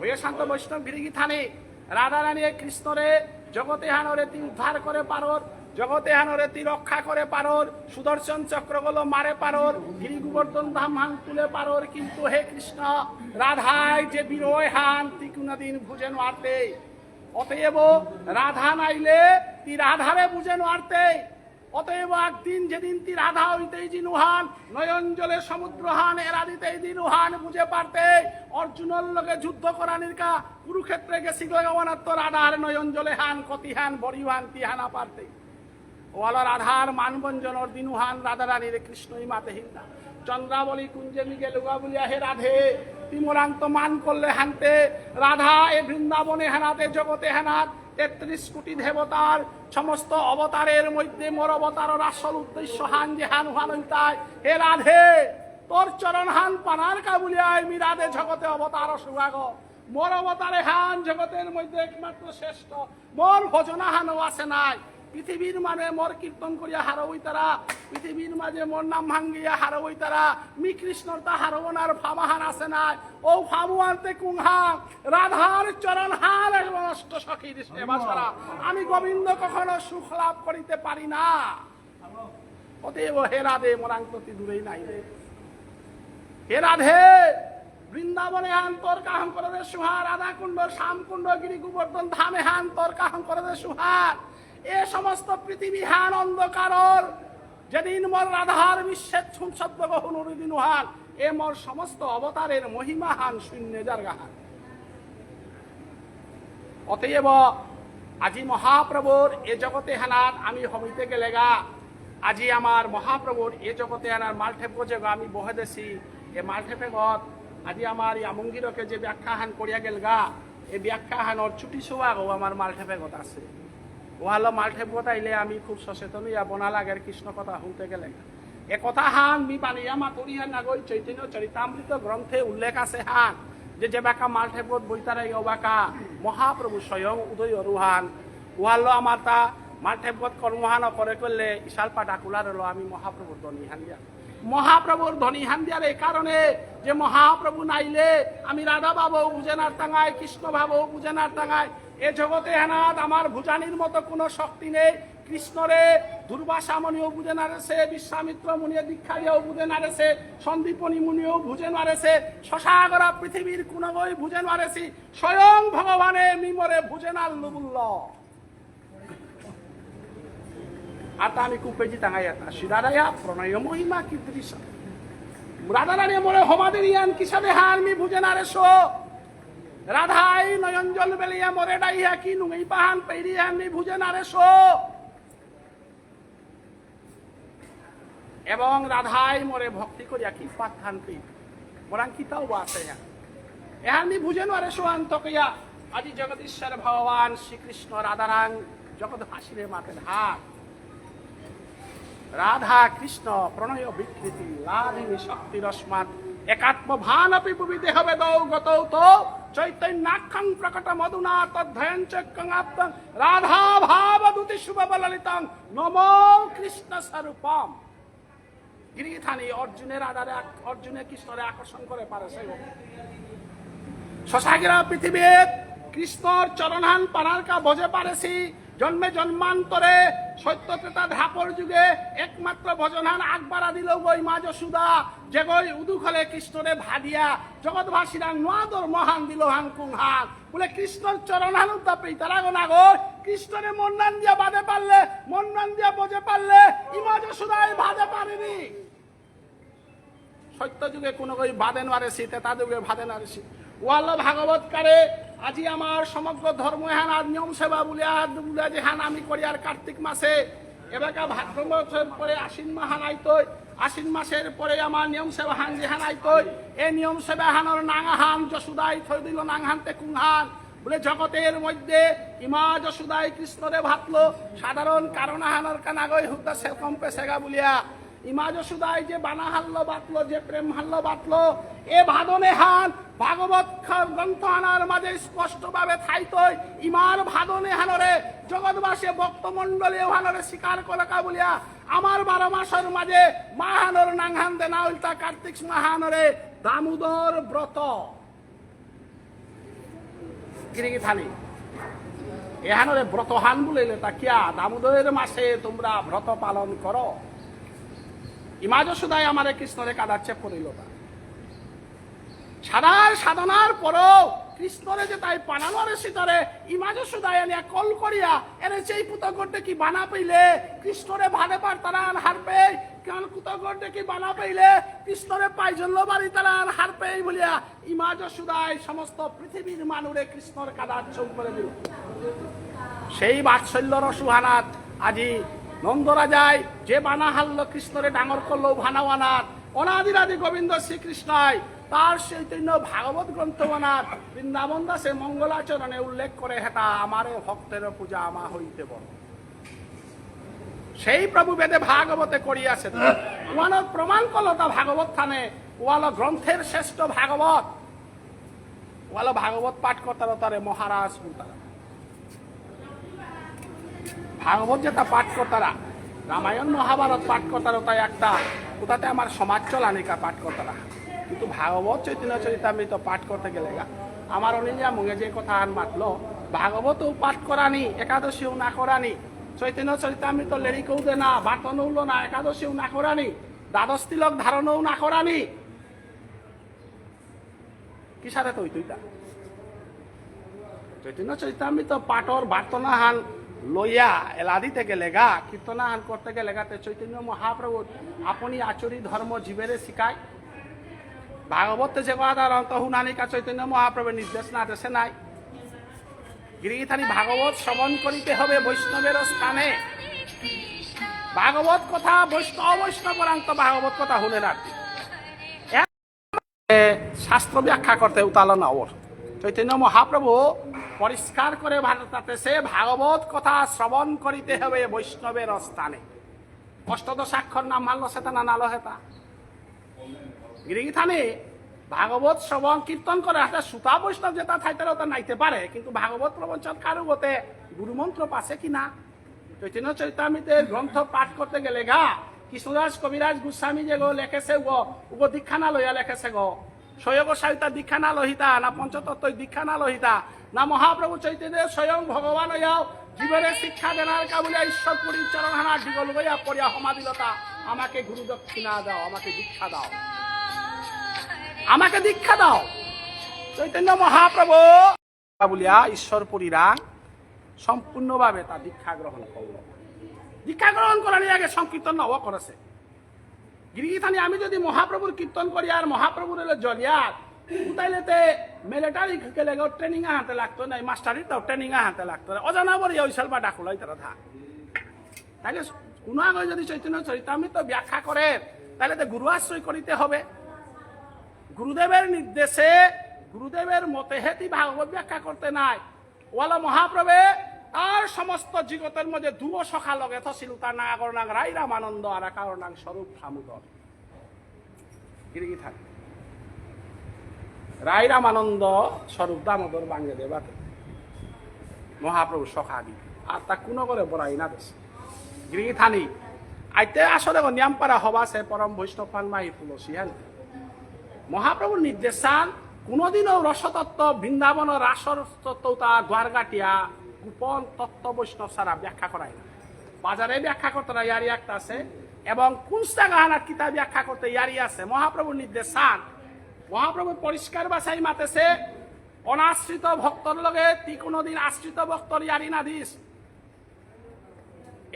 হয়ে শান্ত বৈষ্ণব গিরিগি থানে রাধারানী কৃষ্ণরে জগতে হানরে তি উদ্ধার করে পারর জগতে হানরে তি রক্ষা করে পারর সুদর্শন চক্র গুলো মারে পারর গিরি গোবর্ধন ধাম হান তুলে পারর কিন্তু হে কৃষ্ণ রাধায় যে বিরয় হান তি কোনদিন বুঝে নোয়ারতে অতএব রাধা নাইলে তি রাধারে বুঝে নোয়ারতে অতএব একদিন যেদিন তি রাধা হইতেই জিনুহান নয়ন জলে সমুদ্র হান এরা দিতেই দিনুহান বুঝে পারতে অর্জুনের লগে যুদ্ধ করানির কা কুরুক্ষেত্রে গেছি গগনাত্ম রাধার নয়ন জলে হান কতিহান বরিহান তিহানা পারতে ওয়ালা রাধার মানবঞ্জনর দিনুহান রাধারানীর কৃষ্ণই মাতে হিন্দা চন্দ্রাবলী কুঞ্জে মিগে লুগা বলিয়া হে রাধে তিমরান্ত মান করলে হানতে রাধা এ বৃন্দাবনে হানাতে জগতে হানাত ৩৩ কোটি দেবতার সমস্ত অবতারের মধ্যে মোর অবতারের আসল উদ্দেশ্য হান যে হান হান হইতায় হে রাধে তোর চরণ হান পানার কাবুলিয়ায় মি রাধে জগতে অবতার সুভাগ মোর অবতারে হান জগতের মধ্যে একমাত্র শ্রেষ্ঠ মোর ভজনা হানও আছে নাই পৃথিবীর মানে মোর কীর্তন করিয়া হারবই তারা পৃথিবীর মাঝে মোর নাম ভাঙ্গিয়া হারবই তারা মি কৃষ্ণর তা হারবনার ফামাহান আছে নাই ও ফামু আনতে কুংহাং রাধার চরণ হার এবং অষ্ট সখীর সেবা ছাড়া আমি গোবিন্দ কখনো সুখ লাভ করিতে পারি না অতএব হে রাধে মোরাঙ্কতি দূরেই নাই রে হে রাধে বৃন্দাবনে হান তোর কাহং করে দে সুহার রাধা কুণ্ড শ্যাম কুণ্ড গিরি গোবর্ধন ধামে হান তোর কাহং করে দে সুহার এ সমস্ত পৃথিবী হান অন্ধকারর যেদিন মোর রাধার বিশ্বের শব্দ গহনুর দিন হান এ মোর সমস্ত অবতারের মহিমা হান শূন্য জারগাহান অতএব আজি মহাপ্রভুর এ জগতে হানাত আমি হমিতে গেলে গা আজি আমার মহাপ্রভুর এ জগতে হানার মালঠেপ গজে আমি বহে দেছি এ মালঠেপে গত আজি আমার আমঙ্গিরকে যে ব্যাখ্যাহান করিয়া গেল গা এ ব্যাখ্যাহানর ছুটি শোয়া গো আমার মালঠেপে গত আছে ওহালো মালঠেপ কথা আইলে আমি খুব সচেতন ইয়া বনা লাগের কৃষ্ণ কথা শুনতে গেলে এ কথা হান মি পানিয়া মাতুরিয়া নাগৈ চৈতন্য চরিতামৃত গ্রন্থে উল্লেখ আছে হান যে বাঁকা মালঠেপত বইতারাই বাঁকা মহাপ্রভু স্বয়ং উদয় অরুহান ওহালো আমার তা মালঠেপত কর্মহান করে করলে ইশালপা ডাকুলার হলো আমি মহাপ্রভুর ধনী হান দিয়া মহাপ্রভুর ধনী হান দিয়ার এই কারণে যে মহাপ্রভু নাইলে আমি রাধা বাবু বুঝেনার টাঙায় কৃষ্ণ বাবু বুঝেনার টাঙায় এ জগতে হেনাত আমার ভুজানির মতো কোনো শক্তি নেই কৃষ্ণরে দুর্বাসা মনিও বুঝে নারেছে বিশ্বামিত্র মুনিও দীক্ষা দিয়েও বুঝে নারেছে সন্দীপনী মুনিও বুঝে নারেছে শশাগরা পৃথিবীর কোনো বই বুঝে নারেছি স্বয়ং ভগবানে মিমরে বুঝে নাল্লু বলল আর তা আমি খুব পেজি টাঙাই এটা সিদারায়া প্রণয় মহিমা কি দৃশ্য রাধারানী মোরে হমাদের ইয়ান কিসাবে হার মি বুঝে নারেছো রাধাই নয়ন জল বেলিয়া মরে ডাইয়া কি নুঙ্গি পাহান পেরিয়া নি বুঝে নারেছো এবং রাধাই মরে ভক্তি করিয়া কি পাঠান পি মোরাং কিতাও বাসে এহান নি বুঝে নারেছো অন্তকইয়া আজি জগদীশ্বর ভগবান শ্রীকৃষ্ণ রাধারাং জগৎ হাসিরে মাতের হাত রাধা কৃষ্ণ প্রণয় বিকৃতি লাধিনী শক্তি রশ্মাত একাত্ম ভান অপি পুবিতে হবে দৌ গতৌ তো চৈতন্যাক্ষং প্রকট মধুনা তদ্ধয়ন চক্রং আপ্তং রাধা ভাব দুতি শুভ বললিতং নমো কৃষ্ণ স্বরূপম গিরিথানি অর্জুনের রাধারে অর্জুনের কৃষ্ণরে আকর্ষণ করে পারে সে শশাগিরা পৃথিবীর কৃষ্ণর চরণহান পানার কা ভজে পারেছি জন্মে জন্মান্তরে সত্য ত্রেতা ধাপর যুগে একমাত্র ভজনহান আকবারা দিল গই মা যশোদা যে গই উদুখলে কৃষ্ণরে ভাদিয়া জগৎবাসীরাং নোয়াদর মহান দিল হান কুংহান বলে কৃষ্ণর চরণহান উদ্যাপে তারা গোনাগর কৃষ্ণরে মন্নান দিয়া বাদে পারলে মন্নান দিয়া বোঝে পারলে ইমা যশোদাই ভাদে পারেনি। সত্য যুগে কোনো কই বাদে নারেছি তেতা যুগে ভাদে নারেছি ওয়াল ভাগবত কারে আজি আমার সমগ্র ধর্ম হান আর নিয়ম সেবা বুলিয়া যে হান আমি করি আর কার্তিক মাসে এবাকা ভাদ্র মাসের পরে আশ্বিন মাহান আইতই আশ্বিন মাসের পরে আমার নিয়ম সেবা হান যে হান আইতই এই নিয়ম সেবা হানর নাঙাহান যশোদাই থই দিল নাংহানতে কুংহান বলে জগতের মধ্যে ইমা যশোদাই কৃষ্ণরে ভাতলো সাধারণ কারণ হানর কানাগই হুদা সেরকম পেছেগা বুলিয়া ইমা যশোদাই যে বানা হাল্লো বাতলো যে প্রেম হাল্লো বাতলো এ ভাদনে হান ভাগবত গ্রন্থ হানার মাঝে স্পষ্ট ভাবে থাইতই ইমার ভাদনে হানরে জগৎবাসী ভক্তমণ্ডলী হানরে স্বীকার করা বলিয়া আমার 12 মাসের মাঝে মাহানর নাংহান দে না উল্টা কার্তিক মাহানরে দামোদর ব্রত গিরিগি থানি এহানরে ব্রত হান বলিলে তা কিয়া দামোদরের মাসে তোমরা ব্রত পালন করো। ইমা যশোদাই আমারে কৃষ্ণরে কাদাচ্ছেপ করিল না সাদার সাধনার পরও কৃষ্ণরে যে তাই পানানোরে সিতারে ইমা যশোদাই আনিয়া কল করিয়া এরে সেই পুতগড়ে কি বানা পাইলে কৃষ্ণরে ভাদে পার তারা হার পেয়ে কেন কুতগড়ে কি বানা পাইলে কৃষ্ণরে পাইজন্য বাড়ি তারা হার পেয়ে বলিয়া ইমা যশোদাই সমস্ত পৃথিবীর মানুরে কৃষ্ণর কাদাচ্ছপ করে দিল। সেই বাৎসল্য রসুহানাত আজি নন্দরাজায় যে বানা হারল কৃষ্ণরে ডাঙর করলো ভানাওয়ানাথ অনাদিরাদি গোবিন্দ শ্রীকৃষ্ণায় তার চৈতন্য ভাগবত গ্রন্থ বানাত বৃন্দাবন দাসে মঙ্গলাচরণে উল্লেখ করে হেতা আমারে ভক্তের পূজা আমা হইতে বল সেই প্রভু বেদে ভাগবতে করিয়াছে ওয়ানোর প্রমাণ করলো তা ভাগবত থানে ওয়ালো গ্রন্থের শ্রেষ্ঠ ভাগবত ওয়ালো ভাগবত পাঠ করতার তারে মহারাজ তারা ভাগবত যেটা পাঠ করতারা রামায়ণ মহাভারত পাঠ করতার তাই একটা ওটাতে আমার সমাজ চলানিকা পাঠ করতারা কিন্তু ভাগবত চৈতন্য চরিতামৃত পাঠ করতে গেলে আমার অনিজা মুঙে যে কথা আন মাতলো ভাগবতও পাঠ করানি একাদশীও না করানি চৈতন্য চরিতামৃত লেরিকেও দে না বাটনও না একাদশীও না করানি দ্বাদশ তিলক ধারণও না করানি কি সাথে তুই তুইটা চৈতন্য চরিতামৃত পাঠর বার্তনাহান লইয়া এলাদি থেকে লেগা কীর্তনাহান করতে গেলে লেগাতে চৈতন্য মহাপ্রভু আপনি আচরি ধর্ম জীবেরে শিখায় ভাগবতে যে কথা হুনানিকা চৈতন্য মহাপ্রভুর নির্দেশ না দেশে নাই গিরিগিথানি ভাগবত শ্রবণ করিতে হবে বৈষ্ণবের স্থানে ভাগবত কথা অবৈষ্ণবরান্ত ভাগবত কথা শুনে রাখি শাস্ত্র ব্যাখ্যা করতে উতালো না ওর চৈতন্য মহাপ্রভু পরিষ্কার করে ভারতাতেছে ভাগবত কথা শ্রবণ করিতে হবে বৈষ্ণবের স্থানে অষ্টদশাক্ষর নাম মানলো সেটা না নালো হেতা গিরিগিথানে ভাগবত শ্রবণ কীর্তন করে হাতে সুতা বৈষ্ণব যেটা থাইতে ওটা নাইতে পারে কিন্তু ভাগবত প্রবচন কারো গতে গুরুমন্ত্র পাশে কি না চৈতন্য চরিতামৃতের গ্রন্থ পাঠ করতে গেলে গা কৃষ্ণদাস কবিরাজ গোস্বামী যে গো লেখেছে গো দীক্ষা না লইয়া লেখেছে গো স্বয়ং সাহিতা দীক্ষা না লহিতা না পঞ্চতত্ত্ব দীক্ষা না লহিতা না মহাপ্রভু চৈতন্য স্বয়ং ভগবান হইয়াও জীবনে শিক্ষা দেনার কাবুলিয়া ঈশ্বর পুরী চরণ হানা ডিগল গইয়া পড়িয়া সমাধিলতা আমাকে গুরু দক্ষিণা দাও আমাকে দীক্ষা দাও আমাকে দীক্ষা দাও চৈতন্য মহাপ্রভু বলিয়া ঈশ্বরপুরীরা সম্পূর্ণভাবে তা দীক্ষা গ্রহণ করল দীক্ষা গ্রহণ করার আগে সংকীর্তন নব করেছে গিরিগিথানি আমি যদি মহাপ্রভুর কীর্তন করি আর মহাপ্রভুর এলো জলিয়ার তাইলেতে মিলিটারি গেলে ট্রেনিং আনতে লাগতো না মাস্টারিটাও ট্রেনিং আনতে লাগতো না অজানা বলি ওই সালবা ডাকুলাই তারা থাক তাইলে কোনো আগে যদি চৈতন্য চরিতামৃত ব্যাখ্যা করে তাহলে তো গুরু আশ্রয় করিতে হবে গুরুদেবের নির্দেশে গুরুদেবের মতে হেতি ভাগবত ব্যাখ্যা করতে নাই ওয়ালা মহাপ্রভে আর সমস্ত জগতের মধ্যে দুও সখা লগে থছিল তার নাগর নাং রাই রামানন্দ আর কারণ নাং স্বরূপ সামুদর গিরিগি থাকে রাই রামানন্দ স্বরূপ দামোদর বাঙ্গে দেবাতে মহাপ্রভু সখা দি আর তা কোনো করে বড়াই না দেশ গিরিগি থানি আইতে আসলে নিয়ামপাড়া হবা সে পরম বৈষ্ণব পান মাহি তুলসী হ্যাঁ মহাপ্রভুর নির্দেশান কোনোদিনও রসতত্ত্ব বৃন্দাবন রাসর তত্ত্ব দ্বারগাটিয়া গোপন তত্ত্ব বৈষ্ণব সারা ব্যাখ্যা করায় না বাজারে ব্যাখ্যা করতে না ইয়ারি একটা আছে এবং কুনস্তা গাহানার কিতাব ব্যাখ্যা করতে ইয়ারি আছে মহাপ্রভুর নির্দেশান মহাপ্রভু পরিষ্কার ভাষায় মাতেছে অনাশ্রিত ভক্তর লগে তি কোনোদিন আশ্রিত ভক্তর ইয়ারি না দিস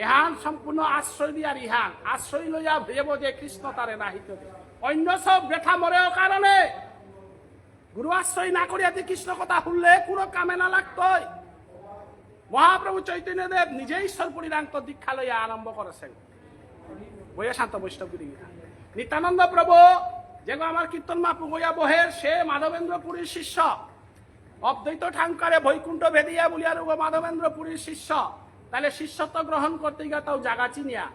এহান সম্পূর্ণ আশ্রয় দিয়ার ইহান আশ্রয় লইয়া ভেব যে কৃষ্ণ তারে নাহিত অন্য সব ব্যথা মরেও কারণে গুরু আশ্রয় না করিয়া যে কৃষ্ণ কথা শুনলে কোনো কামে না লাগতই মহাপ্রভু চৈতন্যদেব নিজে ঈশ্বরপুরীর দীক্ষা লইয়া আরম্ভ করেছেন বইয়া শান্ত বৈষ্ণব নিত্যানন্দ প্রভু যেগো আমার কীর্তন মাপু বইয়া বহের সে মাধবেন্দ্রপুরীর শিষ্য অদ্বৈত ঠাঙ্কারে বৈকুণ্ঠ ভেদিয়া বলিয়া রুগ মাধবেন্দ্রপুরীর শিষ্য তাহলে শিষ্যত্ব গ্রহণ করতে গিয়ে তাও জাগা চিনিয়া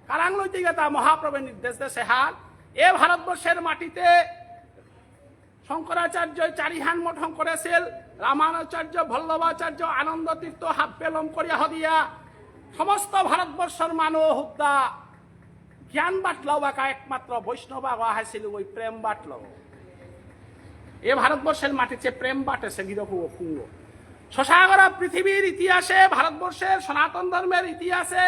কারাং লইতে গিয়ে তা মহাপ্রভুর নির্দেশ দেশে হাল এ ভারতবর্ষের মাটিতে শঙ্করাচার্য চারিহান মঠন করেছিল রামানুচার্য বল্লভাচার্য আনন্দ তীর্থ হাব্বেলম করিয়া হদিয়া সমস্ত ভারতবর্ষের মানব হুদ্দা জ্ঞান বাটলাও বাকা একমাত্র বৈষ্ণবা হয়েছিল ওই প্রেম বাটলাও এ ভারতবর্ষের মাটিতে প্রেম বাটেছে গিরকু পুঙ্গ শশাগরা পৃথিবীর ইতিহাসে ভারতবর্ষের সনাতন ধর্মের ইতিহাসে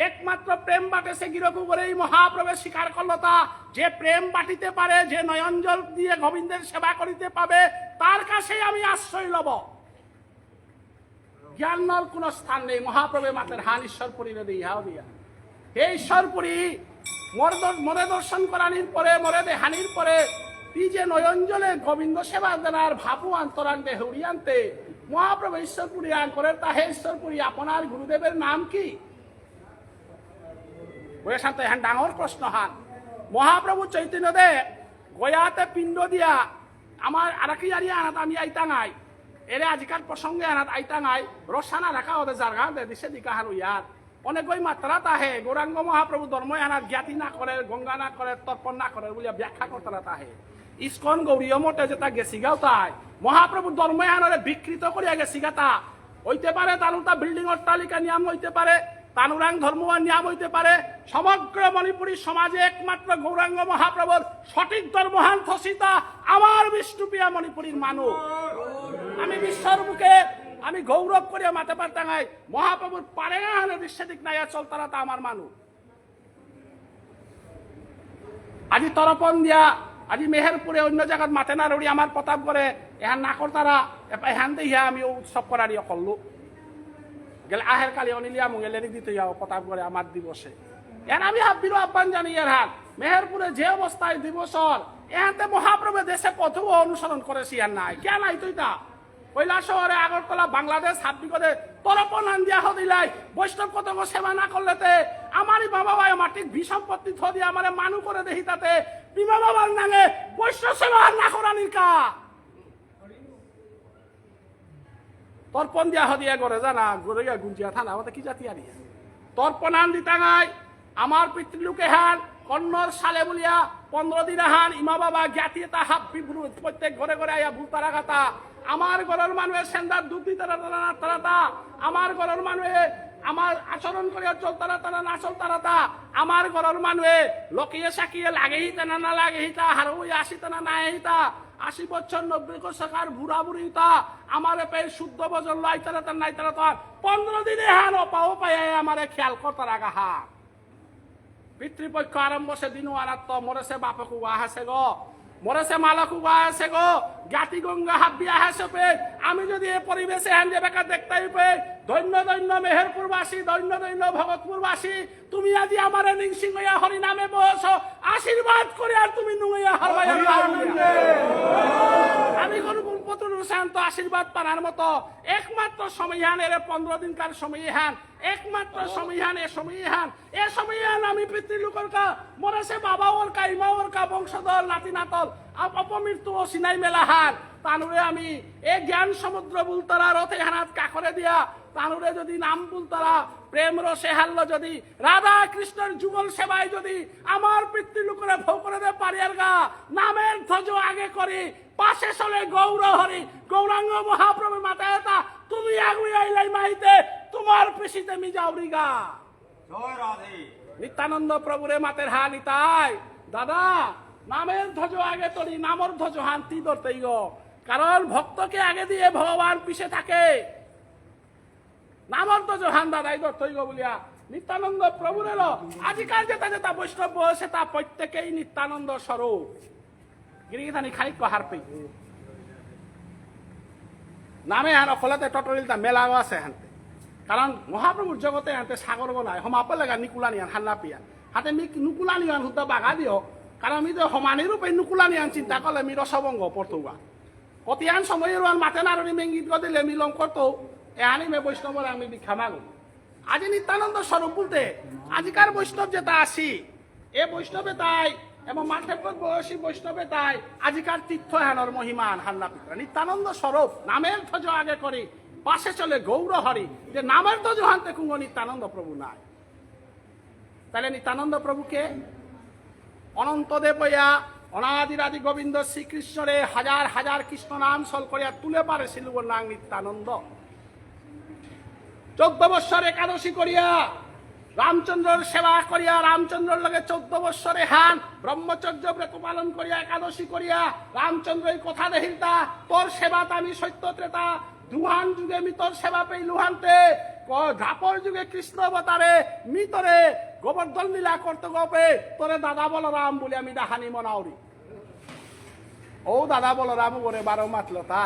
একমাত্র প্রেম বাটেছে গিরকু করে মহাপ্রভু স্বীকার করলো তা যে প্রেম বাটিতে পারে যে নয়নজল দিয়ে গোবিন্দের সেবা করিতে পাবে তার কাছে আমি আশ্রয় লব জ্ঞানর কোন স্থান নেই মহাপ্রভু মাতের হান ঈশ্বরপুরী ইহাও দিয়া হে ঈশ্বরপুরী মরে দর্শন করানির পরে মরে দেহানির পরে তুই যে নয়নজলে গোবিন্দ সেবা দেনার ভাবু অন্তরাং দেহরি আনতে মহাপ্রভু ঈশ্বরপুরী আন করে তা হে ঈশ্বরপুরী আপনার গুরুদেবের নাম কি বইয়া শান্ত হ্যান ডাঙর প্রশ্ন হান মহাপ্রভু চৈতন্যদেব গয়াতে পিণ্ড দিয়া আমার আরাকি আরিয়া আনাত আমি আইতা নাই এরে আজিকার প্রসঙ্গে আনাত আইতা নাই রসানা রাখা ওদের জারগা দে দিছে দিকা হারু ইয়ার অনেক ওই মাত্রা তাহে গৌরাঙ্গ মহাপ্রভু ধর্ম আনাত জ্ঞাতি না করে গঙ্গা না করে তর্পণ না করে বলিয়া ব্যাখ্যা করতারা তাহে ইস্কন গৌরীয় মঠে যেটা গেছিগাও তাই মহাপ্রভু ধর্ম আনারে বিকৃত করিয়া গেছিগা তা হইতে পারে তানুটা বিল্ডিং অট্টালিকা নিয়ম হইতে পারে তানুরাং ধর্মবান নিয়ম হইতে পারে সমগ্র মণিপুরী সমাজে একমাত্র গৌরাঙ্গ মহাপ্রভুর সঠিক ধর্মহান থসিতা আমার বিষ্ণুপ্রিয়া মণিপুরীর মানুষ আমি বিশ্বর মুখে আমি গৌরব করিয়া মাতে পারতাম মহাপ্রভুর পারে না বিশ্বদিক নাইয়া চলতারা তা আমার মানুষ আজি তরপন দিয়া আজি মেহেরপুরে অন্য জায়গাত মাতে না রড়ি আমার প্রতাপ করে এহান না করতারা এহান দেহিয়া আমি উৎসব করার করলো গেলে আহের কালি অনিলিয়া মুগেলেরি দিতে যাও প্রতাপ করে আমার দিবসে এর আমি হাবির আহ্বান জানি এর হাত মেহেরপুরে যে অবস্থায় দিবসর এহাতে মহাপ্রভু দেশে কত অনুসরণ করেছি আর নাই কে নাই তুই তা কৈলাস শহরে আগরতলা বাংলাদেশ হাব্বি করে তরপন আন দিয়া হদিলাই বৈষ্ণব কত সেবা না করলেতে আমারই বাবা ভাই মাটির ভি সম্পত্তি থ দিয়ে আমারে মানু করে দেখি তাতে বিমা বাবার নামে বৈষ্ণব সেবা না করানির কা তর্পণ দিয়া হদিয়া করে জানা গড়িয়া গুঞ্জিয়া থানা আমাদের কি জাতি আনি তর্পণ আন দিতা নাই আমার পিতৃলোকে হান কন্নর সালে বলিয়া 15 দিন হান ইমা বাবা জ্ঞাতি তা হাব্বি প্রত্যেক ঘরে ঘরে আইয়া ভুলতারা গাতা আমার ঘরের মানুষের সেন্দার দুধ দিতে তারা আমার ঘরের মানুষে আমার আচরণ করিয়া চলতারা তারা না চলতারা তা আমার ঘরের মানুষে লকিয়ে সাকিয়ে লাগেই তেনা না লাগেই তা হারুই আসি তেনা না তা 80 বছর 90 বছর বুড়া বুড়ি তা আমার পেয়ে শুদ্ধ বছর লাই তারা তার নাই তারা তো 15 দিনে হান পাও পাই আমারে খেয়াল করতারা গাহা পিতৃপক্ষ আরম্ভ সে দিনু আনাত্ম মরেছে বাপকু আহাসে গো মরেছে মালাকু আছে গো জাতি গঙ্গা হাব্বি আহাসে পে আমি যদি এই পরিবেশে হ্যান্ডে বেকা দেখতেই পে দৈন্য দৈন্য মেহেরপুরবাসী দৈন্য দৈন্য ভগতপুরবাসী তুমি আজি আমারে নিংসিংহইয়া হরি নামে বস আশীর্বাদ করে আর তুমি নুইয়া হরবাইয়া আমি কোন পুত্র শান্ত আশীর্বাদ পানার মতো একমাত্র সময়হান এর 15 দিনকার সময়হান একমাত্র সময়হান এ সময়হান আমি পিতৃলোকের কা মরেছে বাবা ওর কা ইমা ওর কা বংশধর নাতি নাতল অপমৃত্যু ও সিনাই মেলা হান তানুরে আমি এ জ্ঞান সমুদ্র বুলতারা রথে হানাত কাকরে দিয়া তানুরে যদি নাম বুলতারা প্রেম রসে হাল্ল যদি রাধা কৃষ্ণের যুগল সেবায় যদি আমার পিতৃলোকের ভোগ করে দে পারিয়ার গা নামের ধ্বজ আগে করি পাশে চলে গৌর হরি গৌরাঙ্গ মহাপ্রভু মাতায় তা তুমি আগুই আইলাই মাইতে তোমার পেশিতে মি যাওরি গা জয় রাধে নিত্যানন্দ প্রভুরে মাতের হা নিতাই দাদা নামের ধ্বজ আগে তরি নামর ধ্বজ হান্তি ধরতেই গো কারণ ভক্তকে আগে দিয়ে ভগবান পিছে থাকে নামর ধ্বজ হান দাদাই ধরতেই গো বলিয়া নিত্যানন্দ প্রভুর এলো আজিকাল যেটা যেটা বৈষ্ণব হয়েছে তা প্রত্যেকেই নিত্যানন্দ স্বরূপ গিরিধানি খানিক হার পেয়ে নামে হান অকলতে টটরিলতা মেলাও আছে হানতে কারণ মহাপ্রভুর জগতে হানতে সাগর নাই সমাপে লাগা নিকুলানিয়ান হান্না পিয়া হাতে নুকুলানিয়ান হুদা বাগা দিও কারণ আমি তো সমানি রূপে নুকুলানিয়ান চিন্তা করলে আমি রসবঙ্গ পড়তুগা কতিয়ান সময়ের মাতে নারণী মেঙ্গিত দিলে মিলং করতো এহানি মে বৈষ্ণবর আমি ভিক্ষা মাগো আজি নিত্যানন্দ স্বরূপ বলতে আজিকার বৈষ্ণব যেটা আসি এ বৈষ্ণবে তাই এবং মাঠেপত বয়সী বৈষ্ণবে তাই আজিকার তীর্থ হেনর মহিমান হান্না পিত্রা নিত্যানন্দ স্বরূপ নামের ধ্বজ আগে করি পাশে চলে গৌর হরি যে নামের ধ্বজ হানতে কুঙ্গ নিত্যানন্দ প্রভু নাই তাহলে নিত্যানন্দ প্রভুকে অনন্তদেব হইয়া অনাদিরাদি গোবিন্দ শ্রীকৃষ্ণরে হাজার হাজার কৃষ্ণ নাম সল করিয়া তুলে পারে শিলুবর নাম নিত্যানন্দ 14 বৎসর একাদশী করিয়া রামচন্দ্রের সেবা করিয়া রামচন্দ্রের লগে 14 বৎসরে হান ব্রহ্মচর্য ব্রত পালন করিয়া একাদশী করিয়া রামচন্দ্রের কথা দেহিলতা তোর সেবাত আমি সত্য ত্রেতা দুহান যুগে মি তোর সেবা পেই লুহান্তে ধাপর যুগে কৃষ্ণ অবতারে মি তোরে গোবর্ধন লীলা করতে গপে তোরে দাদা বলরাম বলে আমি দাহানি মনাউরি ও দাদা বলরাম ওরে 12 মাতল তা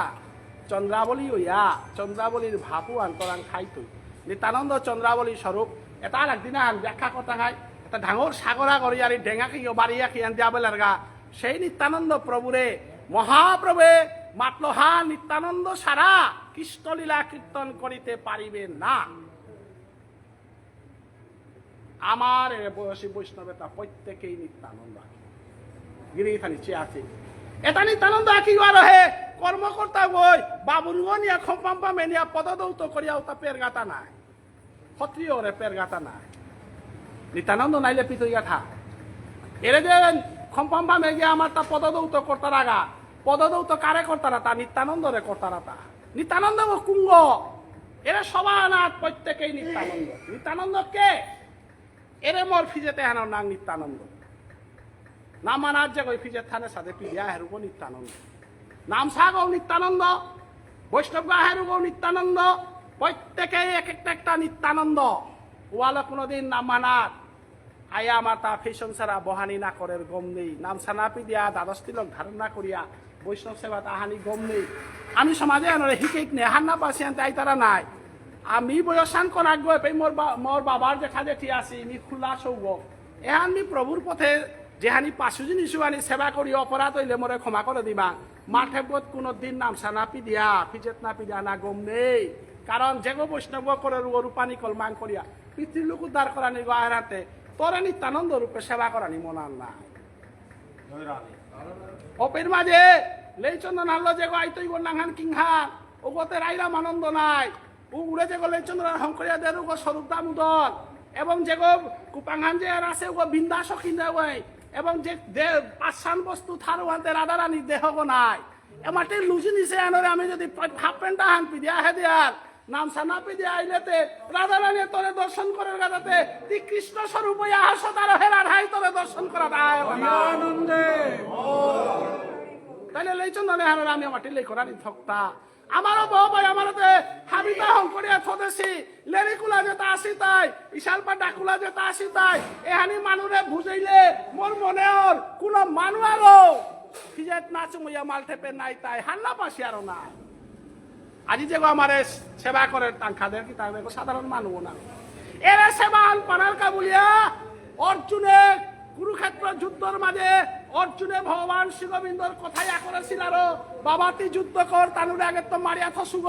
চন্দ্রাবলী হইয়া চন্দ্রাবলীর ভাপু আন্তরাং খাইতো নিত্যানন্দ চন্দ্রাবলী স্বরূপ এটা একদিন ব্যাখ্যা কথা হয় এটা ডাঙর সাগরা করি আর ডেঙা কি বাড়িয়া কি দিয়া বেলার গা সেই নিত্যানন্দ প্রভুরে মহাপ্রভে মাতলহা নিত্যানন্দ সারা কৃষ্ণলীলা কীর্তন করিতে পারিবে না আমার বয়সী বৈষ্ণব এটা প্রত্যেকেই নিত্যানন্দ গিরিখানি চেয়ে আছে এটা নিত্যানন্দ আঁকি রহে কর্মকর্তা বই বাবুরুও নিয়া খম্পাম্পা মেনিয়া পদদৌত করিয়া ওটা পের গাতা নাই ক্ষত্রিয় রে পের গাতা নাই নিত্যানন্দ নাইলে পিতই গাথা এরে যে খম্পাম্পা মেগে আমার তা পদদৌত কর্তার আগা পদদৌত কারে কর্তারা তা নিত্যানন্দ রে কর্তারা তা নিত্যানন্দ কুঙ্গ এরা সবানাথ প্রত্যেকেই নিত্যানন্দ নিত্যানন্দ কে এরে মোর ফিজেতে হানোর নাম নিত্যানন্দ নাম মানার যে ওই ফিজের থানের সাথে পিডিয়া হেরুব নিত্যানন্দ নাম সাগও নিত্যানন্দ বৈষ্ণব গা হেরুব নিত্যানন্দ প্রত্যেকেই এক একটা নিত্যানন্দ ওয়ালা কোনোদিন নাম মানার আয়া আমার তা ফেশন ছাড়া বহানি না করের গম নেই নাম সানাপি দিয়া দ্বাদশ তিলক ধারণ না করিয়া বৈষ্ণব সেবা তাহানি গম নেই আমি সমাজে আনরে হিকেক নে হান্না পাশে আনতে আই তারা নাই আমি বয়সান করাক গৈ পাই মোর বাবার দেখা দেখি আসি মি খোলা সৌগ এহান মি প্রভুর পথে যেহানি পাশুজি নিছু আনি সেবা করি অপরাধ হইলে মোরে ক্ষমা করে দিবা মাঠে বোধ কোনো দিন নাম সানাপি দিয়া ফিজেত নাপি দিয়া না গম নেই কারণ যেগো বৈষ্ণব করে রূপানি কলমাং করিয়া পিতৃলোক উদ্ধার করা নিগো আহারাতে তোরে নিত্যানন্দ রূপে সেবা করানি মনার নাই অপের মাঝে লেইচন্দ্র নাল্ল যে আইতই নাহান কিংহান ও গতে রাইরাম আনন্দ নাই ও উড়ে যে লেইচন্দ্র হংকরিয়া দের স্বরূপ দামোদর এবং যে কুপাংহান যে আছে ও বিন্দাস কিনে ওই এবং যে পাঁচশান বস্তু থারু হাতে রাধারানী দেহ গো নাই এমাটি লুচি নিছে আনরে আমি যদি হাফ প্যান্টটা হান পিদিয়া হে দিয়ার নাম সানাপি দিয়ে আইলেতে রাধারানী তোরে দর্শন করার গাদাতে তুই কৃষ্ণ স্বরূপ আহাস তার হেরার হাই তোরে দর্শন করা আনন্দে তাইলে লেইচন্দ্র হানের আমি আমার টিলে করানি থক্তা আমারও বউ ভাই আমারতে হাবিতা হংকরিয়া থদেছি লেরিকুলা যেটা আসি তাই ইশালপা ডাকুলা যেটা আসি তাই এহানি মানুরে বুঝাইলে মোর মনেওর কোন মানু আরো ফিজেত নাচুমইয়া মাল ঠেপে নাই তাই হান্না পাশি আরো না আজি যে আমারে সেবা করে তাঙ্খাদের কি তার সাধারণ মানুষ না এরা সেবা আন পানার কাবুলিয়া অর্জুনে কুরুক্ষেত্র যুদ্ধর মাঝে অর্জুনে ভগবান শ্রী গোবিন্দর কথাই করেছিল আরো বাবা তুই যুদ্ধ কর তানুরে আগে তো মারিয়া থসুগ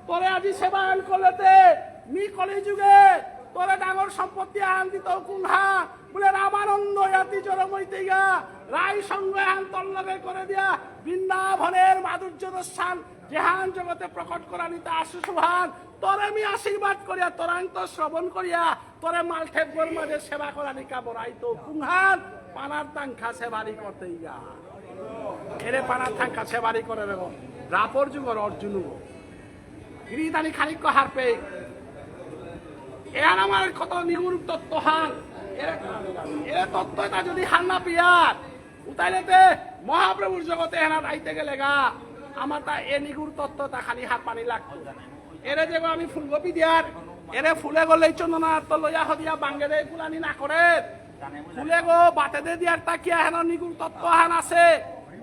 তোরে আজি সেবা আন করলেতে মি কলি যুগে তোরে ডাঙর সম্পত্তি আন দিত কুলহা বলে রামানন্দ জাতি জড়মইতে গা রায় সঙ্গে আন তল্লগে করে দিয়া বৃন্দাবনের মাধুর্য দর্শন জেহান জগতে প্রকট করা নিতে আসু সুহান তোরে আমি আশীর্বাদ করিয়া তোরান্ত শ্রবণ করিয়া তোরে মালঠেপর মাঝে সেবা করা নিকা বড়াই তো কুংহান পানার তাঙ্খা সেবারি করতে গা এরে পানার তাঙ্খা সেবারি করে রেব রাপর যুগর অর্জুন গিরিদানি খানিক হারপে এর আমার কত নিগুর তত্ত্ব হান এর তত্ত্বটা যদি হান না পিয়ার উতাইলেতে মহাপ্রভুর জগতে হেনাত আইতে গেলে গা আমার তা এ নিগুর তত্ত্বটা খালি হাত পানি লাগতো এরে যে আমি ফুলকপি দিয়ার এরে ফুলে গলেই চন্দনা তো লইয়া হদিয়া বাঙ্গেরে কুলানি না করে ফুলে গো বাতে দে দিয়ার তাকিয়া হেন নিগুল তত্ত্ব হান আছে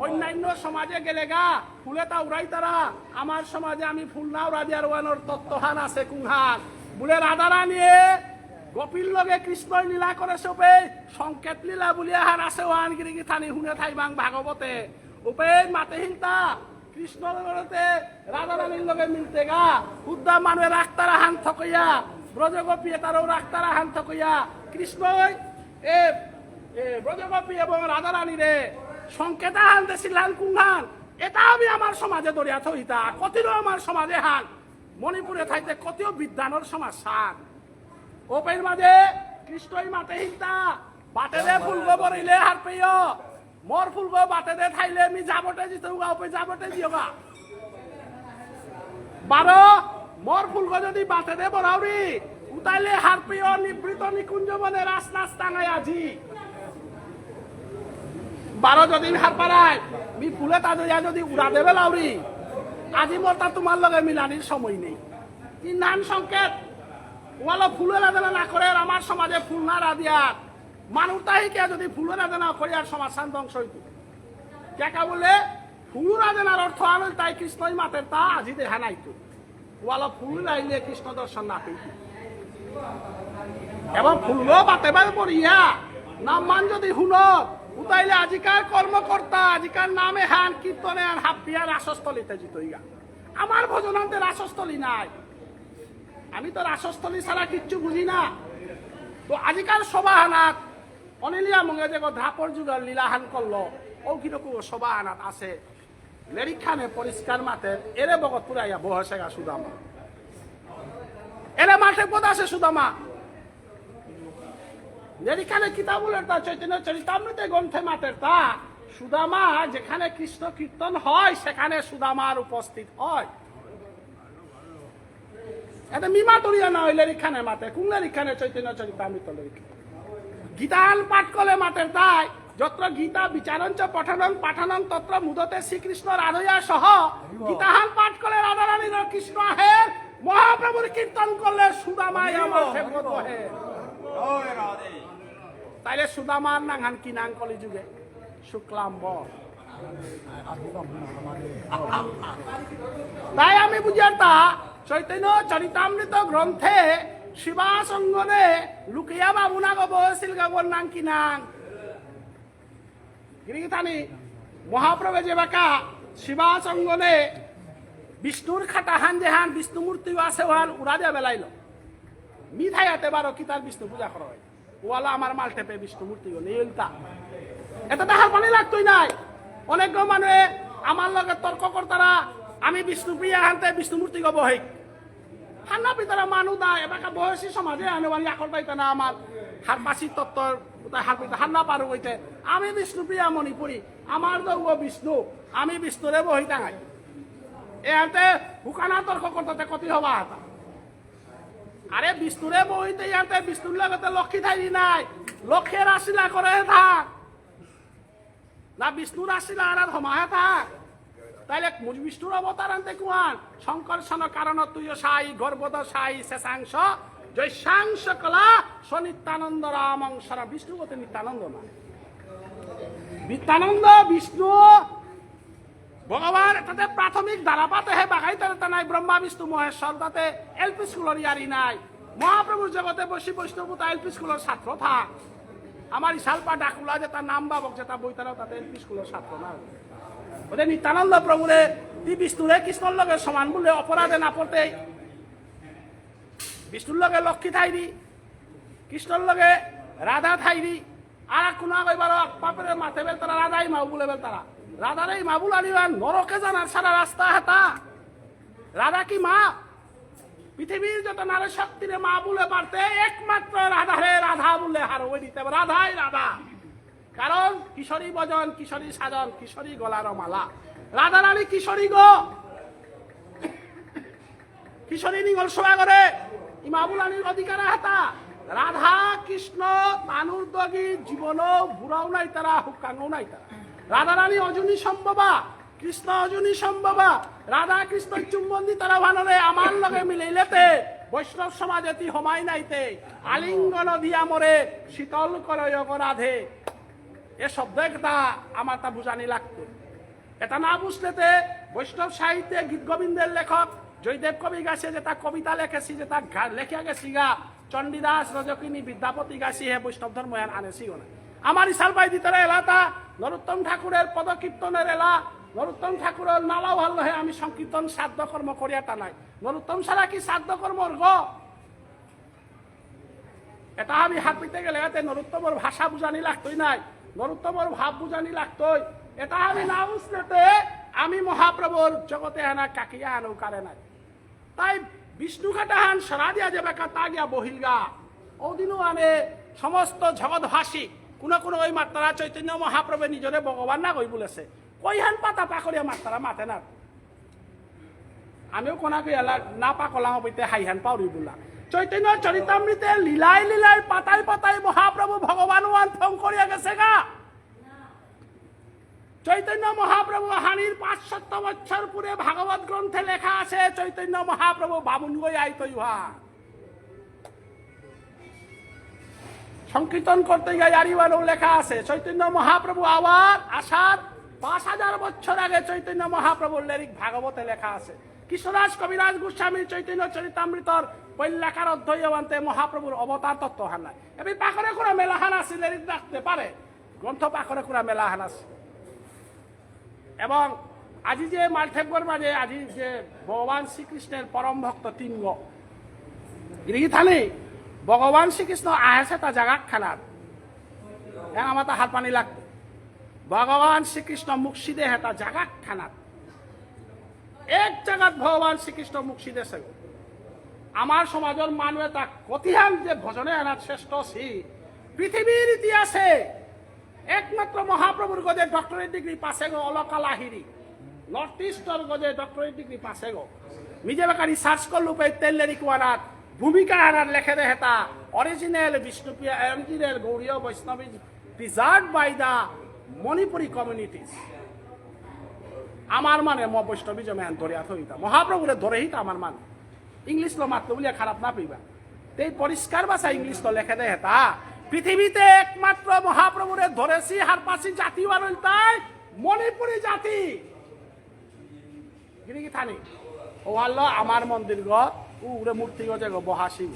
অন্যান্য সমাজে গেলে গা ফুলে তা উড়াই তারা আমার সমাজে আমি ফুল না উড়া দিয়ার ওয়ানোর তত্ত্ব হান আছে কুংহান বলে রাধারা নিয়ে গোপীর লগে কৃষ্ণ লীলা করে সবে সংকেত লীলা বলিয়া হার আছে ওয়ান গিরিগি থানি হুনে থাইবাং ভাগবতে উপে মাতে হিংতা কৃষ্ণ লগতে রাধা রানীর লগে মিলতে গা উদ্দা মানুষের রাখতারা হান থকইয়া ব্রজগোপী তারও রাখতারা হান থকইয়া কৃষ্ণ এ ব্রজগোপী এবং রাধা রানীরে সংকেতা হান দেশিলান কুংহান এটা আমি আমার সমাজে দরিয়া থইতা কতিরও আমার সমাজে হান মণিপুরে থাইতে কতিও বিদ্যানর সমাজ সান ওপের মাঝে কৃষ্ণই মাতে হিংতা বাটে দে ফুলগো বরিলে হার পেয় মোর ফুলগো বাটে দে থাইলে আমি যাবটে জিতে গা ওপে যাবটে দিও গা 12 মোর ফুলগো যদি বাটে দে বরাউরি উতাইলে হার পেয় নিবৃত নিকুঞ্জ বনে রাস নাচ টাঙাই আজি 12 যদি হার পারায় মি ফুলে তা যদি উড়া দেবে লাউরি আজি মোর তা তোমার লগে মিলানির সময় নেই কি নান সংকেত ওয়ালা ফুলের আদানা না করে আমার সমাজে ফুল না রাধিয়ার মানুষ তাহিকে যদি ফুলের আদানা করে আর সমাজ শান্ত ধ্বংস হইত কেকা বলে ফুল আদানার অর্থ আনল তাই কৃষ্ণই মাতের তা আজি দেখা নাইতো ওয়ালা ফুল আইলে কৃষ্ণ দর্শন না পেত এবং ফুলও বাতেবার পড়িয়া নাম মান যদি হুনত উতাইলে আজিকার কর্মকর্তা আজিকার নামে হান কীর্তনে আর হাপিয়া রাসস্থলিতে জিতইগা আমার ভজনান্তে রাসস্থলী নাই আমি তো রাসস্থলী ছাড়া কিচ্ছু বুঝি না তো আজিকাল সভাহানাত অনিলিয়া মঙ্গে যে ধাপর যুগের লীলাহান করলো ও কিরকম সভাহানাত আছে লেরিখানে পরিষ্কার মাঠে এরে বগত পুরাইয়া বহসে গা সুদামা এরে মাঠে পদ আছে সুদামা লেরিখানে কিতাবুলের তা চৈতন্য চরিতামৃতে গ্রন্থে মাঠের তা সুদামা যেখানে কৃষ্ণ কীর্তন হয় সেখানে সুদামার উপস্থিত হয় এটা মিমা তরিয়া না হইলে রিখানে মাতে কুংলে রিখানে চৈতন্য চরিতামৃত গীতান পাঠ করলে মাতের তাই যত্র গীতা বিচারঞ্চ পঠনং পাঠানং তত্র মুদতে শ্রীকৃষ্ণ রাধয়া সহ গীতাহান পাঠ করলে রাধা রানীর কৃষ্ণ হে মহাপ্রভুর কীর্তন করলে সুদামাই আমার ফেব্রত হে তাইলে সুদামার নাংহান কি নাং কলি যুগে শুক্লাম্বর তাই আমি বুঝিয়ার তা চৈতন্য চরিতামৃত গ্রন্থে শিবাসঙ্গনে লুকিয়া বাবুনা গো বসিল গাবর নাং কি নাং গিরিথানি মহাপ্রভু যে বাকা শিবাসঙ্গনে বিষ্ণুর খাটা হান যে হান বিষ্ণু মূর্তি আছে ওহান উড়া দিয়া বেলাইল মিঠাই হাতে বারো কি তার বিষ্ণু পূজা করা হয় ওয়ালা আমার মাল টেপে বিষ্ণু মূর্তি গো নেইলতা এটা তাহার পানি লাগতোই নাই অনেক মানুষে আমার লগে তর্ক করতারা আমি বিষ্ণু প্রিয়া হানতে বিষ্ণু মূর্তি গো বহিক হান্না পিতারা মানু দা এবাকা বয়সী সমাজে আনেবানি আকল পাইতে না আমার হার বাসি তত্ত্বর হার পিতা হান্না পারো হইতে আমি বিষ্ণু প্রিয়া মণিপুরি আমার দৌগ বিষ্ণু আমি বিষ্ণুরে বহি টাঙাই এ হাতে হুকানা তর্ক করতে কতি হবা হাতা আরে বিষ্ণুরে বহিতে ইয়াতে বিষ্ণুর লগতে লক্ষ্মী থাকি নাই লক্ষ্যের আশিলা করে থাক না বিষ্ণুর আশিলা আর হমাহে থাক তাইলে বিষ্ণুর অবতার আনতে কুয়ান সংকর্ষণ কারণ তুই সাই গর্ভদ সাই শেষাংশ জৈসাংশ কলা সনিত্যানন্দ রামংসরা বিষ্ণু বলতে নিত্যানন্দ না নিত্যানন্দ বিষ্ণু ভগবান তাতে প্রাথমিক ধারাপাতে হে বাগাইতে নাই ব্রহ্মা বিষ্ণু মহেশ্বর তাতে এলপি স্কুলের ইয়ারি নাই মহাপ্রভুর জগতে বসি বৈষ্ণব তা এলপি স্কুলের ছাত্র থাক আমার ইশালপা ডাকুলা যে তার নাম বাবক যে তার বইতারাও তাতে এলপি স্কুলের ছাত্র না ওদের নিত্যানন্দ প্রভুরে তুই বিষ্ণুরে কৃষ্ণর লগে সমান বলে অপরাধে না পড়তে বিষ্ণুর লগে লক্ষ্মী থাইরি কৃষ্ণর লগে রাধা থাইরি আর কোনো কইবার বাপের মাথে বেল তারা রাধাই মাও বলে বেল তারা রাধার এই মাবুল আনিবার নরকে জানার সারা রাস্তা হাতা রাধা কি মা পৃথিবীর যত নারী শক্তিরে মা বলে পারতে একমাত্র রাধারে রাধা বলে হার ওই দিতে রাধাই রাধা কারণ কিশোরী বজন কিশোরী সাজন কিশোরী গলার মালা রাধা রানী কিশোরী গো কিশোরী নিগল সোয়া করে ইমাবুল আনীর অধিকার হাতা রাধা কৃষ্ণ তানুর দগি জীবন বুড়াও নাই তারা হুকাঙ্গও নাই তারা রাধা রানী অজনী সম্ভবা কৃষ্ণ অজনী সম্ভবা রাধা কৃষ্ণ চুম্বন্দি তারা ভানরে আমার লগে মিলাইলেতে বৈষ্ণব সমাজেতি হমাই নাইতে আলিঙ্গন দিয়া মরে শীতল করয় অপরাধে এ শব্দ একটা আমার তা বুঝানি লাগতো। এটা না বুঝলেতে বৈষ্ণব সাহিত্যে গীত গোবিন্দের লেখক জয়দেব কবি গাছে যেটা কবিতা লেখেছি যেটা লেখা গেছি গা চণ্ডীদাস রজকিনী বিদ্যাপতি গাছি হে বৈষ্ণব ধর্ম আনেছিও না। আমার ইসাল বাই দিতে এলাটা নরোত্তম ঠাকুরের পদকীর্তনের এলা নরোত্তম ঠাকুরের নালাও হল হে আমি সংকীর্তন শ্রাদ্ধ কর্ম করিয়াটা নাই নরোত্তম ছাড়া কি শ্রাদ্ধ কর্ম গ এটা আমি হাত পিতে গেলে এতে নরোত্তমর ভাষা বুঝানি লাগতোই নাই নরোত্তমর ভাব বুঝানি লাগতোই এটা আমি না বুঝলেতে আমি মহাপ্রভুর জগতে আনা কাকিয়া আনো কারে নাই তাই বিষ্ণু কাটাহান সরা দিয়া যাবে তা গিয়া বহিলগা ওদিনও আনে সমস্ত জগৎভাষী কোন কোন ওই মাত্রা চৈতন্য মহাপ্রভু নিজরে ভগবান না কই বলেছে কইহান পাতা পাকড়িয়া মাত্রা মাতে না আমিও কোনাকে এলা না পাকলাম বইতে হাইহান পাউরি বলা চৈতন্য চরিতামৃতে লীলাই লীলাই পাতায় পাতায় মহাপ্রভু ভগবান ওয়ান ফং করিয়া গেছে গা চৈতন্য মহাপ্রভু হানির 500 বছর পূর্বে ভাগবত গ্রন্থে লেখা আছে চৈতন্য মহাপ্রভু বামুন গই আইতই হা সংকীর্তন করতে গিয়ে আরিবারও লেখা আছে চৈতন্য মহাপ্রভু আবার আসার 5000 বছর আগে চৈতন্য মহাপ্রভুর লিরিক ভাগবতে লেখা আছে কৃষ্ণদাস কবিরাজ গোস্বামীর চৈতন্য চরিতামৃতর পৈল্যাকার অধ্যয়নতে মহাপ্রভুর অবতার তত্ত্ব হান নাই এবার পাখরে কোরা মেলাহান আছে লিরিক রাখতে পারে গ্রন্থ পাখরে কোরা মেলাহান আছে এবং আজি যে মালঠেবগর মাঝে আজি যে ভগবান শ্রীকৃষ্ণের পরম ভক্ত তিনগ থানে ভগবান শ্রীকৃষ্ণ আহেছে তা জায়গা খানার হ্যাঁ আমার তা হাত পানি লাগতো ভগবান শ্রীকৃষ্ণ মুর্শিদে হেতা জায়গা খানার এক জায়গাত ভগবান শ্রীকৃষ্ণ মুর্শিদে সে আমার সমাজের মানুষ তা কতিহান যে ভজনে আনার শ্রেষ্ঠ সি পৃথিবীর ইতিহাসে একমাত্র মহাপ্রভুর গজে ডক্টরেট ডিগ্রি পাশে গো অলকা লাহিরি নর্থ ইস্টর গজে ডক্টরেট ডিগ্রি পাশে গো নিজে বেকা রিসার্চ করলু পে তেলেরি কুয়ারাত ভূমিকা হারার লেখে দে হেতা original Bishnupriya original Gaudiya Vaishnavi preserved by the Manipuri communities আমার মানে বৈষ্ণবী জমে ধরিয়া থইতা মহাপ্রভুরে ধরেই তো আমার মানে ইংলিশ লো মাত্র বলিয়া খারাপ না পাইবা এই পরিষ্কার ভাষা ইংলিশ তো লেখে দে হেতা পৃথিবীতে একমাত্র মহাপ্রভুরে ধরেছি হারপাসি জাতি তাই মণিপুরি জাতি কি থানি ও হল আমার মন্দির ঘর উড়ে মূর্তি গজে গো বহাসি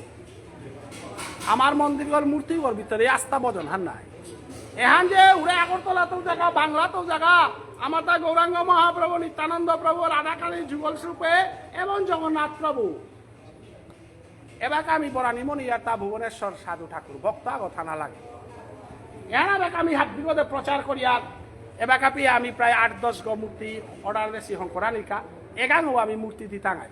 আমার মন্দির ঘর মূর্তি ঘর ভিতরে আস্থা বজন হান নাই এহান যে উড়ে আগরতলা তো জায়গা বাংলা তো জায়গা আমার তা গৌরাঙ্গ মহাপ্রভু নিত্যানন্দ প্রভু রাধাকালী যুগল রূপে এবং জগন্নাথ প্রভু এবার আমি বরানি মনিয়াতা ভুবনেশ্বর সাধু ঠাকুর ভক্ত কথা না লাগে এবার আমি হাত বিগতে প্রচার করিয়া এবার আমি প্রায় 8-10 গো মূর্তি অর্ডার দিয়েছি শঙ্করানিকা এগানো আমি মূর্তি দিতাঙাই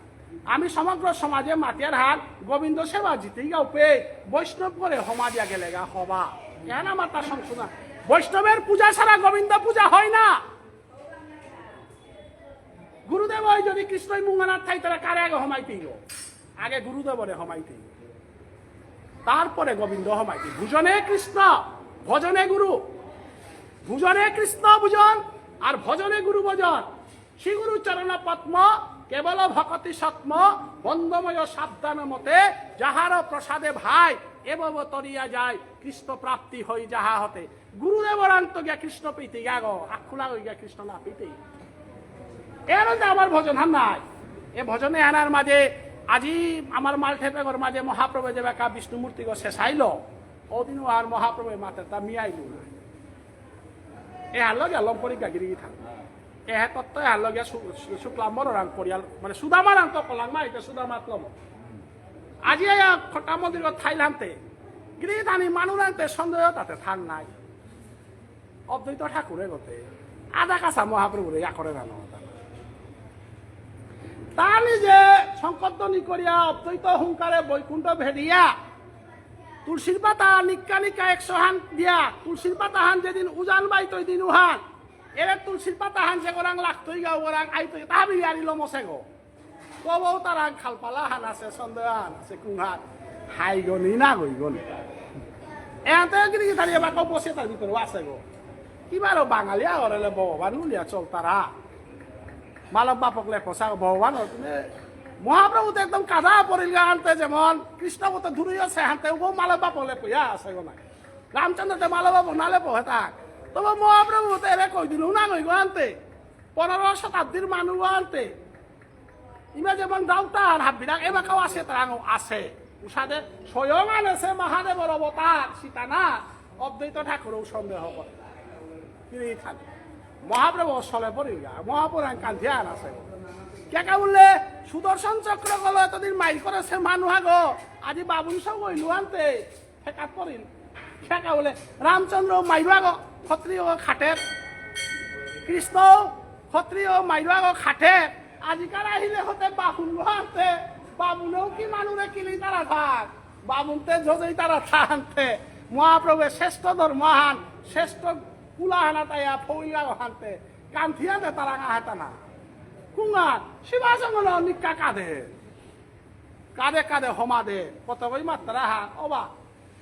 আমি সমগ্র সমাজে মাতিয়ার হাত গোবিন্দ সেবা জিতেই গাও পে বৈষ্ণব করে সমাজিয়া গেলে গা হবা কেন আমার তার সংশোধন বৈষ্ণবের পূজা ছাড়া গোবিন্দ পূজা হয় না গুরুদেব যদি কৃষ্ণই মুঙ্গনাথ থাই তারা কারে আগে হমাইতেই আগে গুরুদেবরে হমাইতে তারপরে গোবিন্দ হমাইতে ভুজনে কৃষ্ণ ভজনে গুরু ভুজনে কৃষ্ণ ভুজন আর ভজনে গুরু ভজন শ্রী গুরু চরণ পদ্ম কেবল ভকতি সত্ম বন্দময় সাবধান মতে যাহার প্রসাদে ভাই এবব তরিয়া যায় কৃষ্ণ প্রাপ্তি হই যাহা হতে গুরুদেবর আন্ত গিয়া কৃষ্ণ পেতে গা গো আখুলা হই গিয়া কৃষ্ণ না পেতে এর আমার ভজন হান নাই এ ভজনে আনার মাঝে আজি আমার মালঠেপেগর মাঝে মহাপ্রভু যে বেকা বিষ্ণু মূর্তি গো শেষাইল ওদিনও আর মহাপ্রভু মাতে তা মিয়াইল না এ হাল গিয়া লম্পরিকা গিরি থাক এ তত্ত্ব হাল গিয়া শুক্লাম্বর রাং পরিয়াল মানে সুদামা রাং তো কলাং মা এটা সুদামাতলম আজি খটা মন্দির থাইলান্তে গিরি থানি মানুষ রাংতে সন্দেহ তাতে থান নাই অদ্বৈত ঠাকুরে গতে আধা কাছা মহাপ্রভুরে ইয়া করে জানো তা নিজে সংকর্তনী করিয়া অদ্বৈত হুঙ্কারে বৈকুণ্ঠ ভেড়িয়া তুলসীর পাতা নিকা নিকা 100 হান দিয়া তুলসীর পাতা হান যেদিন উজান বাইত ওই দিন উহান এর তুলসীর পাতা হান যে গোরাং লাগতই গা ওরাং আইতই তাবি আরিল মসে গো কবও তারা খালপালা হান আছে সন্দেহ হান আছে কুংহান হাই গনি না গই গল এতে গিরি থারি এবার কো বসে তার ভিতরে আছে গো কিবারও বাঙালিয়া ওরেলে ভগবান উলিয়া চল তারা মালব বাপক লে পোশাক ভগবান তুমি মহাপ্রভু তো একদম কাদা পড়িল আনতে যেমন কৃষ্ণ মতো দূরে আছে হানতে ও মালবা পলে পইয়া আছে গো না রামচন্দ্রতে মালবা নালে পহে থাক তবে মহাপ্রভু তো এরে কই দিল না কই গো আনতে 15 শতাব্দীর মানুষ আনতে ইমা যেমন দাউটার হাবিরাক এবাকাও আছে তারাও আছে উষাদে স্বয়ং আনেছে মহাদেবর অবতার সীতানা অদ্বৈত ঠাকুরও সন্দেহ করে তিনি খালি মহাপ্রভু চলে পড়ি গা মহাপুরাণ কান্ধিয়ান আছে কেকা বললে সুদর্শন চক্র গল এতদিন মাইল করেছে মানুষ আগো আজি বাবুন সব হইলু আনতে ফেকাত পড়িল কেকা বলে রামচন্দ্র মাইরু আগো ক্ষত্রিয় খাটের কৃষ্ণ ক্ষত্রিয় মাইরু আগো খাটের আজিকার আহিলে হতে বাবুন আনতে বাবুনেও কি মানুষে কিলি তারা থাক বাবুনতে যদি তারা থাকতে মহাপ্রভুর শ্রেষ্ঠ ধর্মহান শ্রেষ্ঠ কুলাহানা তাইয়া ফৌলা হানতে কান্থিয়াতে তারা হাতা না কুঙ্গার শিবাসঙ্গন নিকা কাঁধে কাঁধে কাঁধে হমা দে কত কই মাত্রা হা অবা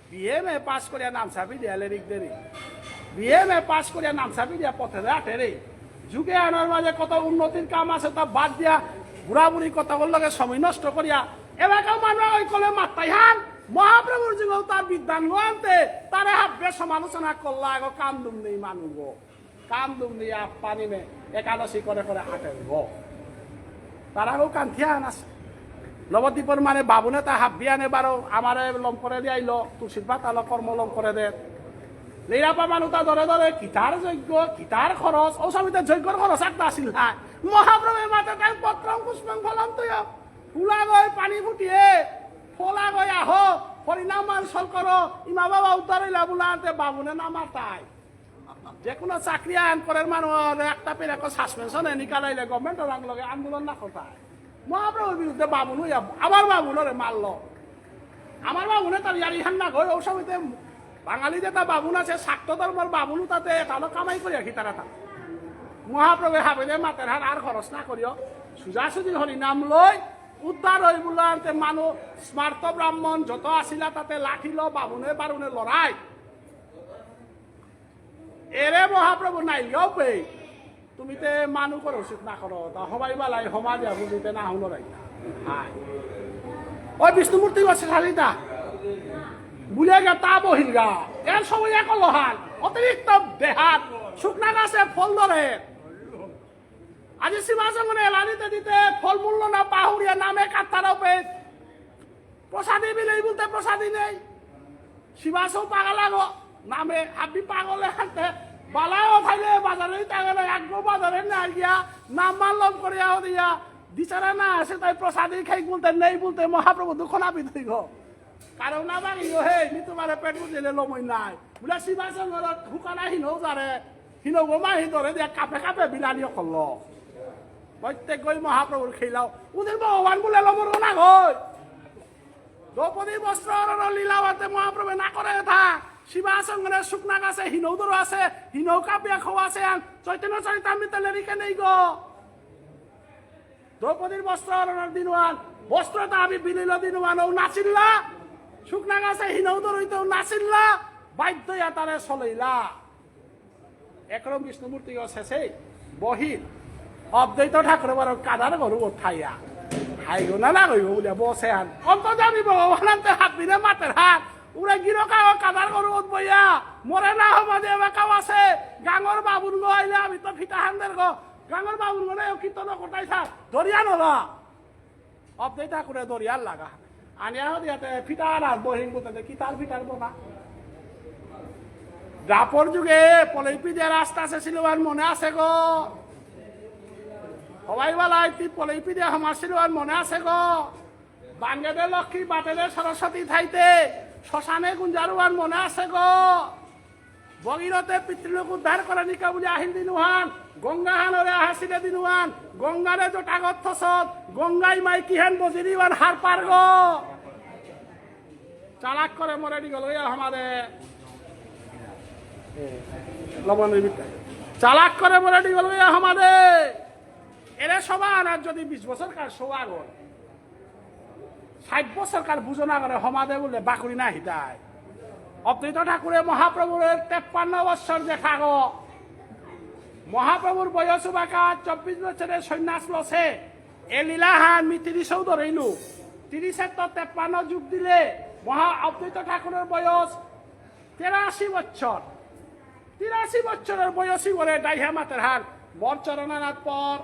বিএমএ পাস করিয়া নামসাবি দিয়া লেরিক দেরি বিএমএ পাস করিয়া নামসাবি দিয়া পথে রাখে রে যুগে আনার মাঝে কত উন্নতির কাম আছে তা বাদ দিয়া বুড়া বুড়ি কথা বললে সময় নষ্ট করিয়া এলাকাও মানুষ ওই কলে মাত্রাই হান মহাপ্রভুর যুগেও তার বিদ্যান আনতে তারে হাব্বে সমালোচনা করলা আগো কাম দুম নেই মানুষ কাম দুম নিয়ে পানি মে একাদশী করে করে হাঁটে তারাও কান্থিয়ান আছে নবদ্বীপের মানে বাবুনে তা হাব্বিয়ানে বারো আমারে লম করে দিয়ে আইলো তুলসীর পাতালো কর্ম লম করে দে লেরাপা মানুষ তা ধরে ধরে কিতার যজ্ঞ কিতার খরচ ও সবিতে যজ্ঞর খরচ একটা আসিল না মহাপ্রভুর মাথা তাই পত্রম পুষ্পং ফলম তুই ফুলা গৈ পানি ফুটিয়ে ফলা গৈ আহ হরিনাম মানসল করো ইমা বাবা উদ্ধারিলা বুলাতে বাবুনে নামা তাই যে কোনো চাকরি আইন করার মানুষ একটা পেলে সাসপেনশনে নিকালাইলে গভর্নমেন্টের লগে আন্দোলন না কোথায় মহাপ্রভুর বিরুদ্ধে বাবুন হইয়া আমার বাবুনরে মারল আমার বাবুনে তার ইয়ারি হান না গই ও সবিতে বাঙালি যেটা বাবুন আছে শাক্ত ধর্মের বাবুনও তাতে তাহলে কামাই করি রাখি তারা তা মহাপ্রভু হাবেদে মাতের হার আর খরচ না করিও সুজাসুজি হরিনাম লই উদ্ধার হই বলতে মানুষ স্মার্ত ব্রাহ্মণ যত আসিলা তাতে লাঠিল বাবুনে বারুনে লড়াই এরে মহাপ্রভু নাইলিও পে তুমি তে মানুষ করো উচিত না করো তা হবাই বালাই হমা দিয়া বুঝিতে না হুন রাই ওই বিষ্ণুমূর্তি আছে শালিতা বুলে গে তা বহিল গা এর সবাই এক লহান অতিরিক্ত দেহাত শুকনা গাছে ফল ধরে আজি সীমাসঙ্গনে এলানিতে দিতে ফল মূল্য না পাহুরিয়া নামে কাত্তারাও পে প্রসাদী বিলেই বলতে প্রসাদী নেই শিবাসও পাগল আগো নামে হাবি পাগলে হাতে বালাও থাইলে বাজারে তাগলে একগো বাজারে না গিয়া নাম মানলম করিয়া দিয়া দিছারা না আসে তাই প্রসাদী খাই বলতে নেই বলতে মহাপ্রভু দুঃখ না বিধি গো কারণ না বাঙিও হে নি তোমার পেট বুঝিলে লমই নাই বলে শিবাসঙ্গর হুকানা হিনও যারে হিনও গোমা হিদরে দিয়া কাপে কাপে বিলানিও করল প্রত্যেক গই মহাপ্রভুর খেলাও ওদের ভগবান বলে লমর না গই দ্রৌপদী বস্ত্র লীলাবাতে মহাপ্রভু না করে থাক শিবাসঙ্গনের শুকনা গাছে হিনৌদর আছে হিনৌ কাপিয়া খোয়া আছে চৈতন্য চরিতামৃত লেরিকে নেই গো দ্রৌপদীর বস্ত্র দিনওয়ান বস্ত্রটা আমি বিলিল দিনওয়ান ও নাচিল্লা শুকনা গাছে হিনৌদর হইতেও নাচিল্লা বাধ্য তারে চলাইলা একরম বিষ্ণুমূর্তি শেষে বহিল অদ্বৈত ঠাকুর বড় কাদার গরু উঠাইয়া হাইগো না না গইব বলে বসে আন অন্ত জানি ভগবানতে হাত দিলে মাতের হাত উড়ে গিরকা কাদার গরু বইয়া মরে না হমাদে এবাকাও আছে গাঙর বাবুন গো আইলে আমি তো ফিটা হান্দের গো গাঙর বাবুন গো কীর্তন কোটাই থাক দরিয়া নলা অদ্বৈত ঠাকুরে দরিয়ার লাগা আনিয়া দিয়াতে ফিটার আর বহিন বলতে কি তার ফিটার বোনা দ্রাপর যুগে পলৈপি দিয়ে রাস্তা ছিল আর মনে আছে গো সবাই বেলায় তুই পলৈপি দিয়ে হামাছিল আর মনে আছে গো বাঙ্গেদে লক্ষ্মী বাটেদে সরস্বতী থাইতে শ্মশানে গুঞ্জারু আর মনে আছে গো বগিরতে পিতৃলোক উদ্ধার করে নিকা বলে আহিল দিনুহান গঙ্গাহানরে হাসিলে দিনুহান গঙ্গারে জোটাগত থসত গঙ্গাই মাই কিহেন বজিরিবান হার পার গো চালাক করে মরে দি গল আমাদের লবণের ভিতরে চালাক করে মরে দি গল আমাদের এরে সবার আর যদি 20 বছর কার সোয়া গল 60 বছর কার বুঝো না করে সমাদে বলে বাকুড়ি না হিতায় অদ্বৈত ঠাকুরে মহাপ্রভুর 53 বছর দেখা গো মহাপ্রভুর বয়স বাকা 24 বছরে সন্ন্যাস লছে এ লীলাহান মি 30 ধরেইলু 30 তো 53 যুগ দিলে মহা অদ্বৈত ঠাকুরের বয়স 83 বছর। 83 বছরের বয়সী বলে ডাইহা মাতের হার বরচরণানাথ পর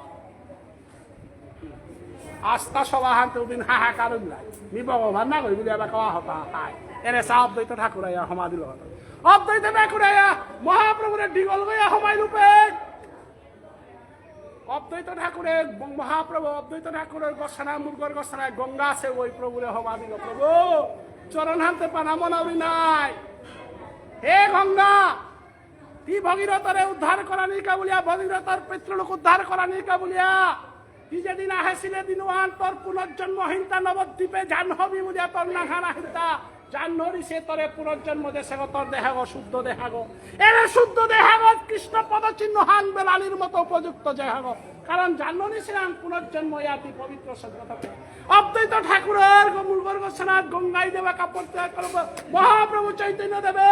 আস্থা সবাহান তুমিন হাহাকার নাই মি ভগবান না কই বলি আবার খাওয়া হতা হাই এনে চা অদ্বৈত ঠাকুর আয়া সমাধি লগত অদ্বৈত ঠাকুর আয়া মহাপ্রভুরে ডিগল গয়া সমাই রূপে অদ্বৈত ঠাকুরের মহাপ্রভু অদ্বৈত ঠাকুরের গসানা মুরগর গসানায় গঙ্গা আছে ওই প্রভুরে সমাধি প্রভু চরণ হানতে পানা মনাউরি নাই হে গঙ্গা কি ভগীরথরে উদ্ধার করা নিকা বলিয়া ভগীরথর পিতৃলোক উদ্ধার করা নিকা বলিয়া কি যেদিন আহেছিলে দিনওয়ান তোর পুনর্জন্মহীনতা নবদ্বীপে জাহ্নবী বলিয়া তোর নাঘানাহীনতা জাহ্নবী সে তরে পুনর্জন্ম দেশে তোর দেহাগ শুদ্ধ দেহাগ এরে শুদ্ধ দেহাগ কৃষ্ণ পদচিহ্ন হান বেলালির মতো উপযুক্ত দেহাগ কারণ জাহ্নবী ছিলাম পুনর্জন্ম ইয়াতি পবিত্র সত্যতা অদ্বৈত ঠাকুরের মুরগর গোসনাথ গঙ্গাই দেবা কাপড় ত্যাগ করব মহাপ্রভু চৈতন্য দেবে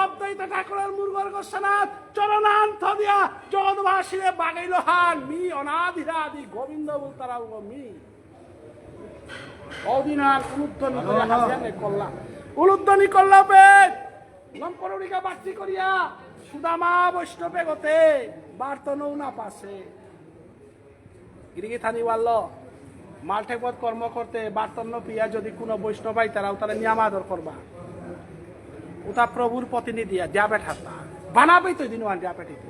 অদ্বৈত ঠাকুরের মুরগর গোসনাথ চরণান্ত দিয়া জগৎবাসীরে বাগাইল হান মি অনাদিরাদি গোবিন্দ বলতারাও মি অদিনার উলুদ্ধনি করে হাজিয়ানে করলা উলুদ্ধনি করলা পেট লম্পরিকা বাড়তি করিয়া সুদামা বৈষ্ণবে গতে বার্তনও না পাশে গিরিগি থানি ওয়াল্ল মাল্টেপদ কর্ম করতে বার্তন্য পিয়া যদি কোনো বৈষ্ণবাই তারাও তারা নিয়ামাদর করবা ওটা প্রভুর প্রতিনিধি দিয়া বেঠাতা বানাবেই তো দিন দিয়া পেটিতে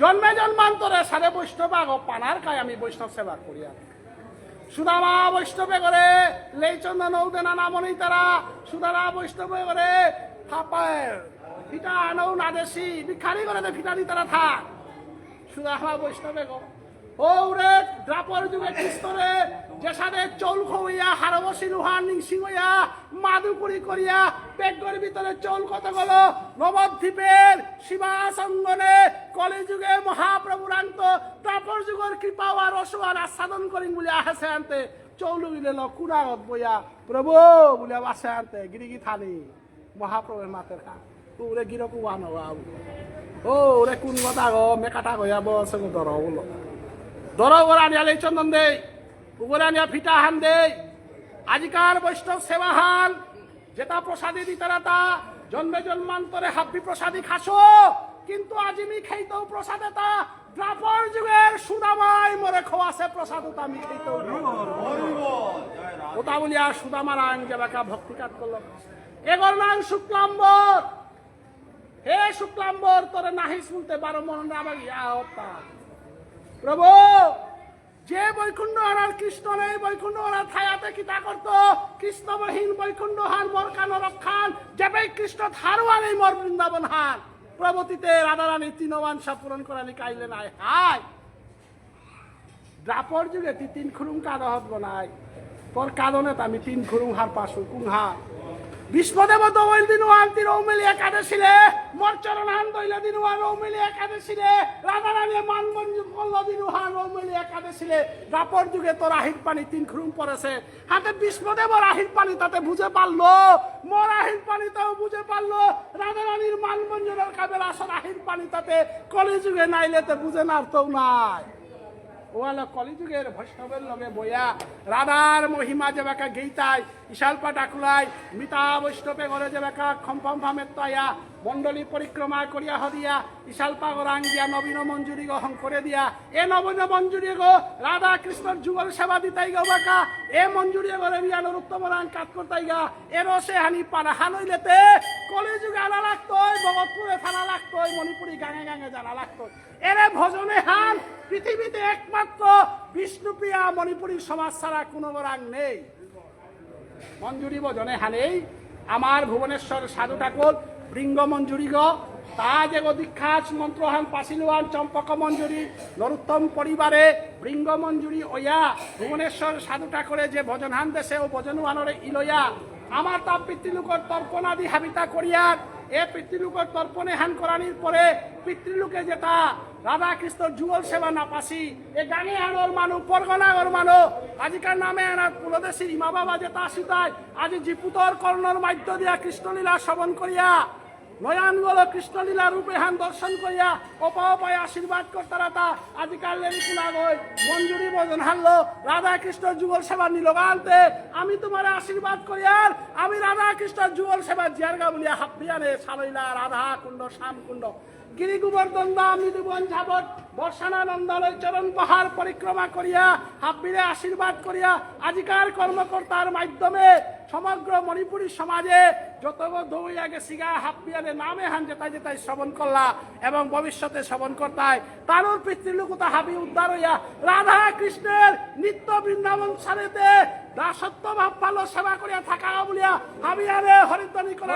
জন্মে জন্মান্তরে সারে বৈষ্ণব আগ পানার খায় আমি বৈষ্ণব সেবা করিয়া সুদামা বৈষ্ণবে করে লেইচন্দ নৌদেনা নামনি তারা সুদামা বৈষ্ণবে করে থাপায় ফিটা নৌ নাদেশি ভিখারি করে ফিটানি তারা থাক সুদামা বৈষ্ণবে গো ওরে দ্রাপর যুগে কৃষ্ণরে যে সাথে চৌল খইয়া হারবসি লুহান নিংসি হইয়া মাদুপুরি করিয়া পেটগর ভিতরে চৌল কত গেল নবদ্বীপের শিবাসঙ্গনে কলিযুগে মহাপ্রভুরান্ত দ্রাপর যুগের কৃপা আর রসুয়ার আস্বাদন করিং বলে আহেছে আনতে চৌলু গিলে কুড়াগত বইয়া প্রভু বলে বাসে আনতে গিরিগি থানি মহাপ্রভুর মাতের খা ওরে গিরকু আনো ও ওরে কোন কথা গো মেকাটা গয়া বসে ধর বলো ধরো ওরা আনিয়া লেই চন্দন দেই ওরা আনিয়া ফিটা হান দেই আজিকার বৈষ্ণব সেবা হান যেটা প্রসাদী দিতারা তা জন্মে জন্মান্তরে হাব্বি প্রসাদী খাসো কিন্তু আজিমি খাইতেও প্রসাদে তা দ্রাপর যুগের সুদামাই মরে খোয়াছে প্রসাদ ওটা আমি খাইতেও ওটা বলিয়া সুদামার আইন যেবাকা ভক্তিকাত করল এগর নাম শুক্লাম্বর হে শুক্লাম্বর তোরে নাহি শুনতে 12 মন রাবা গিয়া হতা প্রভু যে বৈকুণ্ঠ হারার কৃষ্ণ নেই বৈকুণ্ঠ হারার ছায়াতে কিতা করত কৃষ্ণবহীন বৈকুণ্ঠ হার মরকান রক্ষান যাবে কৃষ্ণ থারুয়ান এই মর বৃন্দাবন হার প্রভতিতে রাধারানী তৃণবাঞ্ছা পূরণ করানি কাইলে নাই হাই দ্রাপর যুগে তুই 3 খুরুম কাদহত বনাই তোর কাদনে আমি 3 খুরুম হার পাশু কুংহা বিষ্ণুদেব দইল দিনওয়ান তির ঔমেলি একাদশীলে মোর চরণান দইল দিনওয়ান ঔমেলি একাদশীলে রাধারানী মানবঞ্জ কল্ল দিনওয়ান ঔমেলি একাদশীলে দ্রাপর যুগে তোর আহির পানি 3 খুরুম পড়েছে হাতে বিষ্ণুদেবর আহির পানি তাতে বুঝে পারলো মোর আহির পানি তাও বুঝে পারলো রাধারানীর মানবঞ্জনের কাবের আসর আহির পানি তাতে কলিযুগে নাইলেতে বুঝে নারতেও নাই ওয়ালা কলিযুগের বৈষ্ণবের লগে বইয়া রাধার মহিমা যেবাকা গীতায় ইশালপা ডাকুলাই মিতা বৈষ্ণবে ঘরে যেবাকা খম্পম ভামের তয়া মণ্ডলী পরিক্রমা করিয়া হদিয়া ইশালপা গরাং দিয়া নবীন মঞ্জুরি গ্রহণ করে দিয়া এ নবীন মঞ্জুরি গো রাধা কৃষ্ণর যুগল সেবা দিতাই গো বাকা এ মঞ্জুরি ঘরে বিয়া নরোত্তম রাং কাজ করতাই গা এরও সে হানি পানা হানইলেতে কলিযুগে আনা লাগতো ভগতপুরে থানা লাগতো মণিপুরি গাঙে গাঙে জানা লাগতো এরে ভজনে হান পৃথিবীতে একমাত্র বিষ্ণুপ্রিয়া মণিপুরী সমাজ ছাড়া কোনো রাং নেই মঞ্জুরি ভজনে হানেই আমার ভুবনেশ্বর সাধু ঠাকুর বৃঙ্গ মঞ্জুরি গ তা যে দীক্ষাস মন্ত্রহান পাশিলুয়ান চম্পক মঞ্জুরি নরোত্তম পরিবারে বৃঙ্গ মঞ্জুরি ওয়া ভুবনেশ্বর সাধু ঠাকুরে যে ভজনহান দেশে ও ভজনওয়ানরে ইলয়া আমার তা পিতৃলোকর তর্পণাদি হাবিতা করিয়ার এ পিতৃলোকর তর্পণে হান করানির পরে পিতৃলোকে যেটা রাধা কৃষ্ণর যুগল সেবা না পাসি এ গাঙে আনোর মানু পরগনাগর মানু আজিকার নামে আনার কুলদেশীর ইমা বাবা যেটা আসিতায় আজি জিপুতর কর্ণর মাধ্য দিয়া কৃষ্ণলীলা শ্রবণ করিয়া নয়ানগল কৃষ্ণলীলা রূপে হান দর্শন করিয়া অপায় আশীর্বাদ কর্তারা তা আজিকাল লেরিকুনা গই মঞ্জুরি ভোজন হারলো রাধা কৃষ্ণ যুগল সেবা নিলগান্তে আমি তোমার আশীর্বাদ করিয়ার আমি রাধা কৃষ্ণ যুগল সেবা জিয়ারগা বলিয়া হাপিয়ারে সালইলা রাধা কুণ্ড শ্যাম কুণ্ড গিরি গোবর্ধন দা মৃদুবন ঝাবট বর্ষানানন্দালয় চরণ পাহাড় পরিক্রমা করিয়া হাব্বিরে আশীর্বাদ করিয়া আজিকার কর্মকর্তার মাধ্যমে সমগ্র মণিপুরী সমাজে যত দৌড়িয়া গেছিগা হাব্বিয়ারে নামে হান যেতাই শ্রবণ করলা এবং ভবিষ্যতে শ্রবণ করতায় তারুর পিতৃলোকতা হাবি উদ্ধার হইয়া রাধা কৃষ্ণের নিত্য বৃন্দাবন সারেতে দাসত্ব ভাব ভালো সেবা করিয়া থাকা বলিয়া হাবিয়ারে হরিদ্বারী করা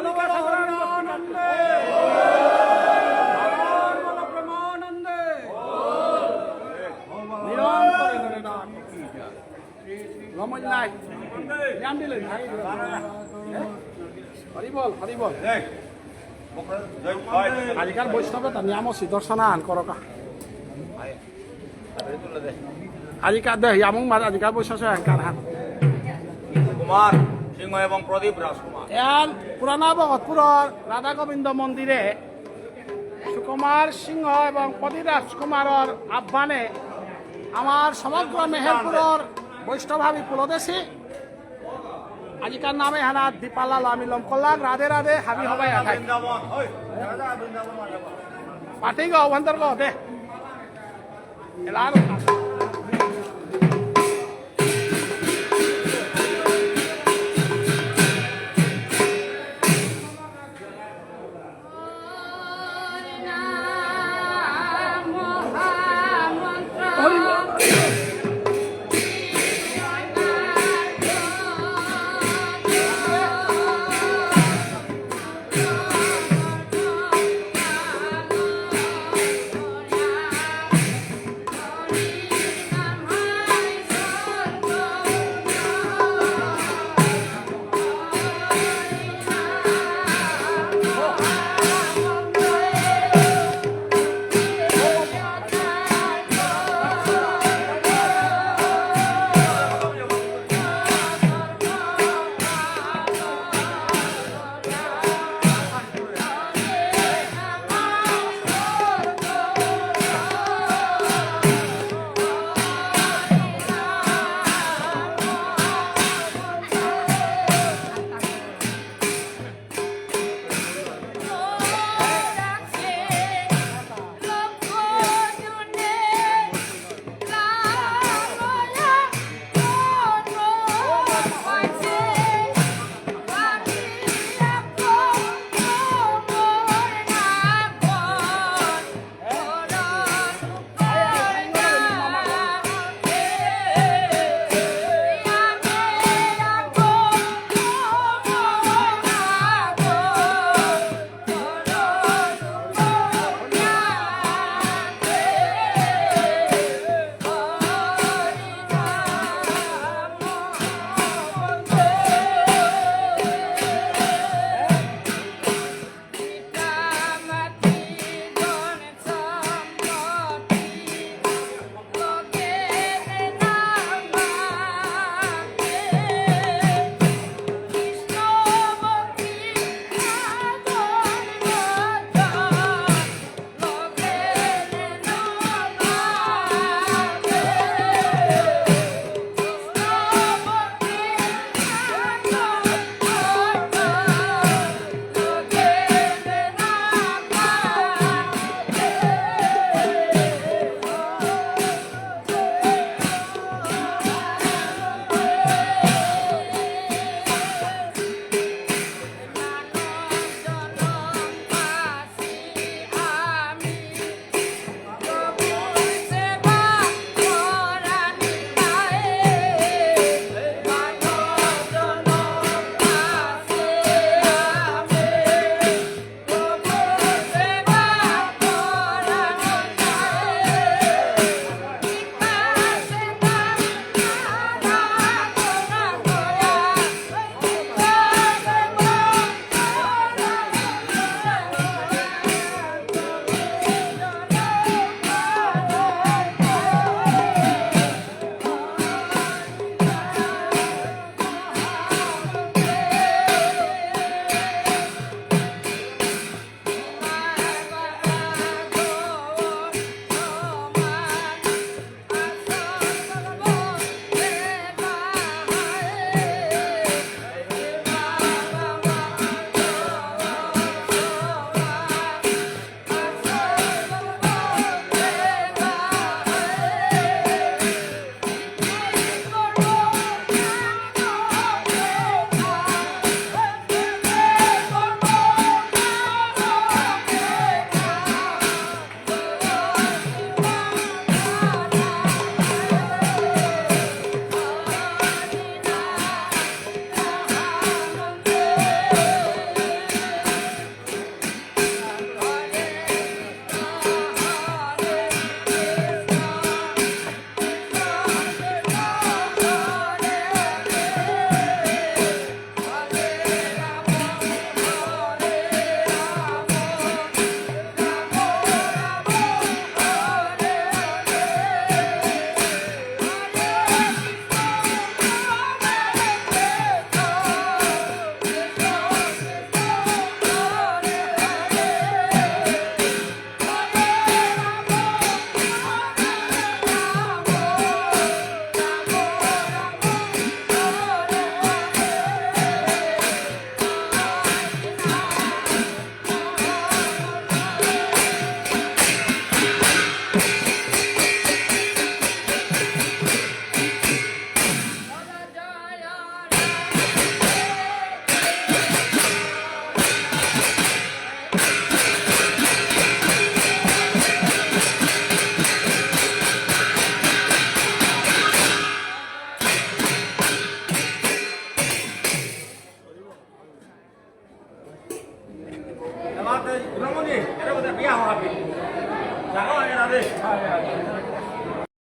হরিবল আজিকাল বৈষ্ণবে তার নিয়ম আছে দর্শনান করকা আজিকাল দেখ ইয়ামুং মার আজিকাল বৈষ্ণব কার হান কুমার সিংহ এবং প্রদীপ রাজকুমার এর পুরানা ভগতপুরের রাধা গোবিন্দ মন্দিরে সুকুমার সিংহ এবং প্রদীপ রাজকুমারের আহ্বানে আমার সমগ্র মেহেরপুরের বৈষ্ণভাবী কুলদেশী আজিকার নামে হানা দীপালাল আমি লমকল্লাক রাধে রাধে হাবি হবাই আঠাই বৃন্দাবন বৃন্দাবন পাঠেই গো অভ্যন্তর গো দে এলার